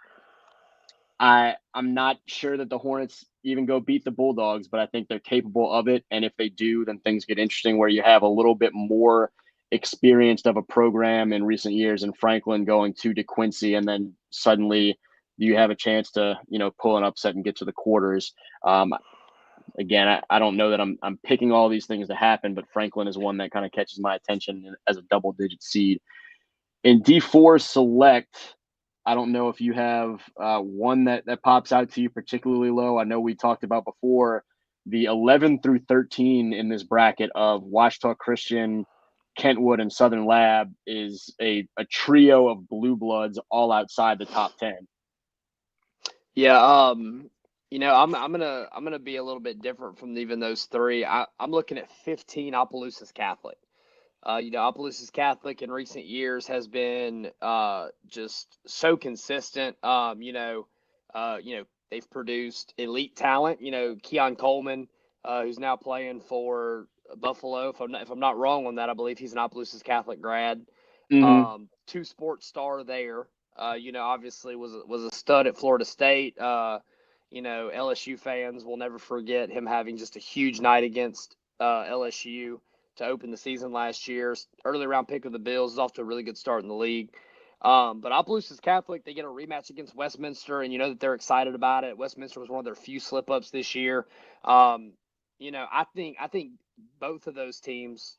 I'm not sure that the Hornets even go beat the Bulldogs, but I think they're capable of it. And if they do, then things get interesting where you have a little bit more experienced of a program in recent years in Franklin going to DeQuincy, and then suddenly you have a chance to, pull an upset and get to the quarters. Again, I don't know that I'm picking all these things to happen, but Franklin is one that kind of catches my attention as a double-digit seed. In D4 select, I don't know if you have one that pops out to you particularly low. I know we talked about before the 11 through 13 in this bracket of Ouachita Christian, Kentwood, and Southern Lab is a trio of blue bloods all outside the top 10. Yeah, I'm gonna be a little bit different from even those three. I'm looking at 15 Opelousas Catholic. Opelousas Catholic in recent years has been just so consistent. They've produced elite talent. Keon Coleman, who's now playing for Buffalo. If I'm not wrong on that, I believe he's an Opelousas Catholic grad. Mm-hmm. Two sports star there. Obviously was a stud at Florida State. LSU fans will never forget him having just a huge night against LSU to open the season last year. Early round pick of the Bills, is off to a really good start in the league. But Opelousas Catholic, they get a rematch against Westminster, and you know that they're excited about it. Westminster was one of their few slip-ups this year. I think both of those teams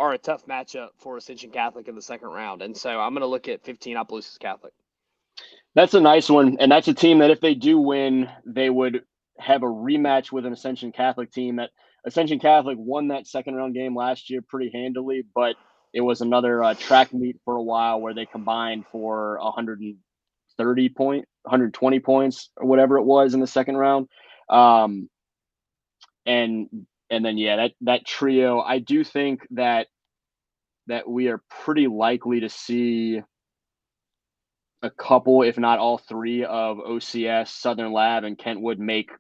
are a tough matchup for Ascension Catholic in the second round. And so I'm going to look at 15 Opelousas Catholic. That's a nice one. And that's a team that if they do win, they would have a rematch with an Ascension Catholic team. That Ascension Catholic won that second round game last year pretty handily, but it was another track meet for a while where they combined for 120 points or whatever it was in the second round. And then that trio, I do think that we are pretty likely to see a couple, if not all three, of OCS, Southern Lab, and Kentwood make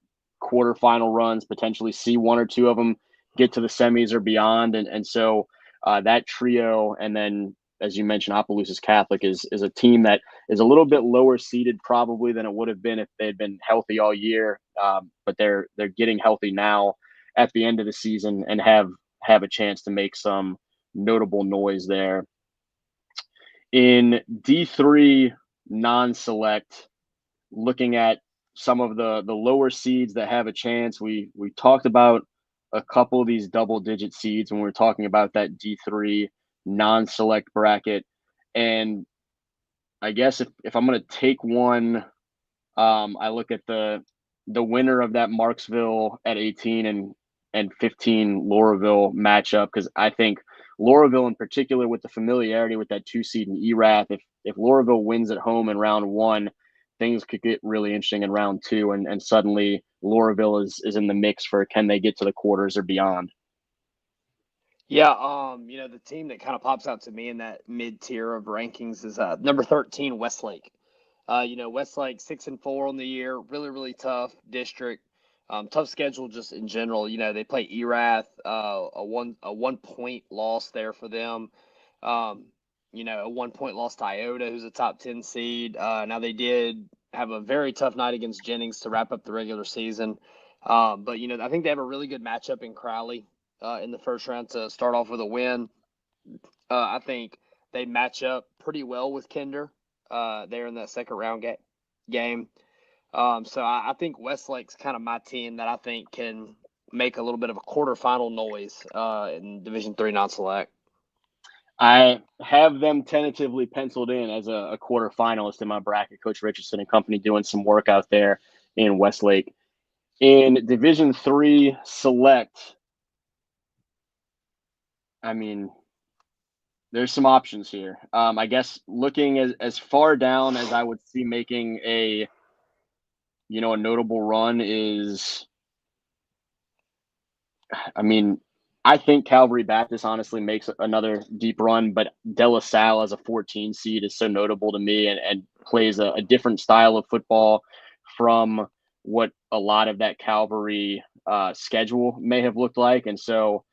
quarterfinal runs, potentially see one or two of them get to the semis or beyond. And so that trio, and then, as you mentioned, Opelousas Catholic is a team that is a little bit lower seeded probably than it would have been if they had been healthy all year. But they're getting healthy now at the end of the season and have a chance to make some notable noise there. In D3 non-select, looking at some of the lower seeds that have a chance, we talked about a couple of these double-digit seeds when we were talking about that D3 non-select bracket. And I guess if I'm going to take one, I look at the winner of that Marksville at 18 and 15 Lauraville matchup, because I think Lauraville in particular, with the familiarity with that 2 seed in ERAF, if Lauraville wins at home in round 1, things could get really interesting in round 2, and suddenly Lauraville is in the mix for can they get to the quarters or beyond. Yeah, the team that kind of pops out to me in that mid tier of rankings is number 13 Westlake. Westlake 6-4 on the year, really really tough district. Tough schedule just in general. They play Erath, a 1 point loss there for them. A 1 point loss to Iota, who's a top 10 seed. Now they did have a very tough night against Jennings to wrap up the regular season. But I think they have a really good matchup in Crowley in the first round to start off with a win. I think they match up pretty well with Kinder there in that second round game. So I think Westlake's kind of my team that I think can make a little bit of a quarterfinal noise in Division III non-select. I have them tentatively penciled in as a quarterfinalist in my bracket. Coach Richardson and company doing some work out there in Westlake. In Division III select, I mean, there's some options here. I guess looking as far down as I would see making a notable run is, I mean, I think Calvary Baptist honestly makes another deep run, but De La Salle as a 14 seed is so notable to me and plays a different style of football from what a lot of that Calvary schedule may have looked like. And so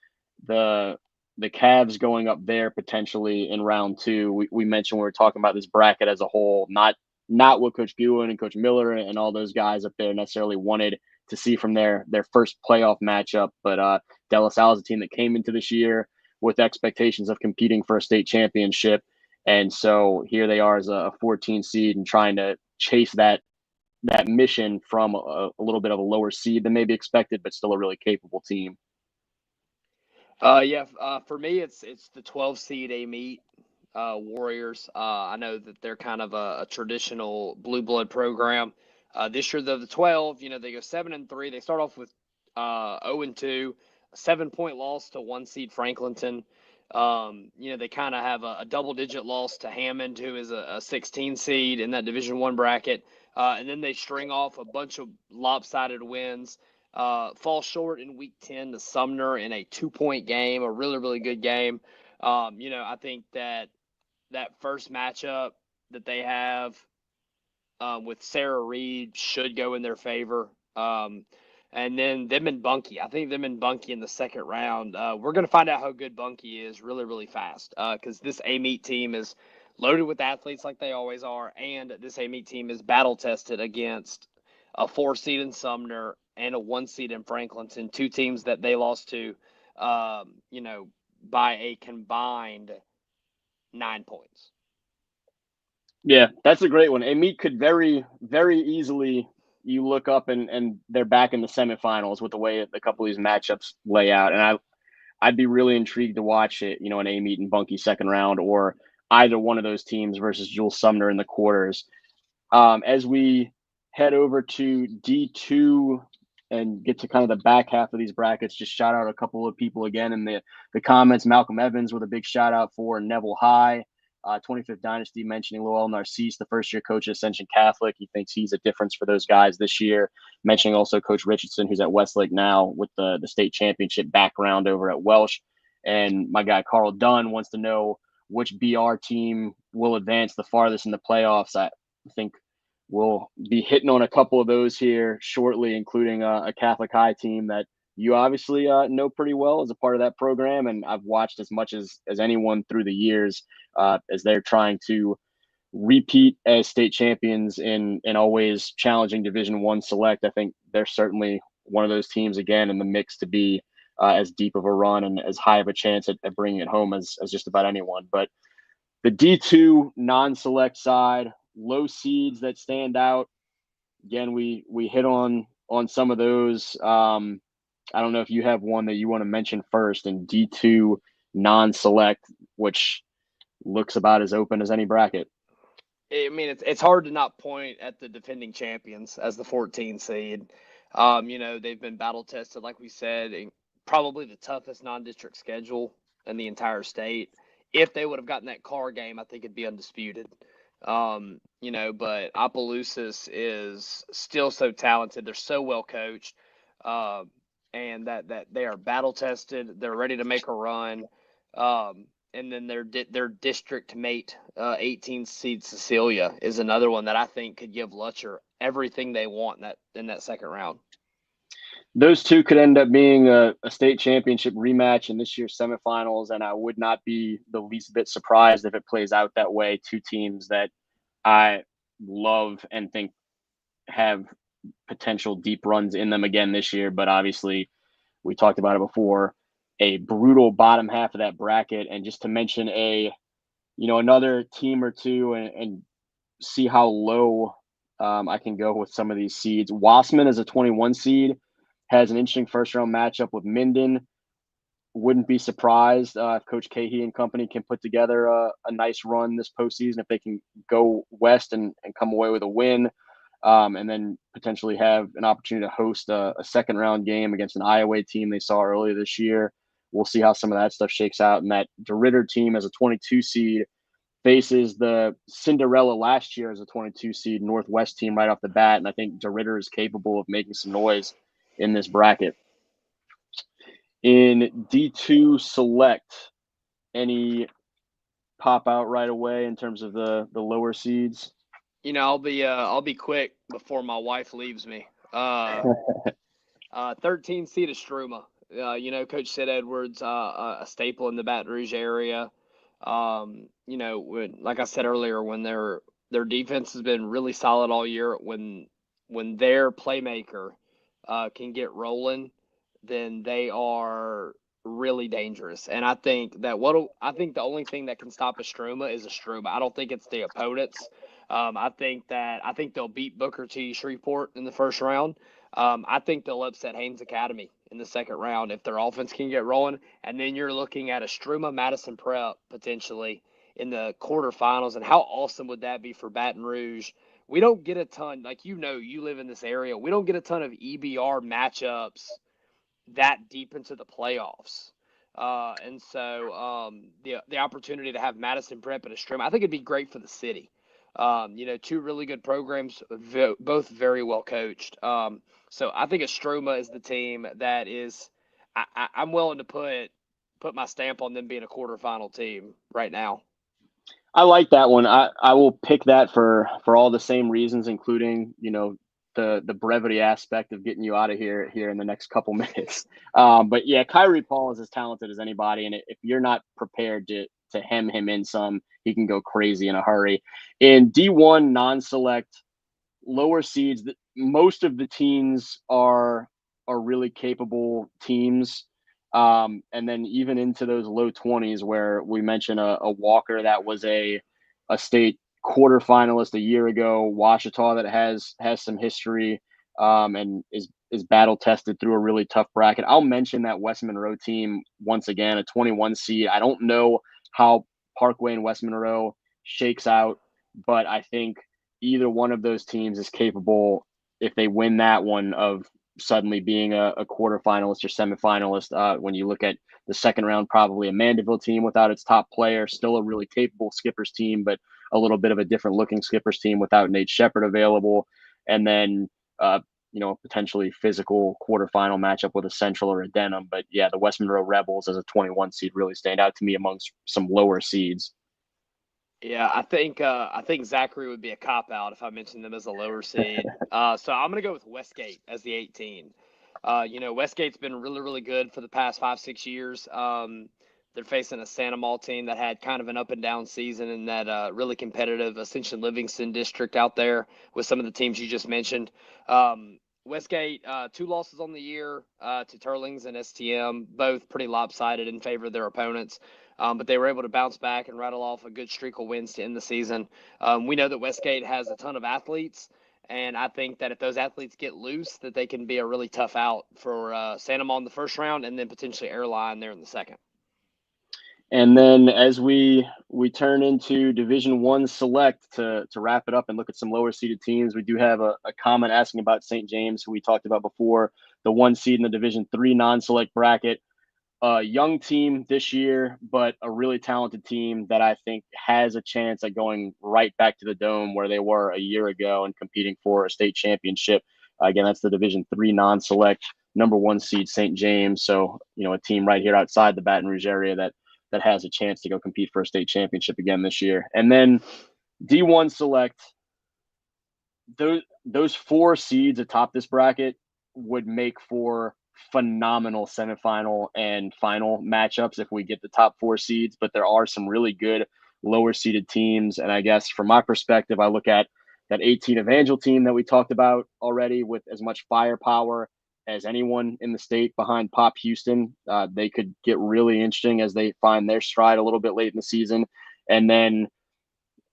the Cavs going up there potentially in round two, we mentioned we were talking about this bracket as a whole, not what Coach Guin and Coach Miller and all those guys up there necessarily wanted to see from their first playoff matchup, but De La Salle is a team that came into this year with expectations of competing for a state championship. And so here they are as a 14 seed and trying to chase that mission from a little bit of a lower seed than maybe expected, but still a really capable team. For me, it's the 12 seed Amite Warriors. I know that they're kind of a traditional blue blood program. This year they're the 12. They go 7-3. They start off with 0-2, a 7-point loss to 1 seed Franklinton. They kind of have a double-digit loss to Hammond, who is a 16 seed in that Division I bracket. And then they string off a bunch of lopsided wins. Fall short in week 10 to Sumner in a 2-point game, a really, really good game. I think that first matchup that they have with Sarah Reed should go in their favor. And then them and Bunkie. I think them and Bunkie in the second round. We're going to find out how good Bunkie is really, really fast because this Amite team is loaded with athletes like they always are, and this Amite team is battle-tested against a 4 seed in Sumner and a 1 seed in Franklinton, two teams that they lost to, by a combined 9 points. Yeah, that's a great one. Amite could very, very easily, you look up and they're back in the semifinals with the way a couple of these matchups lay out. And I'd be really intrigued to watch it, an Amite and Bunkie second round or either one of those teams versus Jules Sumner in the quarters. As we head over to D2 and get to kind of the back half of these brackets, just shout out a couple of people again in the comments. Malcolm Evans with a big shout out for Neville High. 25th Dynasty mentioning Lowell Narcisse, the first-year coach at Ascension Catholic. He thinks he's a difference for those guys this year. Mentioning also Coach Richardson, who's at Westlake now with the state championship background over at Welsh. And my guy Carl Dunn wants to know which BR team will advance the farthest in the playoffs. I think we'll be hitting on a couple of those here shortly, including a Catholic High team that you obviously know pretty well as a part of that program. And I've watched as much as anyone through the years as they're trying to repeat as state champions in always challenging Division I select. I think they're certainly one of those teams again in the mix to be as deep of a run and as high of a chance at bringing it home as just about anyone. But the D2 non-select side, low seeds that stand out. Again, we hit on some of those. I don't know if you have one that you want to mention first in D2 non-select, which looks about as open as any bracket. I mean, it's hard to not point at the defending champions as the 14 seed. They've been battle tested, like we said, in probably the toughest non-district schedule in the entire state. If they would have gotten that car game, I think it'd be undisputed. But Opelousas is still so talented. They're so well coached. And that they are battle tested. They're ready to make a run. And then their district mate, 18 seed Cecilia, is another one that I think could give Lutcher everything they want in that second round. Those two could end up being a state championship rematch in this year's semifinals, and I would not be the least bit surprised if it plays out that way. Two teams that I love and think have potential deep runs in them again this year. But obviously, we talked about it before, a brutal bottom half of that bracket. And just to mention another team or two and see how low I can go with some of these seeds. Wassman is a 21 seed, has an interesting first round matchup with Minden. Wouldn't be surprised if Coach Cahey and company can put together a nice run this postseason if they can go west and come away with a win, and then potentially have an opportunity to host a second round game against an Iowa team they saw earlier this year. We'll see how some of that stuff shakes out. And that DeRitter team as a 22 seed faces the Cinderella last year as a 22 seed Northwest team right off the bat. And I think DeRitter is capable of making some noise in this bracket. In D2 select, any pop out right away in terms of the lower seeds? I'll be quick before my wife leaves me. 13 seed Estruma. Coach Sid Edwards, a staple in the Baton Rouge area. Like I said earlier, when their defense has been really solid all year, when their playmaker can get rolling, then they are really dangerous. And I think the only thing that can stop Estruma is Estruma. I don't think it's the opponents. I think they'll beat Booker T. Shreveport in the first round. I think they'll upset Haynes Academy in the second round if their offense can get rolling. And then you're looking at Estruma Madison Prep potentially in the quarterfinals. And how awesome would that be for Baton Rouge? We don't get a ton, you live in this area. We don't get a ton of EBR matchups that deep into the playoffs. And so the opportunity to have Madison Prep and Estruma, I think it'd be great for the city. Two really good programs, both very well coached. So I think Estruma is the team that is. I'm willing to put my stamp on them being a quarterfinal team right now. I like that one. I will pick that for all the same reasons, including the brevity aspect of getting you out of here in the next couple minutes. But yeah, Kyrie Paul is as talented as anybody, and if you're not prepared to hem him in some, he can go crazy in a hurry. In D1 non-select lower seeds, most of the teams are really capable teams. And then even into those low 20s where we mentioned a Walker that was a state quarterfinalist a year ago, Ouachita that has some history and is battle tested through a really tough bracket. I'll mention that West Monroe team once again, a 21 seed. I don't know how Parkway and West Monroe shakes out, but I think either one of those teams is capable, if they win that one, of suddenly being a quarterfinalist or semifinalist. When you look at the second round, probably a Mandeville team without its top player, still a really capable Skippers team, but a little bit of a different looking Skippers team without Nate Shepard available. And then, potentially physical quarterfinal matchup with a Central or a Denham. But yeah, the West Monroe Rebels as a 21 seed really stand out to me amongst some lower seeds. Yeah, I think Zachary would be a cop out if I mentioned them as a lower seed. So I'm gonna go with Westgate as the 18. Westgate's been really, really good for the past 5-6 years. They're facing a Santa Maula team that had kind of an up and down season in that really competitive Ascension Livingston district out there with some of the teams you just mentioned. Westgate, 2 losses on the year to Turlings and STM, both pretty lopsided in favor of their opponents. But they were able to bounce back and rattle off a good streak of wins to end the season. We know that Westgate has a ton of athletes, and I think that if those athletes get loose, that they can be a really tough out for Santa Maula in the first round and then potentially Airline there in the second. And then as we turn into Division I select to wrap it up and look at some lower seeded teams, we do have a comment asking about St. James, who we talked about before, the 1 seed in the Division III non-select bracket. A young team this year, but a really talented team that I think has a chance at going right back to the Dome where they were a year ago and competing for a state championship. Again, that's the Division III non-select number 1 seed St. James. So, a team right here outside the Baton Rouge area that has a chance to go compete for a state championship again this year. And then D1 select, those 4 seeds atop this bracket would make for phenomenal semifinal and final matchups if we get the top 4 seeds, but there are some really good lower seeded teams. And I guess from my perspective, I look at that 18 Evangel team that we talked about already, with as much firepower as anyone in the state behind Pop Houston. They could get really interesting as they find their stride a little bit late in the season. And then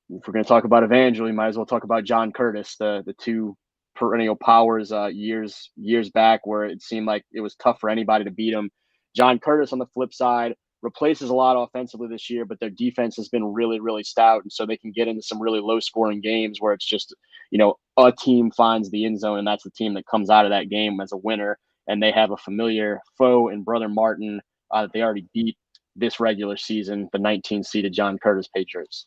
if we're going to talk about Evangel, we might as well talk about John Curtis, the two perennial powers years back, where it seemed like it was tough for anybody to beat him. John Curtis, on the flip side, replaces a lot offensively this year, but their defense has been really, really stout, and so they can get into some really low-scoring games where it's just, a team finds the end zone, and that's the team that comes out of that game as a winner, and they have a familiar foe in Brother Martin that they already beat this regular season, the 19-seeded John Curtis Patriots.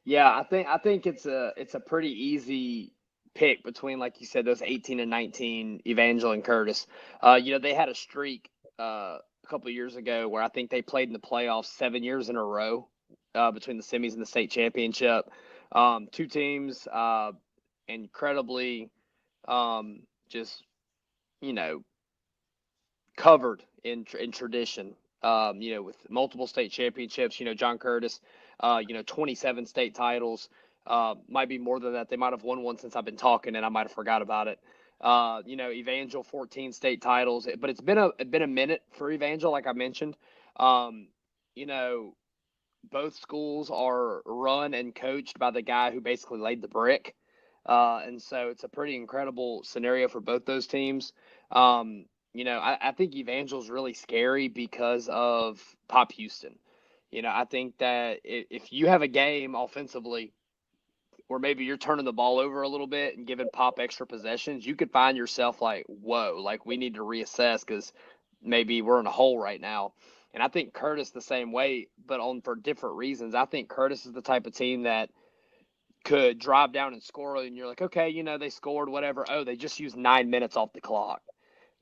Yeah, I think it's a pretty easy pick between, like you said, those 18 and 19, Evangel and Curtis. They had a streak a couple of years ago where I think they played in the playoffs 7 years in a row between the semis and the state championship. Two teams incredibly just covered in tradition. With multiple state championships. John Curtis, 27 state titles. Might be more than that. They might have won one since I've been talking, and I might have forgot about it. Evangel, 14 state titles, but it's been a minute for Evangel, like I mentioned. Both schools are run and coached by the guy who basically laid the brick, and so it's a pretty incredible scenario for both those teams. I think Evangel's really scary because of Pop Houston. I think that if you have a game offensively where maybe you're turning the ball over a little bit and giving Pop extra possessions, you could find yourself like, whoa, like we need to reassess because maybe we're in a hole right now. And I think Curtis the same way, but for different reasons. I think Curtis is the type of team that could drive down and score, and you're like, okay, they scored, whatever. Oh, they just used 9 minutes off the clock.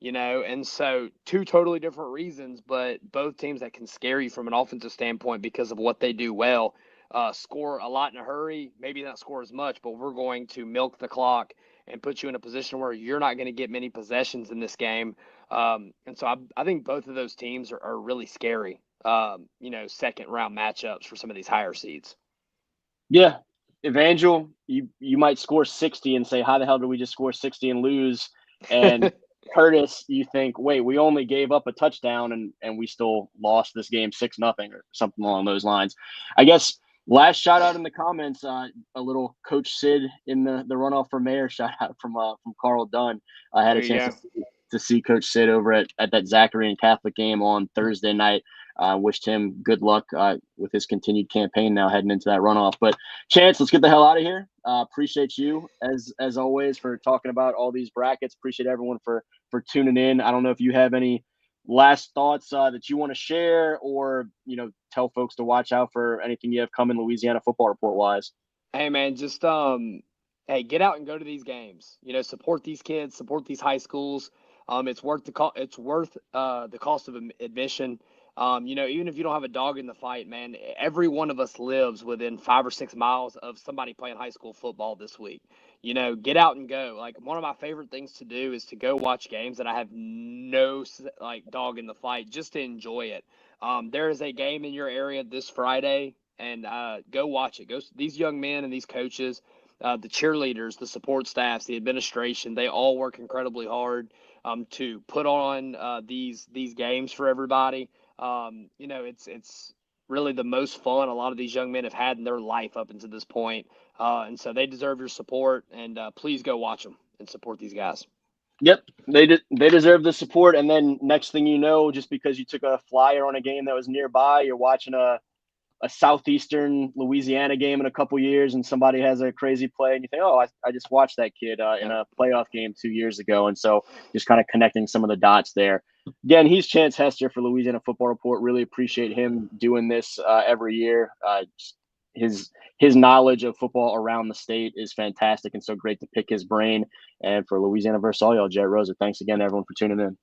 And so two totally different reasons, but both teams that can scare you from an offensive standpoint because of what they do well. Score a lot in a hurry, maybe not score as much, but we're going to milk the clock and put you in a position where you're not going to get many possessions in this game. And so I think both of those teams are really scary, second round matchups for some of these higher seeds. Yeah. Evangel, you might score 60 and say, how the hell did we just score 60 and lose? And Curtis, you think, wait, we only gave up a touchdown and we still lost this game 6-0 or something along those lines. I guess last shout out in the comments, a little Coach Sid in the runoff for mayor shout out from Carl Dunn. I had a chance to see Coach Sid over at that Zachary and Catholic game on Thursday night. Wished him good luck with his continued campaign now heading into that runoff. But Chance, let's get the hell out of here. Appreciate you as always for talking about all these brackets. Appreciate everyone for tuning in. I don't know if you have any last thoughts that you want to share, or tell folks to watch out for anything you have coming Louisiana Football Report wise. Hey man, just hey, get out and go to these games. Support these kids, support these high schools. It's worth the cost of admission. Even if you don't have a dog in the fight, man, every one of us lives within 5 or 6 miles of somebody playing high school football this week. Get out and go. Like, one of my favorite things to do is to go watch games that I have no dog in the fight, just to enjoy it. There is a game in your area this Friday, and go watch it. These young men and these coaches, the cheerleaders, the support staffs, the administration, they all work incredibly hard to put on these games for everybody. It's really the most fun a lot of these young men have had in their life up until this point. And so they deserve your support, and please go watch them and support these guys. Yep, they deserve the support. And then next thing you know, just because you took a flyer on a game that was nearby, you're watching a southeastern Louisiana game in a couple years, and somebody has a crazy play, and you think, oh, I just watched that kid in a playoff game 2 years ago. And so just kind of connecting some of the dots there. Again, he's Chance Hester for Louisiana Football Report. Really appreciate him doing this every year. His knowledge of football around the state is fantastic, and so great to pick his brain. And for Louisiana versus all y'all, Jerit Roser, thanks again, everyone, for tuning in.